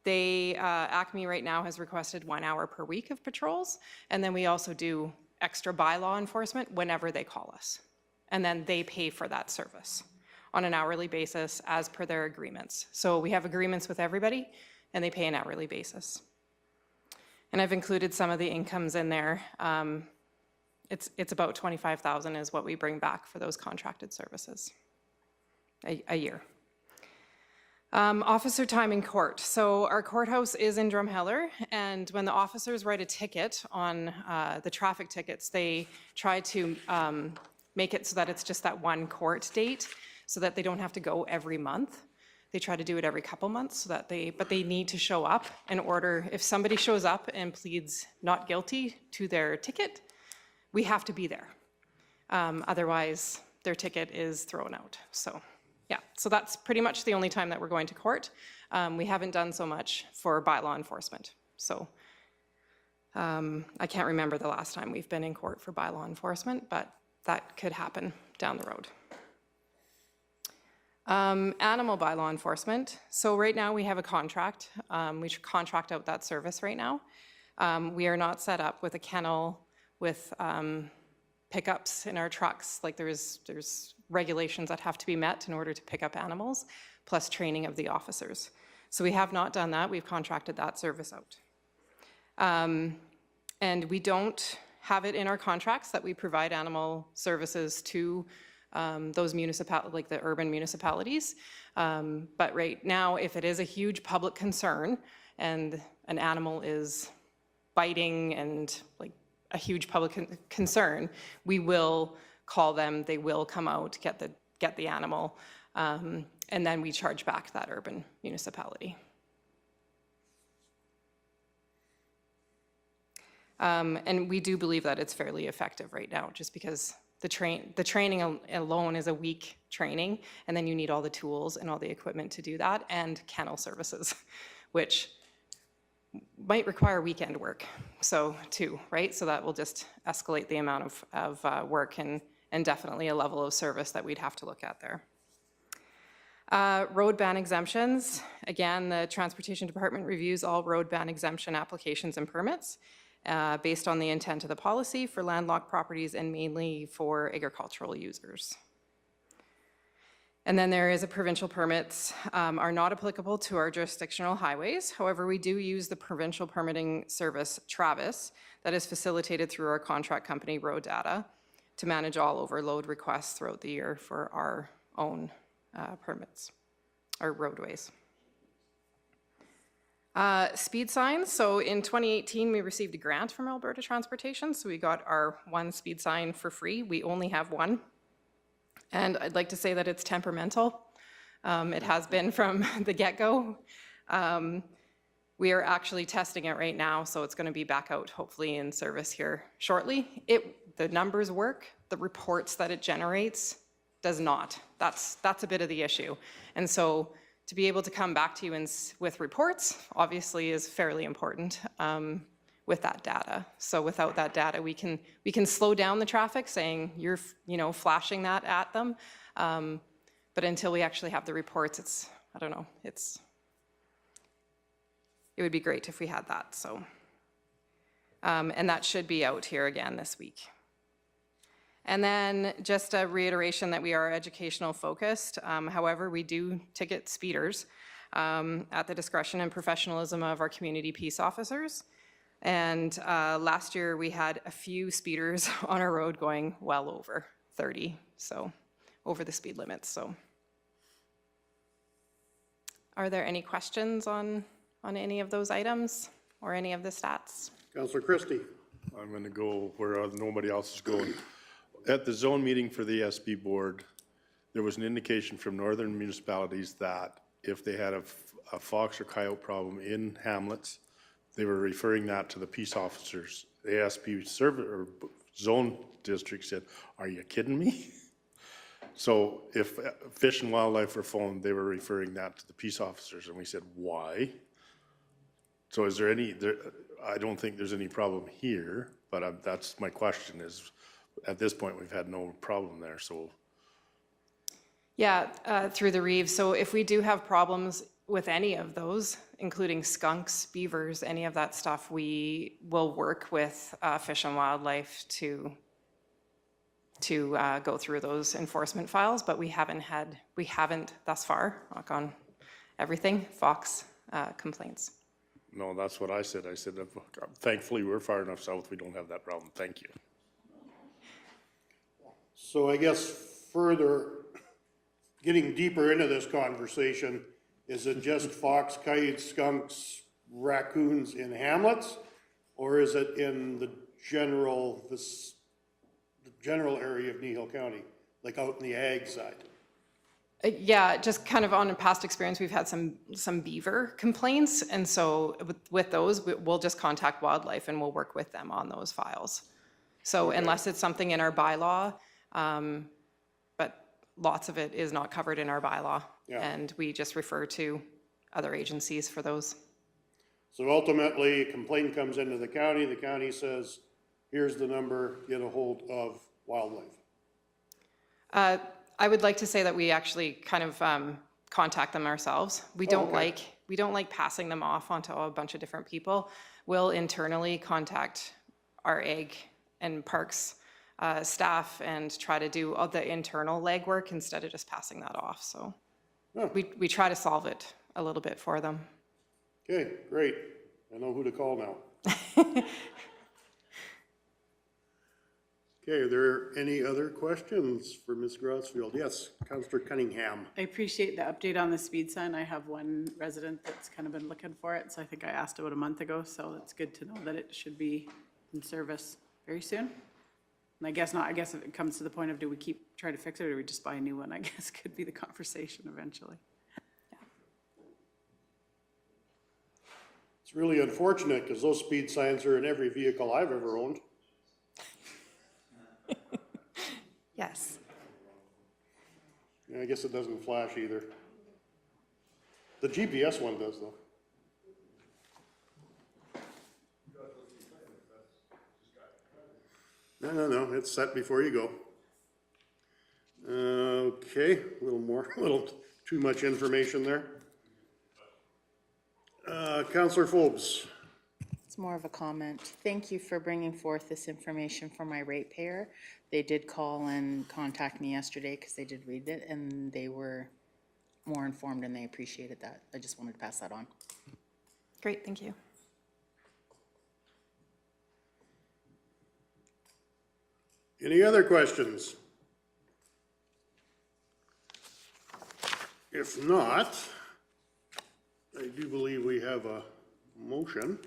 they, Acme right now has requested 1 hour per week of patrols, and then we also do extra bylaw enforcement whenever they call us. And then they pay for that service on an hourly basis as per their agreements. So we have agreements with everybody, and they pay an hourly basis. And I've included some of the incomes in there. It's about $25,000 is what we bring back for those contracted services a year. Officer time in court. So our courthouse is in Drumheller, and when the officers write a ticket on the traffic tickets, they try to make it so that it's just that one court date, so that they don't have to go every month. They try to do it every couple months, so that but they need to show up in order. If somebody shows up and pleads not guilty to their ticket, we have to be there. Otherwise, their ticket is thrown out. So, yeah, so that's pretty much the only time that we're going to court. We haven't done so much for bylaw enforcement. So, I can't remember the last time we've been in court for bylaw enforcement, but that could happen down the road. Animal bylaw enforcement. So right now we have a contract. We contract out that service right now. We are not set up with a kennel with pickups in our trucks. Like there's regulations that have to be met in order to pick up animals, plus training of the officers. So we have not done that. We've contracted that service out. And we don't have it in our contracts that we provide animal services to those like the urban municipalities. But right now, if it is a huge public concern and an animal is biting and like a huge public concern, we will call them, they will come out, get the animal, and then we charge back that urban municipality. And we do believe that it's fairly effective right now, just because the training alone is a week training, and then you need all the tools and all the equipment to do that, and kennel services, which might require weekend work, so too, right? So that will just escalate the amount of work and definitely a level of service that we'd have to look at there. Road ban exemptions. Again, the Transportation Department reviews all road ban exemption applications and permits based on the intent of the policy for landlocked properties and mainly for agricultural users. And then there is a provincial permits are not applicable to our jurisdictional highways. However, we do use the provincial permitting service, Travis, that is facilitated through our contract company, Road Data, to manage all overload requests throughout the year for our own permits, or roadways. Speed signs. So in 2018, we received a grant from Alberta Transportation. So we got our one speed sign for free. We only have one. And I'd like to say that it's temperamental. It has been from the get-go. We are actually testing it right now, so it's going to be back out, hopefully, in service here shortly. The numbers work. The reports that it generates does not. That's a bit of the issue. And so to be able to come back to you with reports, obviously, is fairly important with that data. So without that data, we can slow down the traffic, saying you're flashing that at them. But until we actually have the reports, I don't know. It would be great if we had that. So, and that should be out here again this week. And then just a reiteration that we are educational focused. However, we do ticket speeders at the discretion and professionalism of our community peace officers. And last year we had a few speeders on our road going well over 30, so over the speed limits. So, are there any questions on any of those items or any of the stats? Councillor Christie. I'm going to go where nobody else is going. At the zone meeting for the SB board, there was an indication from northern municipalities that if they had a fox or coyote problem in hamlets, they were referring that to the peace officers. The ASP zone district said, "Are you kidding me?" So if Fish and Wildlife were phoned, they were referring that to the peace officers, and we said, "Why?" So is there any? I don't think there's any problem here, but that's my question. Is at this point we've had no problem there. So yeah, through the Reeves. So if we do have problems with any of those, including skunks, beavers, any of that stuff, we will work with Fish and Wildlife to go through those enforcement files, but we haven't thus far, knock on everything, fox complaints. no, that's what I said. I said, thankfully we're far enough south, we don't have that problem. Thank you. So I guess further, getting deeper into this conversation, is it just fox, coyotes, skunks, raccoons in hamlets? Or is it in the general area of Kneehill County, like out in the ag side? Yeah, just kind of on a past experience, we've had some beaver complaints. And so with those, we'll just contact wildlife and we'll work with them on those files. So okay. Unless it's something in our bylaw, but lots of it is not covered in our bylaw. Yeah. And we just refer to other agencies for those. So ultimately, a complaint comes into the county says, here's the number, get a hold of wildlife. I would like to say that we actually kind of contact them ourselves. We don't like passing them off onto a bunch of different people. We'll internally contact our ag and parks staff and try to do all the internal legwork instead of just passing that off. So we try to solve it a little bit for them. Okay, great. I know who to call now. Okay, are there any other questions for Ms. Grosfield? Yes, Councillor Cunningham. I appreciate the update on the speed sign. I have one resident that's kind of been looking for it, so I think I asked about a month ago, so it's good to know that it should be in service very soon. And I guess if it comes to the point of do we keep trying to fix it or do we just buy a new one, I guess could be the conversation eventually. It's really unfortunate because those speed signs are in every vehicle I've ever owned. Yes. Yeah, I guess it doesn't flash either. The GPS one does though. No, it's set before you go. Okay, a little too much information there. Councillor Forbes. It's more of a comment. Thank you for bringing forth this information for my ratepayer. They did call and contact me yesterday because they did read it and they were more informed and they appreciated that. I just wanted to pass that on. Great, thank you. Any other questions? If not, I do believe we have a motion.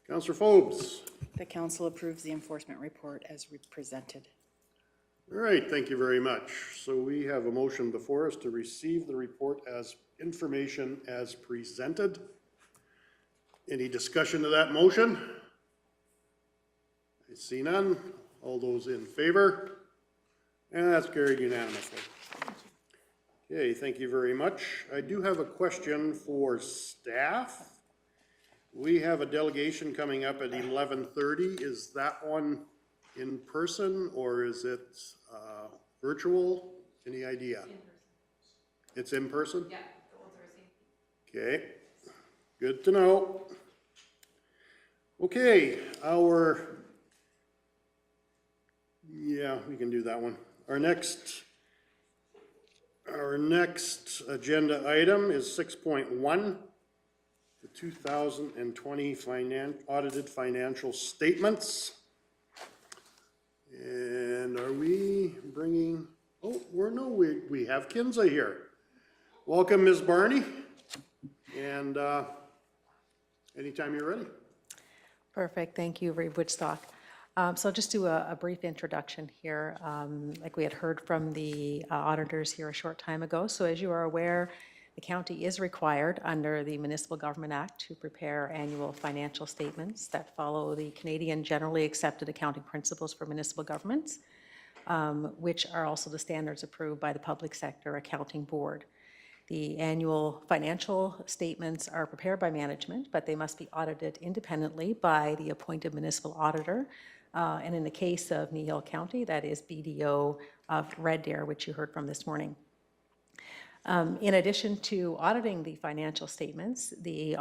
Councillor Forbes. The council approves the enforcement report as presented. All right, thank you very much. So we have a motion before us to receive the report as information as presented. Any discussion of that motion? I see none. All those in favor? And that's carried unanimously. Okay, thank you very much. I do have a question for staff. We have a delegation coming up at 11:30. Is that one in person or is it virtual? Any idea? It's in person? Yeah, okay, good to know. Okay, yeah, we can do that one. Our next agenda item is 6.1, the 2020 audited financial statements. And are we bringing, we have Kinza here. Welcome, Ms. Barney. And anytime you're ready. Perfect, thank you, Reeve Woodstock. So I'll just do a brief introduction here. Like we had heard from the auditors here a short time ago. So as you are aware, the county is required under the Municipal Government Act to prepare annual financial statements that follow the Canadian Generally Accepted Accounting Principles for Municipal Governments, which are also the standards approved by the Public Sector Accounting Board. The annual financial statements are prepared by management, but they must be audited independently by the appointed municipal auditor. And in the case of Kneehill County, that is BDO of Red Deer, which you heard from this morning. In addition to auditing the financial statements, the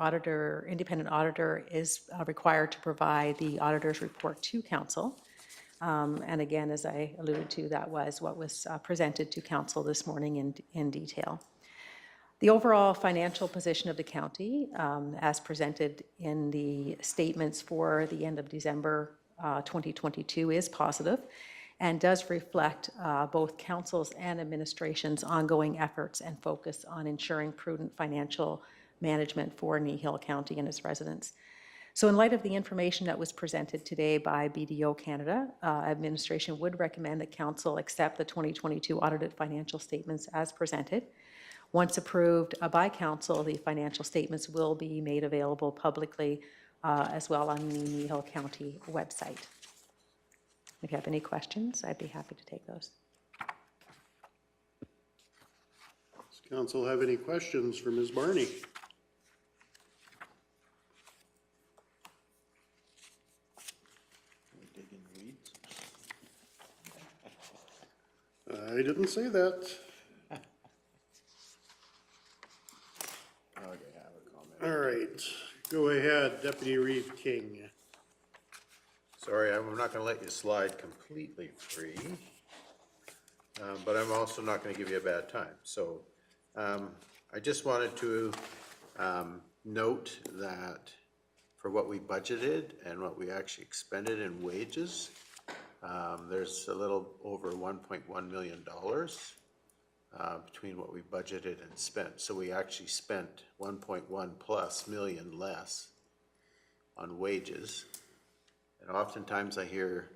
independent auditor is required to provide the auditor's report to council. And again, as I alluded to, that was what was presented to council this morning in detail. The overall financial position of the county, as presented in the statements for the end of December 2022, is positive and does reflect both council's and administration's ongoing efforts and focus on ensuring prudent financial management for Kneehill County and its residents. So in light of the information that was presented today by BDO Canada, administration would recommend that council accept the 2022 audited financial statements as presented. Once approved by council, the financial statements will be made available publicly as well on the Kneehill County website. If you have any questions, I'd be happy to take those. Does council have any questions for Ms. Barney? I didn't say that. All right, go ahead, Deputy Reeve King. Sorry, I'm not gonna let you slide completely free, but I'm also not gonna give you a bad time. So I just wanted to note that for what we budgeted and what we actually expended in wages, there's a little over $1.1 million between what we budgeted and spent. So we actually spent 1.1 plus million less on wages. And oftentimes I hear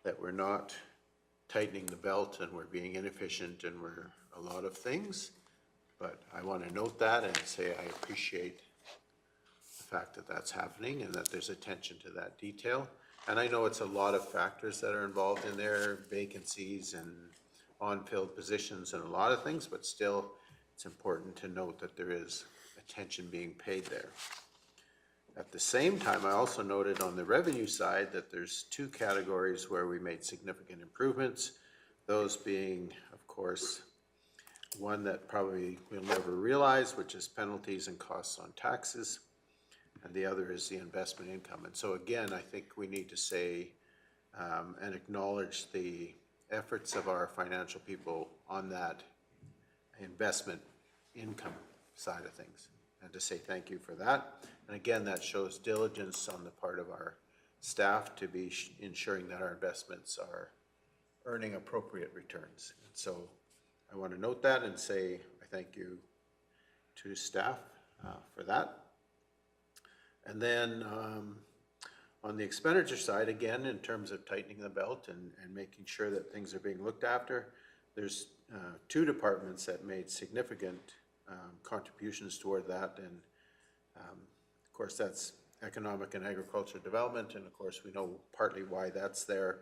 that we're not tightening the belt and we're being inefficient and we're a lot of things. But I want to note that and say I appreciate the fact that that's happening and that there's attention to that detail. And I know it's a lot of factors that are involved in there, vacancies and on-field positions and a lot of things, but still it's important to note that there is attention being paid there. At the same time, I also noted on the revenue side that there's two categories where we made significant improvements. Those being, of course, one that probably we'll never realize, which is penalties and costs on taxes. And the other is the investment income. And so again, I think we need to say and acknowledge the efforts of our financial people on that investment income side of things, and to say thank you for that. And again, that shows diligence on the part of our staff to be ensuring that our investments are earning appropriate returns. And so I want to note that and say I thank you to staff for that. And then on the expenditure side, again, in terms of tightening the belt and making sure that things are being looked after, there's two departments that made significant contributions toward that. And of course, that's economic and agriculture development. And of course, we know partly why that's there.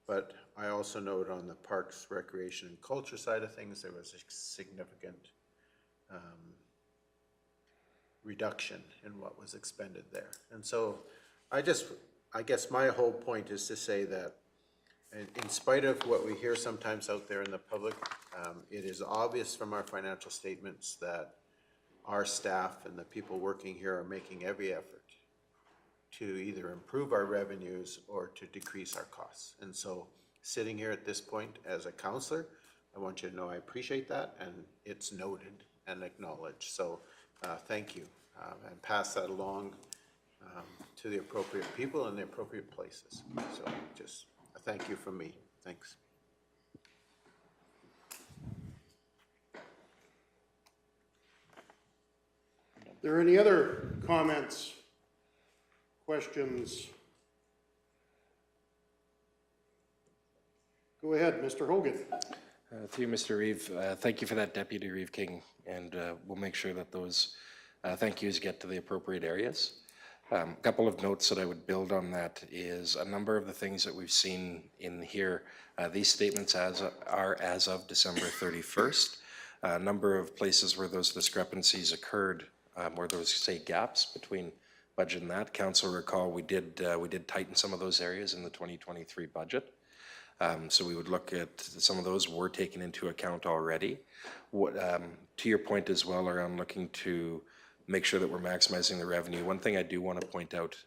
But I also note on the parks, recreation, and culture side of things, there was a significant reduction in what was expended there. And so I guess my whole point is to say that in spite of what we hear sometimes out there in the public, it is obvious from our financial statements that our staff and the people working here are making every effort to either improve our revenues or to decrease our costs. And so sitting here at this point as a counselor, I want you to know I appreciate that, and it's noted and acknowledged. So thank you, and pass that along to the appropriate people in the appropriate places. So just a thank you from me. Thanks. Are there any other comments, questions? Go ahead, Mr. Hogan. Through you, Mr. Reeve, thank you for that, Deputy Reeve King, and we'll make sure that those thank yous get to the appropriate areas. A couple of notes that I would build on that is a number of the things that we've seen in here. These statements are as of December 31st. A number of places where those discrepancies occurred, where those, say, gaps between budget and that. Council recall we did tighten some of those areas in the 2023 budget. So we would look at some of those were taken into account already. What, to your point as well around looking to make sure that we're maximizing the revenue. One thing I do want to point out,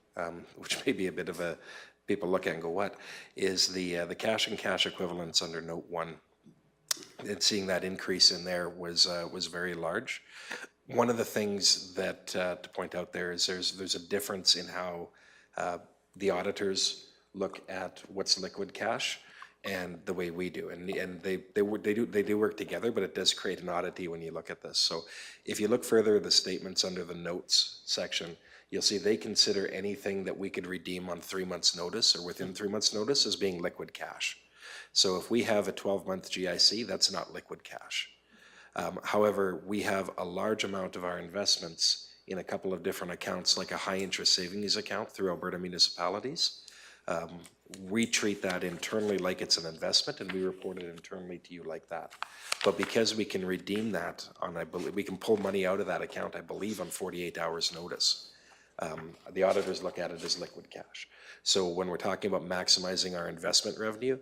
which may be a bit of a, people look at and go, what, is the cash and cash equivalents under Note 1. And seeing that increase in there was very large. One of the things that to point out there is there's a difference in how the auditors look at what's liquid cash and the way we do, and they do work together, but it does create an oddity when you look at this. So if you look further at the statements under the notes section, you'll see they consider anything that we could redeem on 3 months' notice or within 3 months' notice as being liquid cash. So if we have a 12-month GIC, that's not liquid cash. However, we have a large amount of our investments in a couple of different accounts, like a high-interest savings account through Alberta municipalities. We treat that internally like it's an investment, and we report it internally to you like that. But because we can redeem that on, I believe, we can pull money out of that account, I believe, on 48 hours notice. The auditors look at it as liquid cash. So when we're talking about maximizing our investment revenue,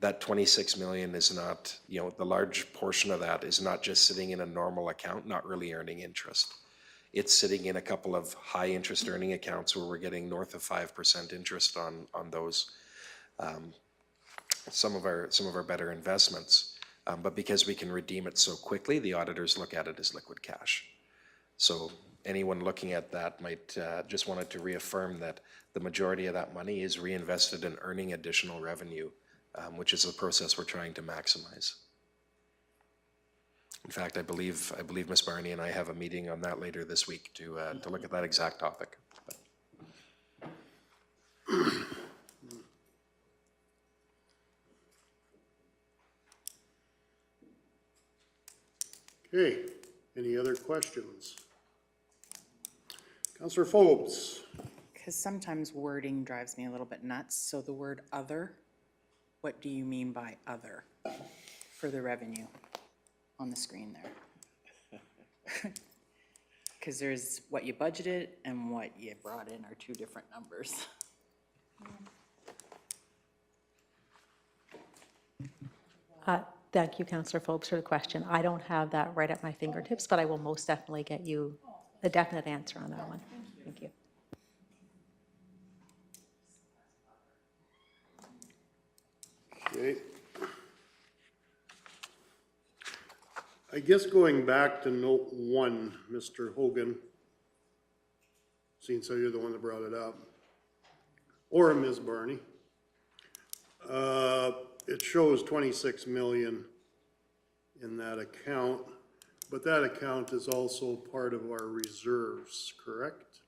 that 26 million is not, the large portion of that is not just sitting in a normal account, not really earning interest. It's sitting in a couple of high interest earning accounts where we're getting north of 5% interest on those, some of our better investments. But because we can redeem it so quickly, the auditors look at it as liquid cash. So anyone looking at that might just wanted to reaffirm that the majority of that money is reinvested in earning additional revenue, which is the process we're trying to maximize. In fact, I believe Ms. Barney and I have a meeting on that later this week to look at that exact topic. Okay, any other questions? Councillor Phobes. Because sometimes wording drives me a little bit nuts. So the word other, what do you mean by other for the revenue on the screen there? Because there's what you budgeted and what you brought in are two different numbers. Thank you, Councillor Phobes, for the question. I don't have that right at my fingertips, but I will most definitely get you a definite answer on that one. Thank you. Okay. I guess going back to note 1, Mr. Hogan, since you're the one that brought it up, or Ms. Barney, it shows 26 million in that account, but that account is also part of our reserves, correct?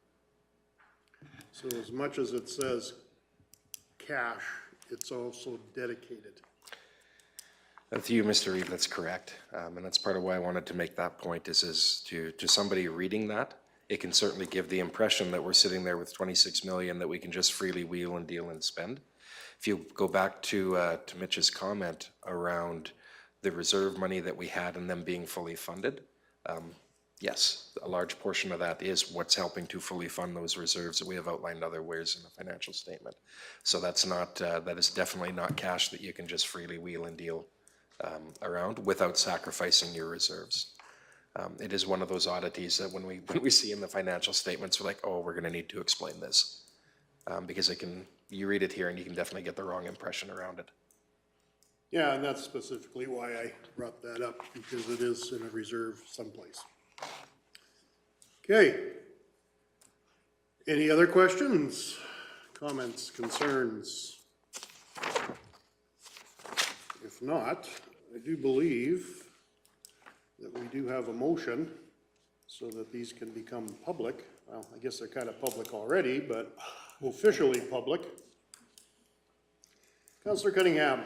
So as much as it says cash, it's also dedicated. To you, Mr. Reeve, that's correct. And that's part of why I wanted to make that point is to somebody reading that, it can certainly give the impression that we're sitting there with 26 million that we can just freely wheel and deal and spend. If you go back to Mitch's comment around the reserve money that we had and them being fully funded, yes, a large portion of that is what's helping to fully fund those reserves that we have outlined otherwise in the financial statement. So that's not, that is definitely not cash that you can just freely wheel and deal around without sacrificing your reserves. It is one of those oddities that when we see in the financial statements, we're like, oh, we're going to need to explain this. Because you read it here and you can definitely get the wrong impression around it. Yeah, and that's specifically why I brought that up, because it is in a reserve someplace. Okay. Any other questions, comments, concerns? If not, I do believe that we do have a motion so that these can become public. Well, I guess they're kind of public already, but officially public. Councillor Cunningham.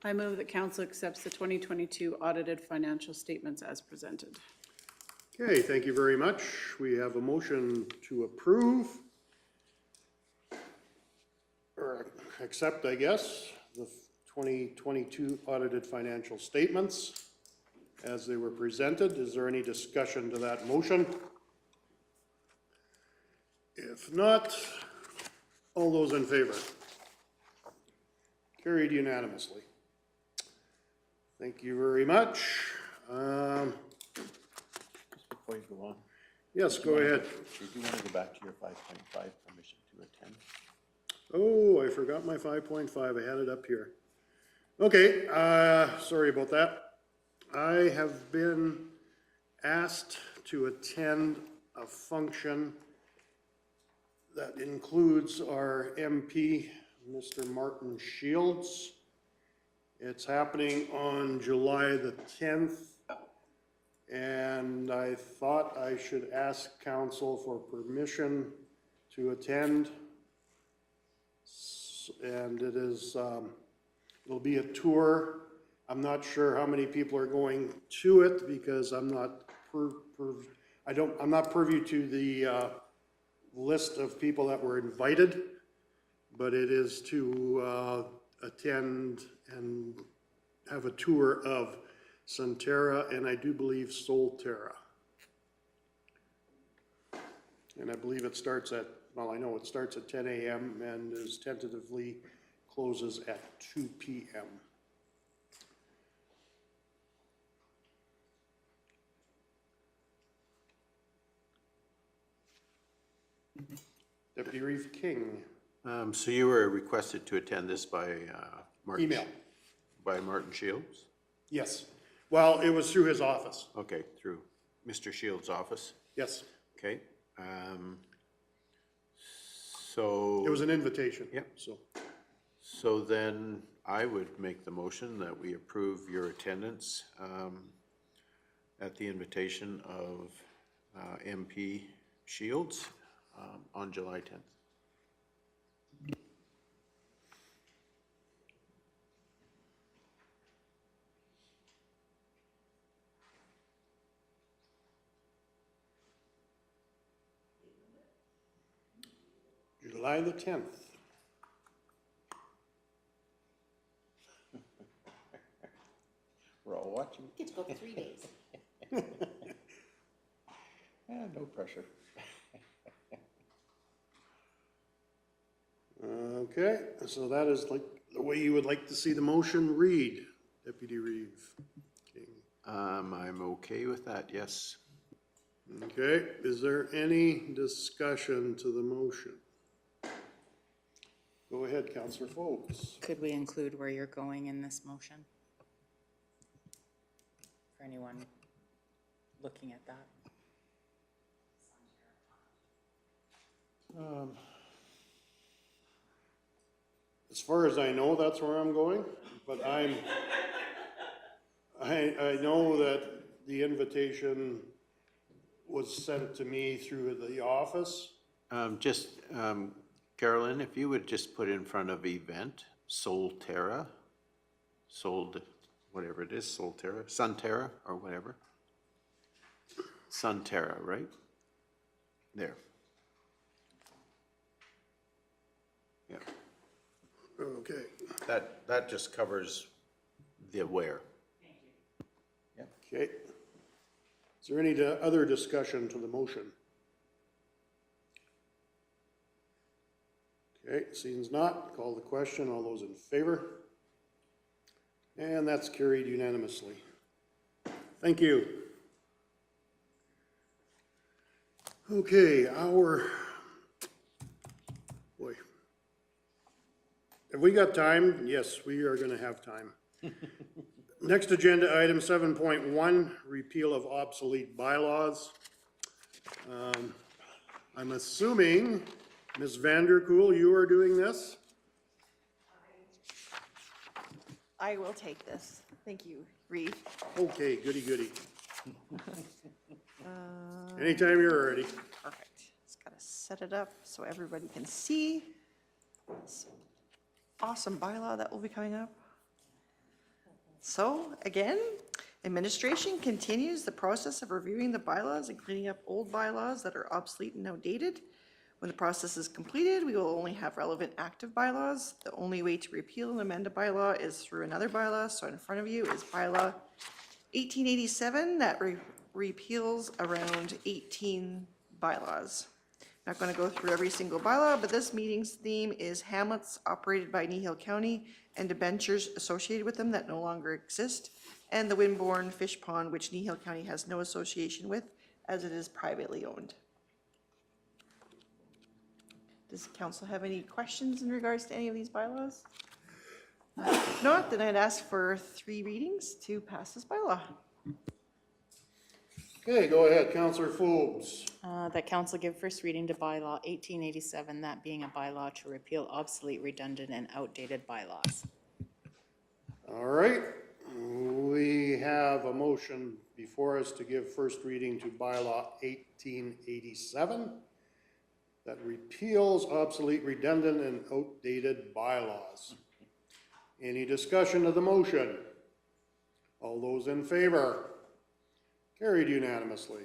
I move that council accepts the 2022 audited financial statements as presented. Okay, thank you very much. We have a motion to approve or accept, I guess, the 2022 audited financial statements as they were presented. Is there any discussion to that motion? If not, all those in favor? Carried unanimously. Thank you very much. Before you go on. Yes, go ahead. Did you want to go back to your 5.5 permission to attend? Oh, I forgot my 5.5. I had it up here. Okay, sorry about that. I have been asked to attend a function that includes our MP, Mr. Martin Shields. It's happening on July the 10th, and I thought I should ask council for permission to attend. And it is, it'll be a tour. I'm not sure how many people are going to it because I'm not I'm not privy to the list of people that were invited, but it is to attend and have a tour of Centerra and I do believe Solterra. And I believe it starts at, well, I know it starts at 10 a.m. and is tentatively closes at 2 p.m. Deputy Reeve King. So you were requested to attend this by Martin? Email. By Martin Shields? Yes. Well, it was through his office. Okay, through Mr. Shields' office? Yes. Okay. So. It was an invitation. Yep. So, then I would make the motion that we approve your attendance at the invitation of MP Shields on July 10th. July the 10th. We're all watching. Get to go 3 days. No pressure. Okay, so that is like the way you would like to see the motion read, Deputy Reeve King. I'm okay with that, yes. Okay, is there any discussion to the motion? Go ahead, Councillor Foltz. Could we include where you're going in this motion? For anyone looking at that? As far as I know, that's where I'm going, but I know that the invitation was sent to me through the office. Carolyn, if you would just put in front of event, Solterra, whatever it is, Solterra, Sunterra, or whatever. Sunterra, right? There. Yeah. Okay. That just covers the where. Okay. Is there any other discussion to the motion? Okay, seems not. Call the question. All those in favor? And that's carried unanimously. Thank you. Okay, boy. Have we got time? Yes, we are gonna have time. Next agenda item 7.1, repeal of obsolete bylaws. I'm assuming, Ms. Vanderkool, you are doing this? I will take this. Thank you, Reeve. Okay, goody. Anytime you're ready. Perfect. Just gotta set it up so everybody can see this awesome bylaw that will be coming up. So again, administration continues the process of reviewing the bylaws and cleaning up old bylaws that are obsolete and outdated. When the process is completed, we will only have relevant active bylaws. The only way to repeal and amend a bylaw is through another bylaw. So in front of you is bylaw 1887 that repeals around 18 bylaws. Not going to go through every single bylaw, but this meeting's theme is hamlets operated by Kneehill County and debentures associated with them that no longer exist, and the Windborne Fish Pond, which Kneehill County has no association with, as it is privately owned. Does council have any questions in regards to any of these bylaws? If not, then I'd ask for 3 readings to pass this bylaw. Okay, go ahead, Councillor Forbes. That council give first reading to bylaw 1887, that being a bylaw to repeal obsolete, redundant, and outdated bylaws. All right, we have a motion before us to give first reading to bylaw 1887 that repeals obsolete, redundant, and outdated bylaws. Any discussion of the motion? All those in favor? Carried unanimously.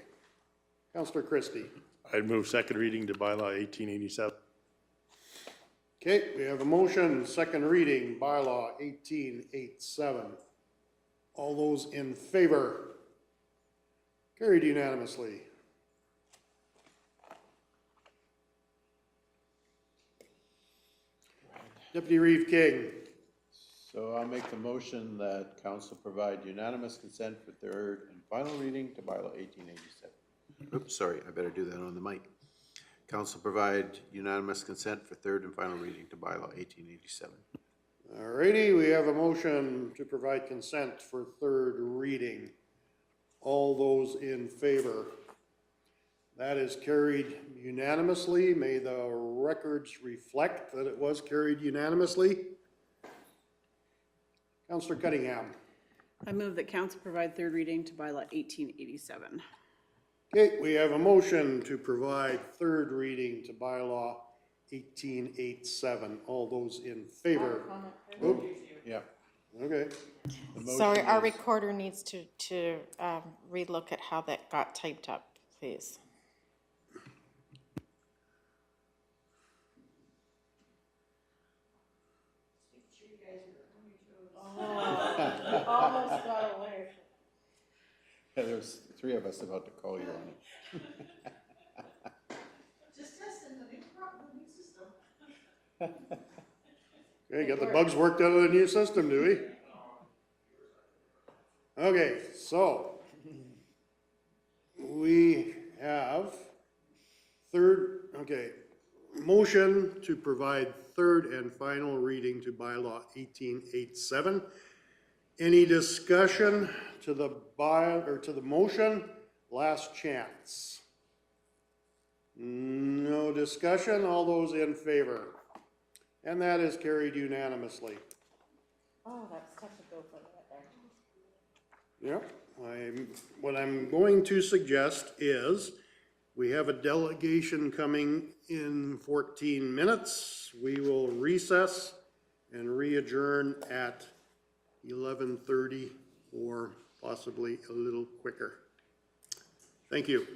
Councillor Christie. I'd move second reading to bylaw 1887. Okay, we have a motion, second reading, bylaw 1887. All those in favor? Carried unanimously. Deputy Reeve King. So I'll make the motion that council provide unanimous consent for third and final reading to bylaw 1887. Oops, sorry, I better do that on the mic. Council provide unanimous consent for third and final reading to bylaw 1887. All righty, we have a motion to provide consent for third reading. All those in favor? That is carried unanimously. May the records reflect that it was carried unanimously. Councillor Cunningham. I move that council provide third reading to bylaw 1887. Okay, we have a motion to provide third reading to bylaw 1887. All those in favor? Oop, Yeah. okay. Sorry, our recorder needs to relook at how that got typed up, please. Almost got away. Yeah, there's three of us about to call you on it. Just testing the new system. Okay, got the bugs worked out of the new system, do we? Okay, so we have motion to provide third and final reading to bylaw 1887. Any discussion to the to the motion? Last chance. No discussion. All those in favor? And that is carried unanimously. Oh, that's tough to go for that there. Yep, what I'm going to suggest is, we have a delegation coming in 14 minutes. We will recess and re-adjourn at 11:30 or possibly a little quicker. Thank you.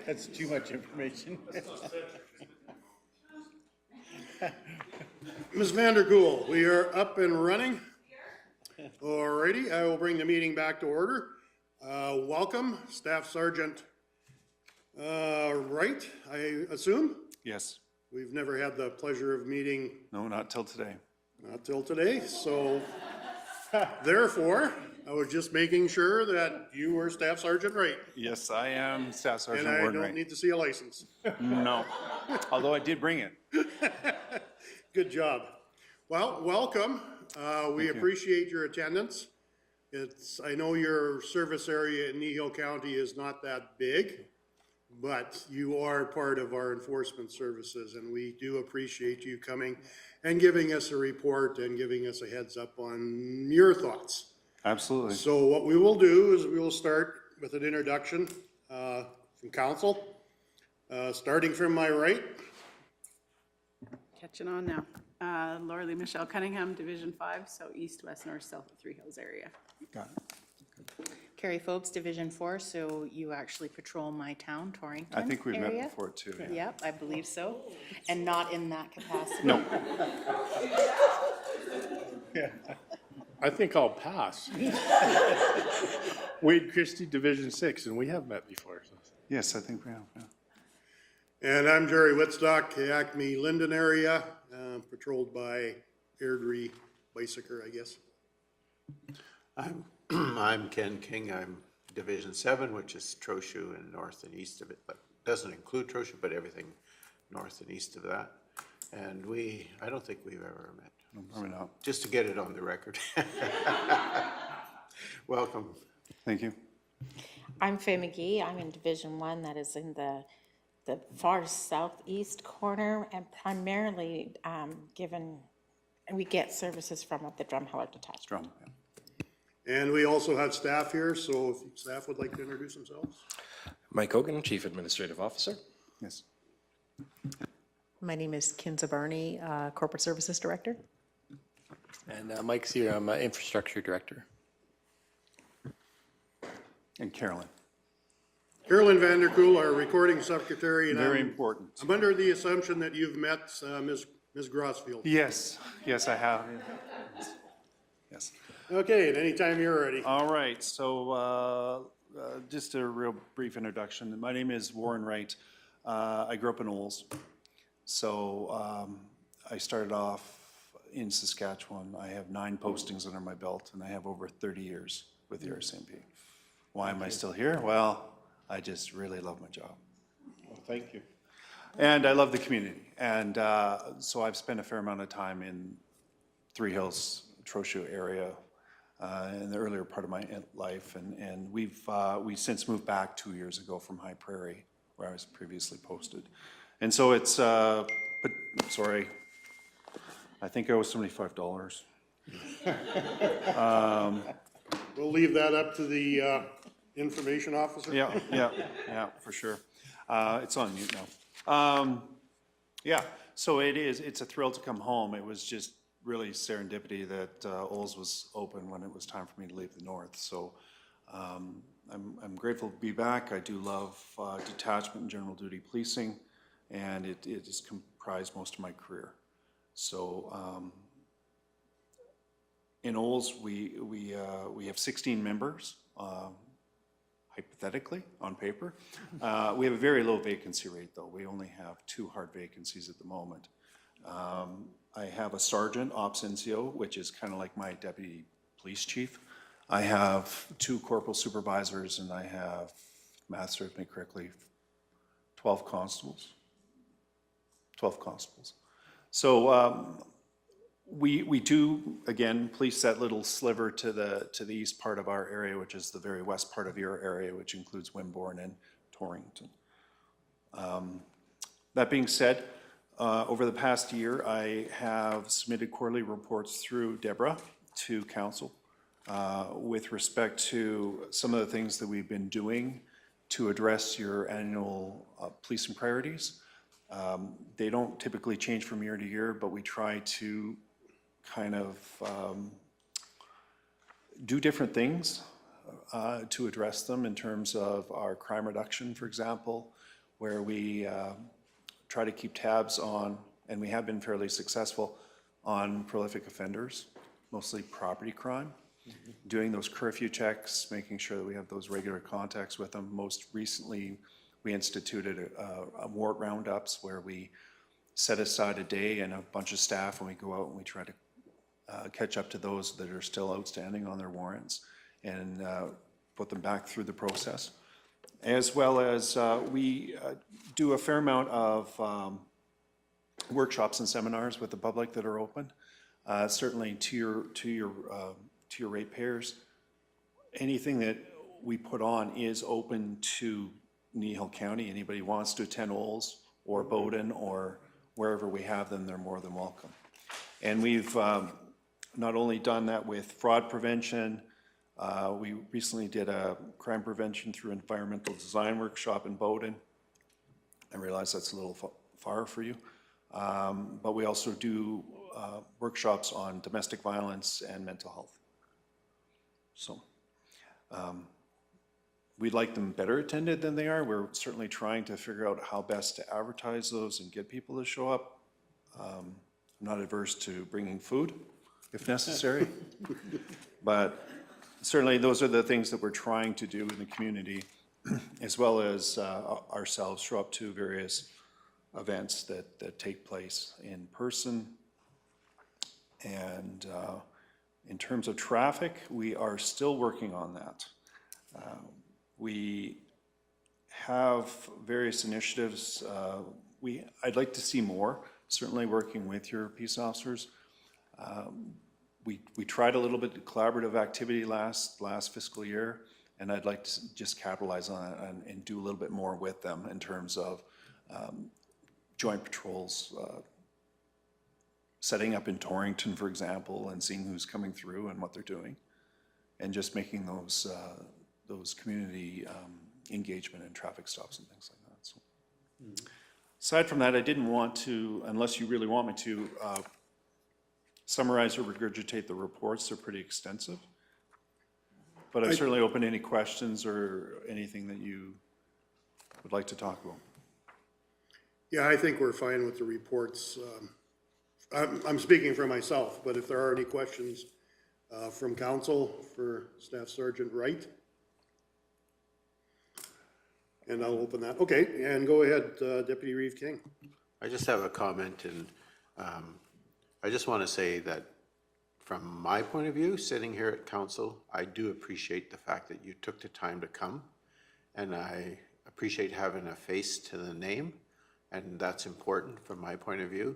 That's too much information. Ms. Vanderkool, we are up and running. Alrighty, I will bring the meeting back to order. Welcome, Staff Sergeant Wright, I assume? Yes. We've never had the pleasure of meeting. No, not till today. Not till today, so therefore, I was just making sure that you were Staff Sergeant Wright. Yes, I am Staff Sergeant And I Warden don't Wright. need to see a license. No, although I did bring it. Good job. Well, welcome. We appreciate your attendance. I know your service area in Kneehill County is not that big, but you are part of our enforcement services, and we do appreciate you coming and giving us a report and giving us a heads up on your thoughts. Absolutely. So what we will do is we will start with an introduction from council, starting from my right. Catching on now. Laura Lee Michelle Cunningham, Division 5, so east, west, north, south of Three Hills area. Got it. Carrie Folks, Division 4, so you actually patrol my town, Torrington I think we've met area? before too. Yep, I believe so, and not in that capacity. No. I think I'll pass. Wade Christie, Division 6, and we have met before. So. Yes, I think we have. Yeah. And I'm Jerry Whitstock, Acme Linden area, patrolled by Airdrie Bicycle, I guess. I'm Ken King. I'm Division 7, which is Trochu and north and east of it, but doesn't include Trochu, but everything north and east of that. And I don't think we've ever met. No, probably not. Just to get it on the record. Welcome. Thank you. I'm Faye McGee. I'm in Division 1, that is in the far southeast corner, and primarily we get services from the Drumheller Detachment. Drum. Yeah. And we also have staff here, so if staff would like to introduce themselves. Mike Hogan, Chief Administrative Officer. Yes. My name is Kinza Barney, Corporate Services Director. And Mike's here, I'm Infrastructure Director. And Carolyn. Carolyn Vanderkool, our recording secretary. And Very important. I'm under the assumption that you've met Ms. Grossfield. Yes. Yes, I have. Yes. Okay, and anytime you're ready. All right. So just a real brief introduction. My name is Warren Wright. I grew up in Olds. So I started off in Saskatchewan. I have 9 postings under my belt, and I have over 30 years with the RCMP. Why am I still here? Well, I just really love my job. Well, thank you. And I love the community. And so I've spent a fair amount of time in Three Hills, Trochu area in the earlier part of my life. And we've since moved back 2 years ago from High Prairie, where I was previously posted. And so it's, but sorry, I think I owe $75. We'll leave that up to the information officer. Yeah, for sure. It's on mute now. Yeah, so it's a thrill to come home. It was just really serendipity that Olds was open when it was time for me to leave the north. So I'm grateful to be back. I do love detachment and general duty policing, and it has comprised most of my career. So in Olds, we have 16 members, hypothetically, on paper. We have a very low vacancy rate, though. We only have 2 hard vacancies at the moment. I have a sergeant, ops NCO, which is kind of like my deputy police chief. I have 2 corporal supervisors, and I have, math serves me correctly, 12 constables. 12 constables. So we do, again, police that little sliver to the east part of our area, which is the very west part of your area, which includes Wimborne and Torrington. That being said, over the past year, I have submitted quarterly reports through Deborah to council with respect to some of the things that we've been doing to address your annual policing priorities. They don't typically change from year to year, but we try to kind of do different things to address them in terms of our crime reduction, for example, where we try to keep tabs on, and we have been fairly successful, on prolific offenders, mostly property crime. Doing those curfew checks, making sure that we have those regular contacts with them. Most recently, we instituted a warrant roundups where we set aside a day and a bunch of staff, and we go out and we try to catch up to those that are still outstanding on their warrants and put them back through the process. As well as we do a fair amount of workshops and seminars with the public that are open. Certainly to your ratepayers. Anything that we put on is open to Kneehill County. Anybody who wants to attend Olds or Bowden or wherever we have them, they're more than welcome. And we've not only done that with fraud prevention, we recently did a crime prevention through environmental design workshop in Bowden. I realize that's a little far for you, but we also do workshops on domestic violence and mental health. So we'd like them better attended than they are. We're certainly trying to figure out how best to advertise those and get people to show up. I'm not adverse to bringing food if necessary, but certainly those are the things that we're trying to do in the community, as well as ourselves show up to various events that take place in person. And in terms of traffic, we are still working on that. We have various initiatives. I'd like to see more, certainly working with your peace officers. We tried a little bit of collaborative activity last fiscal year, and I'd like to just capitalize on it and do a little bit more with them in terms of joint patrols, setting up in Torrington, for example, and seeing who's coming through and what they're doing, and just making those community engagement and traffic stops and things like that. So, aside from that, I didn't want to, unless you really want me to, summarize or regurgitate the reports. They're pretty extensive, but I'm certainly open to any questions or anything that you would like to talk about. Yeah, I think we're fine with the reports. I'm speaking for myself, but if there are any questions from council for Staff Sergeant Wright. And I'll open that. Okay, and go ahead, Deputy Reeve King. I just have a comment, and I just want to say that from my point of view, sitting here at council, I do appreciate the fact that you took the time to come, and I appreciate having a face to the name, and that's important from my point of view.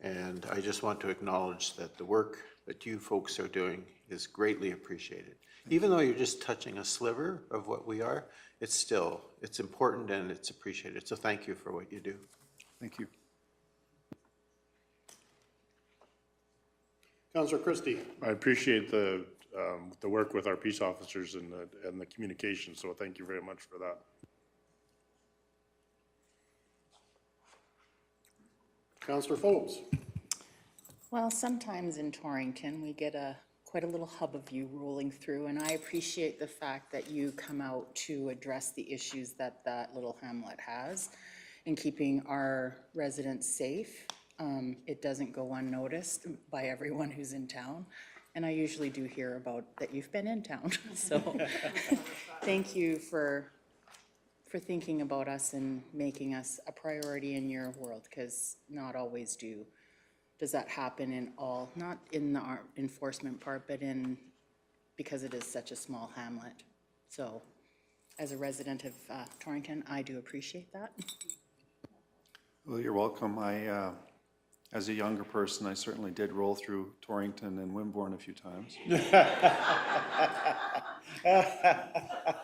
And I just want to acknowledge that the work that you folks are doing is greatly appreciated. Even though you're just touching a sliver of what we are, it's important and it's appreciated. So thank you for what you do. Thank you. Councillor Christie. I appreciate the work with our peace officers and the communication, so thank you very much for that. Councillor Phillips. Well, sometimes in Torrington, we get quite a little hub of you rolling through, and I appreciate the fact that you come out to address the issues that little hamlet has in keeping our residents safe. It doesn't go unnoticed by everyone who's in town, and I usually do hear about that you've been in town. So thank you for thinking about us and making us a priority in your world, because not always does that happen in all, not in the enforcement part, but because it is such a small hamlet. So as a resident of Torrington, I do appreciate that. Well, you're welcome. As a younger person, I certainly did roll through Torrington and Wimborne a few times.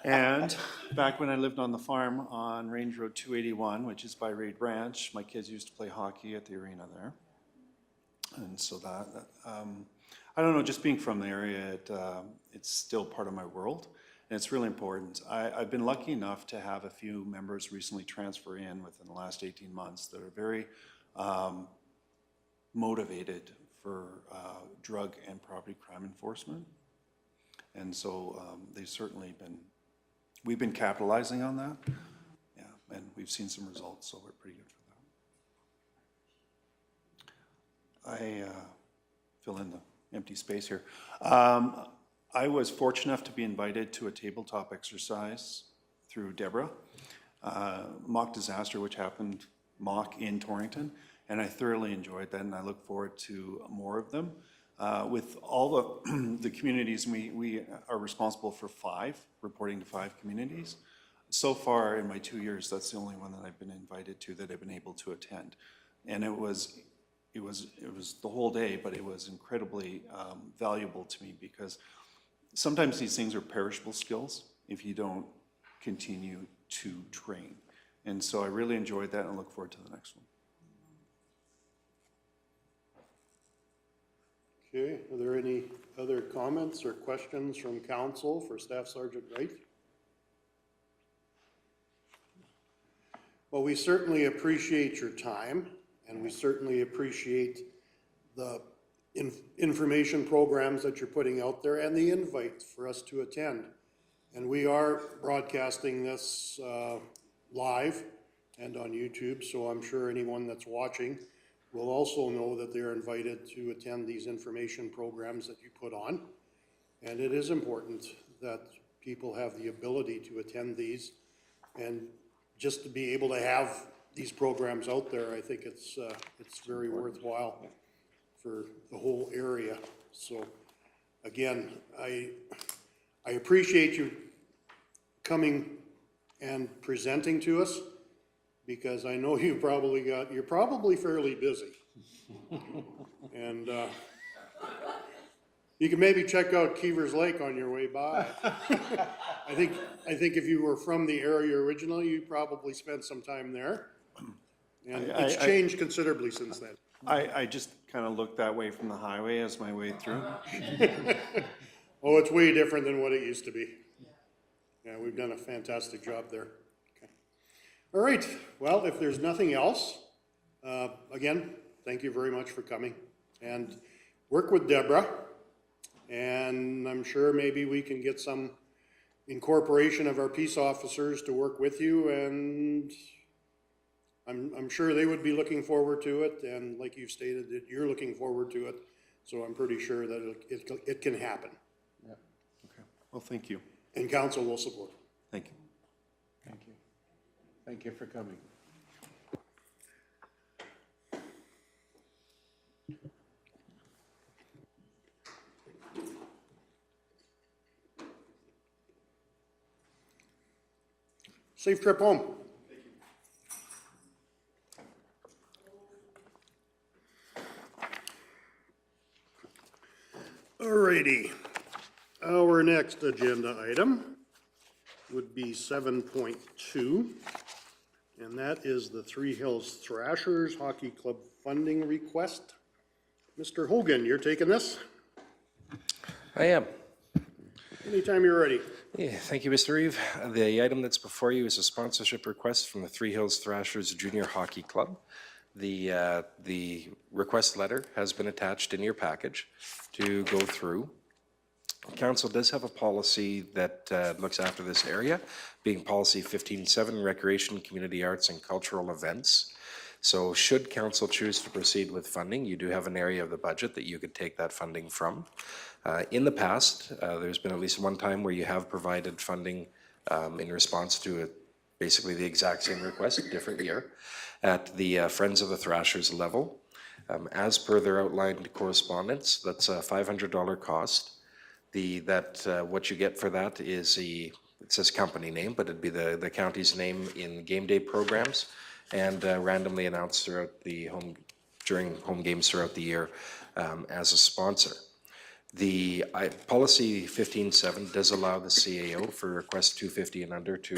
And back when I lived on the farm on Range Road 281, which is by Raid Branch, my kids used to play hockey at the arena there. And so that, I don't know, just being from the area, it's still part of my world, and it's really important. I've been lucky enough to have a few members recently transfer in within the last 18 months that are very motivated for drug and property crime enforcement. And so they've certainly been, we've been capitalizing on that. Yeah, and we've seen some results, so we're pretty good for that. I fill in the empty space here. I was fortunate enough to be invited to a tabletop exercise through Deborah, mock disaster, which happened mock in Torrington, and I thoroughly enjoyed that, and I look forward to more of them. With all the communities, we are responsible for 5, reporting to 5 communities. So far in my 2 years, that's the only one that I've been invited to that I've been able to attend. And it was the whole day, but it was incredibly valuable to me because sometimes these things are perishable skills if you don't continue to train. And so I really enjoyed that and look forward to the next one. Okay, are there any other comments or questions from council for Staff Sergeant Wright? Well, we certainly appreciate your time, and we certainly appreciate the information programs that you're putting out there and the invites for us to attend. And we are broadcasting this live and on YouTube, so I'm sure anyone that's watching will also know that they're invited to attend these information programs that you put on. And it is important that people have the ability to attend these, and just to be able to have these programs out there, I think it's very worthwhile for the whole area. So again, I appreciate you coming and presenting to us, because I know you're probably fairly busy. And you can maybe check out Keever's Lake on your way by. I think if you were from the area originally, you probably spent some time there. And it's changed considerably since then. I just kind of looked that way from the highway as my way through. Oh, it's way different than what it used to be. Yeah, we've done a fantastic job there. Okay. All right, well, if there's nothing else, again, thank you very much for coming. And work with Deborah, and I'm sure maybe we can get some incorporation of our peace officers to work with you, and I'm sure they would be looking forward to it, and like you've stated, that you're looking forward to it, so I'm pretty sure that it can happen. Yeah. Okay. Well, thank you. And council will support. Thank you. Thank you. Thank you for coming. Safe trip home. Alrighty, our next agenda item would be 7.2, and that is the Three Hills Thrashers Hockey Club funding request. Mr. Hogan, you're taking this? I am. Anytime you're ready. Yeah, thank you, Mr. Reeve. The item that's before you is a sponsorship request from the Three Hills Thrashers Junior Hockey Club. The request letter has been attached in your package to go through. Council does have a policy that looks after this area, being Policy 15.7, Recreation, Community Arts, and Cultural Events. So should council choose to proceed with funding, you do have an area of the budget that you could take that funding from. In the past, there's been at least one time where you have provided funding in response to basically the exact same request, a different year, at the Friends of the Thrashers level. As per their outlined correspondence, that's a $500 cost. What you get for that is it says company name, but it'd be the county's name in game day programs, and randomly announced during home games throughout the year as a sponsor. The policy 15.7 does allow the CAO for requests 250 and under to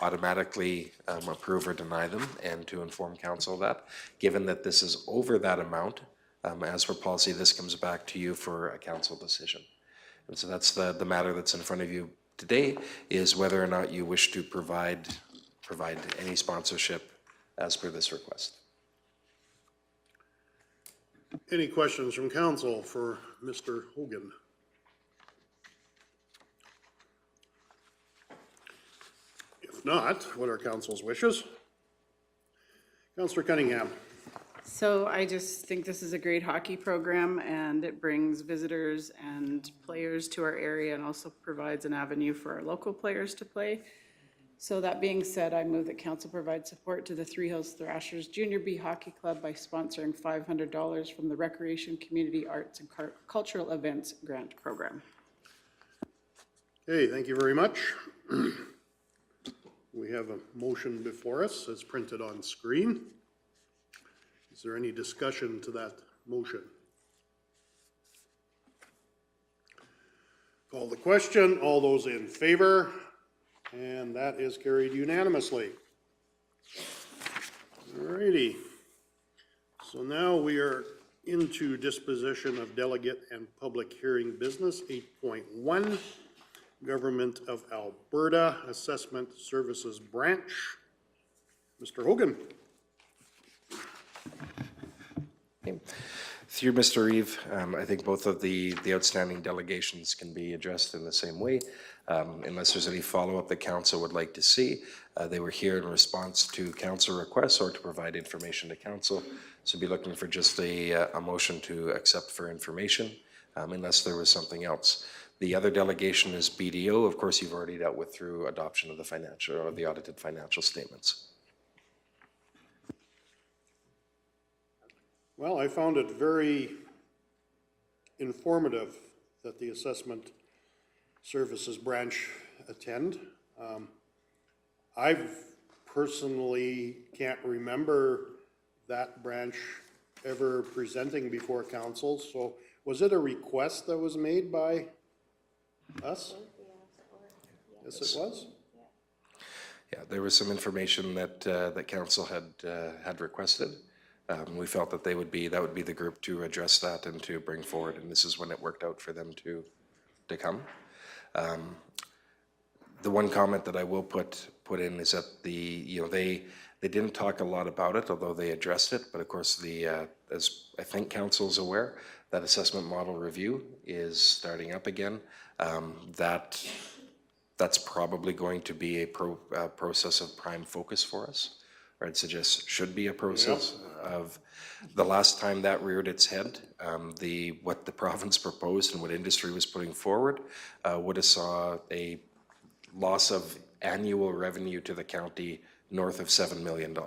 automatically approve or deny them, and to inform council of that. Given that this is over that amount, as for policy, this comes back to you for a council decision. And so that's the matter that's in front of you today, is whether or not you wish to provide any sponsorship as per this request. Any questions from council for Mr. Hogan? If not, what are council's wishes? Councillor Cunningham. So I just think this is a great hockey program, and it brings visitors and players to our area and also provides an avenue for our local players to play. So that being said, I move that council provide support to the Three Hills Thrashers Junior B Hockey Club by sponsoring $500 from the Recreation, Community Arts and Cultural Events Grant Program. Okay, thank you very much. We have a motion before us as printed on screen. Is there any discussion to that motion? Call the question. All those in favor? And that is carried unanimously. Alrighty. So now we are into disposition of delegate and public hearing business, 8.1. Government of Alberta Assessment Services Branch. Mr. Hogan. Through Mr. Reeve, I think both of the outstanding delegations can be addressed in the same way. Unless there's any follow-up the council would like to see. They were here in response to council requests or to provide information to council. So be looking for just a motion to accept for information, unless there was something else. The other delegation is BDO. Of course, you've already dealt with through adoption of the financial or the audited financial statements. Well, I found it very informative that the Assessment Services Branch attend. I personally can't remember that branch ever presenting before council, so was it a request that was made by us? Yes, it was? Yeah, there was some information that that council had requested. We felt that that would be the group to address that and to bring forward, and this is when it worked out for them to come. The one comment that I will put in is that they didn't talk a lot about it, although they addressed it. But of course, as I think council's aware, that assessment model review is starting up again. That's probably going to be a process of prime focus for us, or I'd suggest should be a process of. The last time that reared its head, what the province proposed and what industry was putting forward would have saw a loss of annual revenue to the county north of $7 million.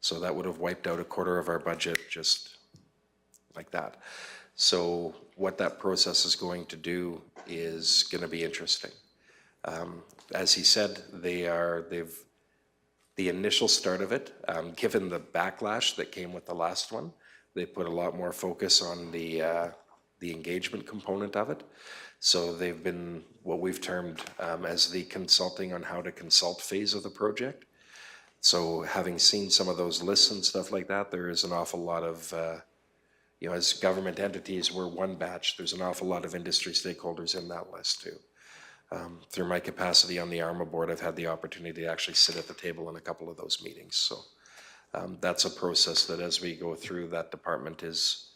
So that would have wiped out a quarter of our budget just like that. So what that process is going to do is going to be interesting. As he said, the initial start of it, given the backlash that came with the last one, they put a lot more focus on the engagement component of it. So they've been what we've termed as the consulting on how to consult phase of the project. So having seen some of those lists and stuff like that, there is an awful lot of, as government entities, we're one batch, there's an awful lot of industry stakeholders in that list too. Through my capacity on the ARMA board, I've had the opportunity to actually sit at the table in a couple of those meetings. So that's a process that as we go through, that department is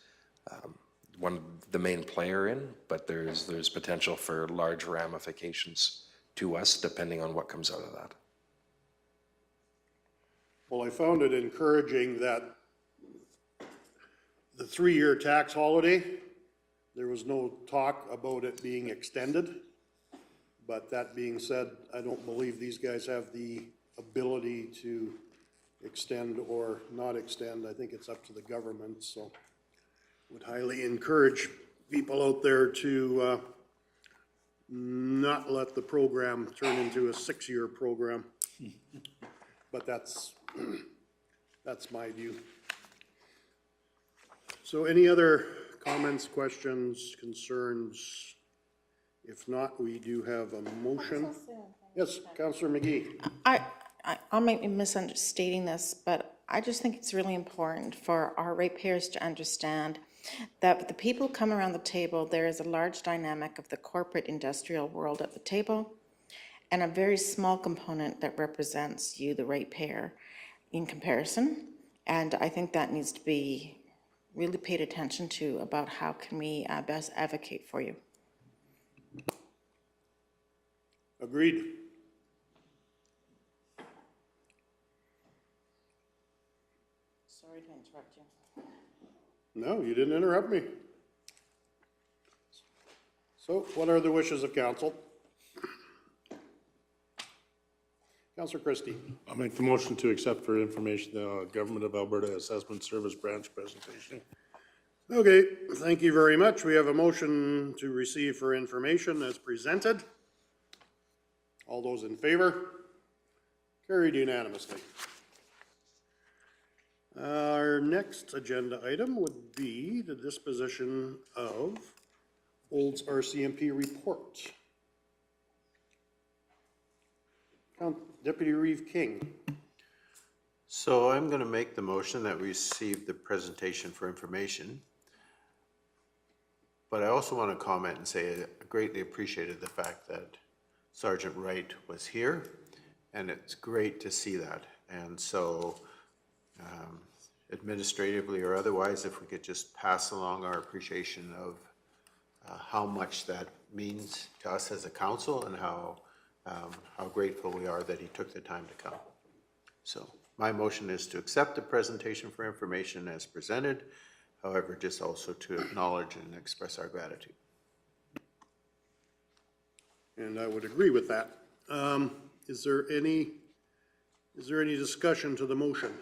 the main player in, but there's potential for large ramifications to us depending on what comes out of that. Well, I found it encouraging that the 3-year tax holiday, there was no talk about it being extended. But that being said, I don't believe these guys have the ability to extend or not extend. I think it's up to the government, so would highly encourage people out there to not let the program turn into a 6-year program. But that's my view. So any other comments, questions, concerns? If not, we do have a motion. Yes, Councillor McGee. I might be misunderstanding this, but I just think it's really important for our ratepayers to understand that the people come around the table, there is a large dynamic of the corporate industrial world at the table, and a very small component that represents you, the ratepayer, in comparison. And I think that needs to be really paid attention to about how can we best advocate for you. Agreed. Sorry to interrupt you. No, you didn't interrupt me. So what are the wishes of council? Councillor Christie. I'll make the motion to accept for information the Government of Alberta Assessment Service Branch presentation. Okay, thank you very much. We have a motion to receive for information as presented. All those in favor? Carried unanimously. Our next agenda item would be the disposition of Olds RCMP report. Deputy Reeve King. So I'm going to make the motion that we receive the presentation for information. But I also want to comment and say I greatly appreciated the fact that Sergeant Wright was here, and it's great to see that. And so administratively or otherwise, if we could just pass along our appreciation of how much that means to us as a council and how grateful we are that he took the time to come. So my motion is to accept the presentation for information as presented, however, just also to acknowledge and express our gratitude. And I would agree with that. Is there any discussion to the motion?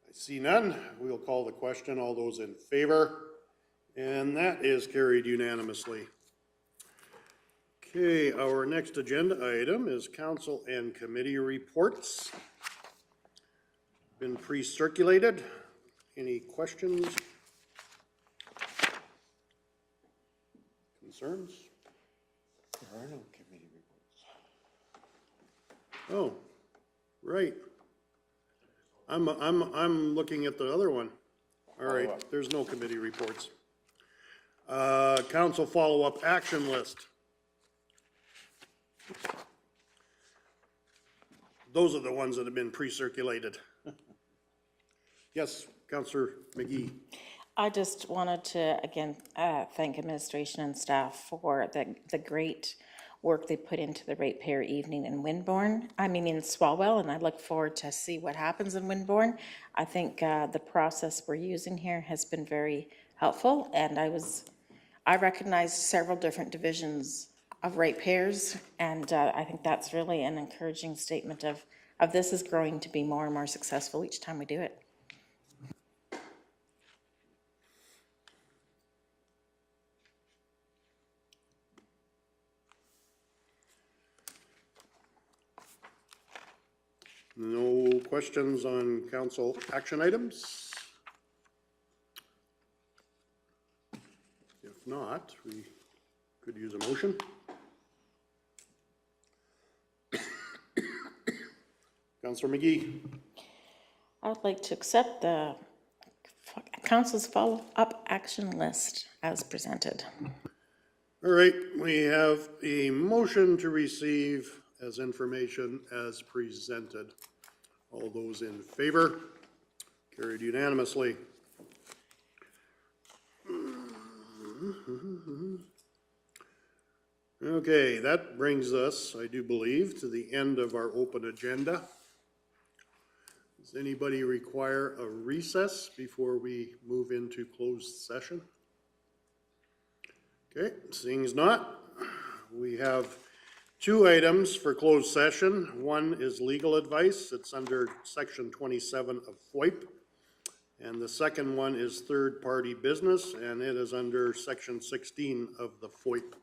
I see none. We'll call the question. All those in favor? And that is carried unanimously. Okay, our next agenda item is council and committee reports. Been pre-circulated. Any questions? Concerns? There are no committee reports. Oh, right. I'm looking at the other one. All right, there's no committee reports. Council follow-up action list. Those are the ones that have been pre-circulated. Yes, Councillor McGee. I just wanted to, again, thank administration and staff for the great work they put into the ratepayer evening in Windborne, in Swalwell, and I look forward to see what happens in Windborne. I think the process we're using here has been very helpful, and I recognized several different divisions of ratepayers, and I think that's really an encouraging statement of this is growing to be more and more successful each time we do it. No questions on council action items? If not, we could use a motion. Councillor McGee. I would like to accept the council's follow-up action list as presented. All right, we have a motion to receive as information as presented. All those in favor? Carried unanimously. Okay, that brings us, I do believe, to the end of our open agenda. Does anybody require a recess before we move into closed session? Okay, seeing as not, we have two items for closed session. One is legal advice. It's under section 27 of FOIP. And the second one is third-party business, and it is under section 16 of the FOIP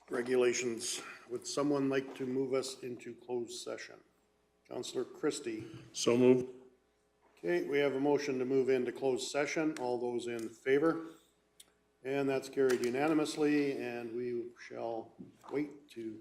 regulations. Would someone like to move us into closed session? Councillor Christie. So moved. Okay, we have a motion to move into closed session. All those in favor? And that's carried unanimously, and we shall wait to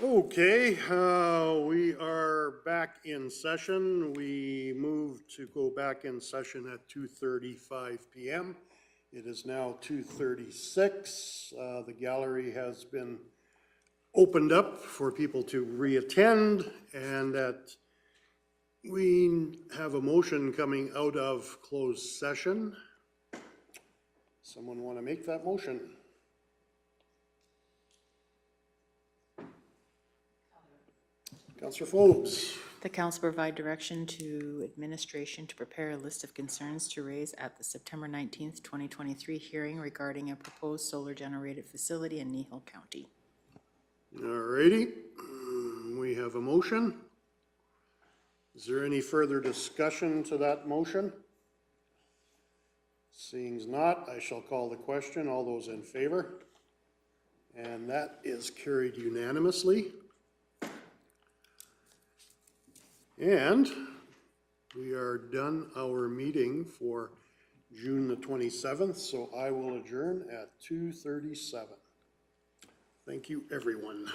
Okay, we are back in session. We moved to go back in session at 2:35 PM. It is now 2:36. The gallery has been opened up for people to reattend, and that we have a motion coming out of closed session. Someone want to make that motion? Councillor Forbes. The council provide direction to administration to prepare a list of concerns to raise at the September 19th, 2023 hearing regarding a proposed solar generated facility in Kneehill County. All righty, we have a motion. Is there any further discussion to that motion? Seeing as not, I shall call the question. All those in favor? And that is carried unanimously. And we are done our meeting for June the 27th, so I will adjourn at 2:37. Thank you, everyone.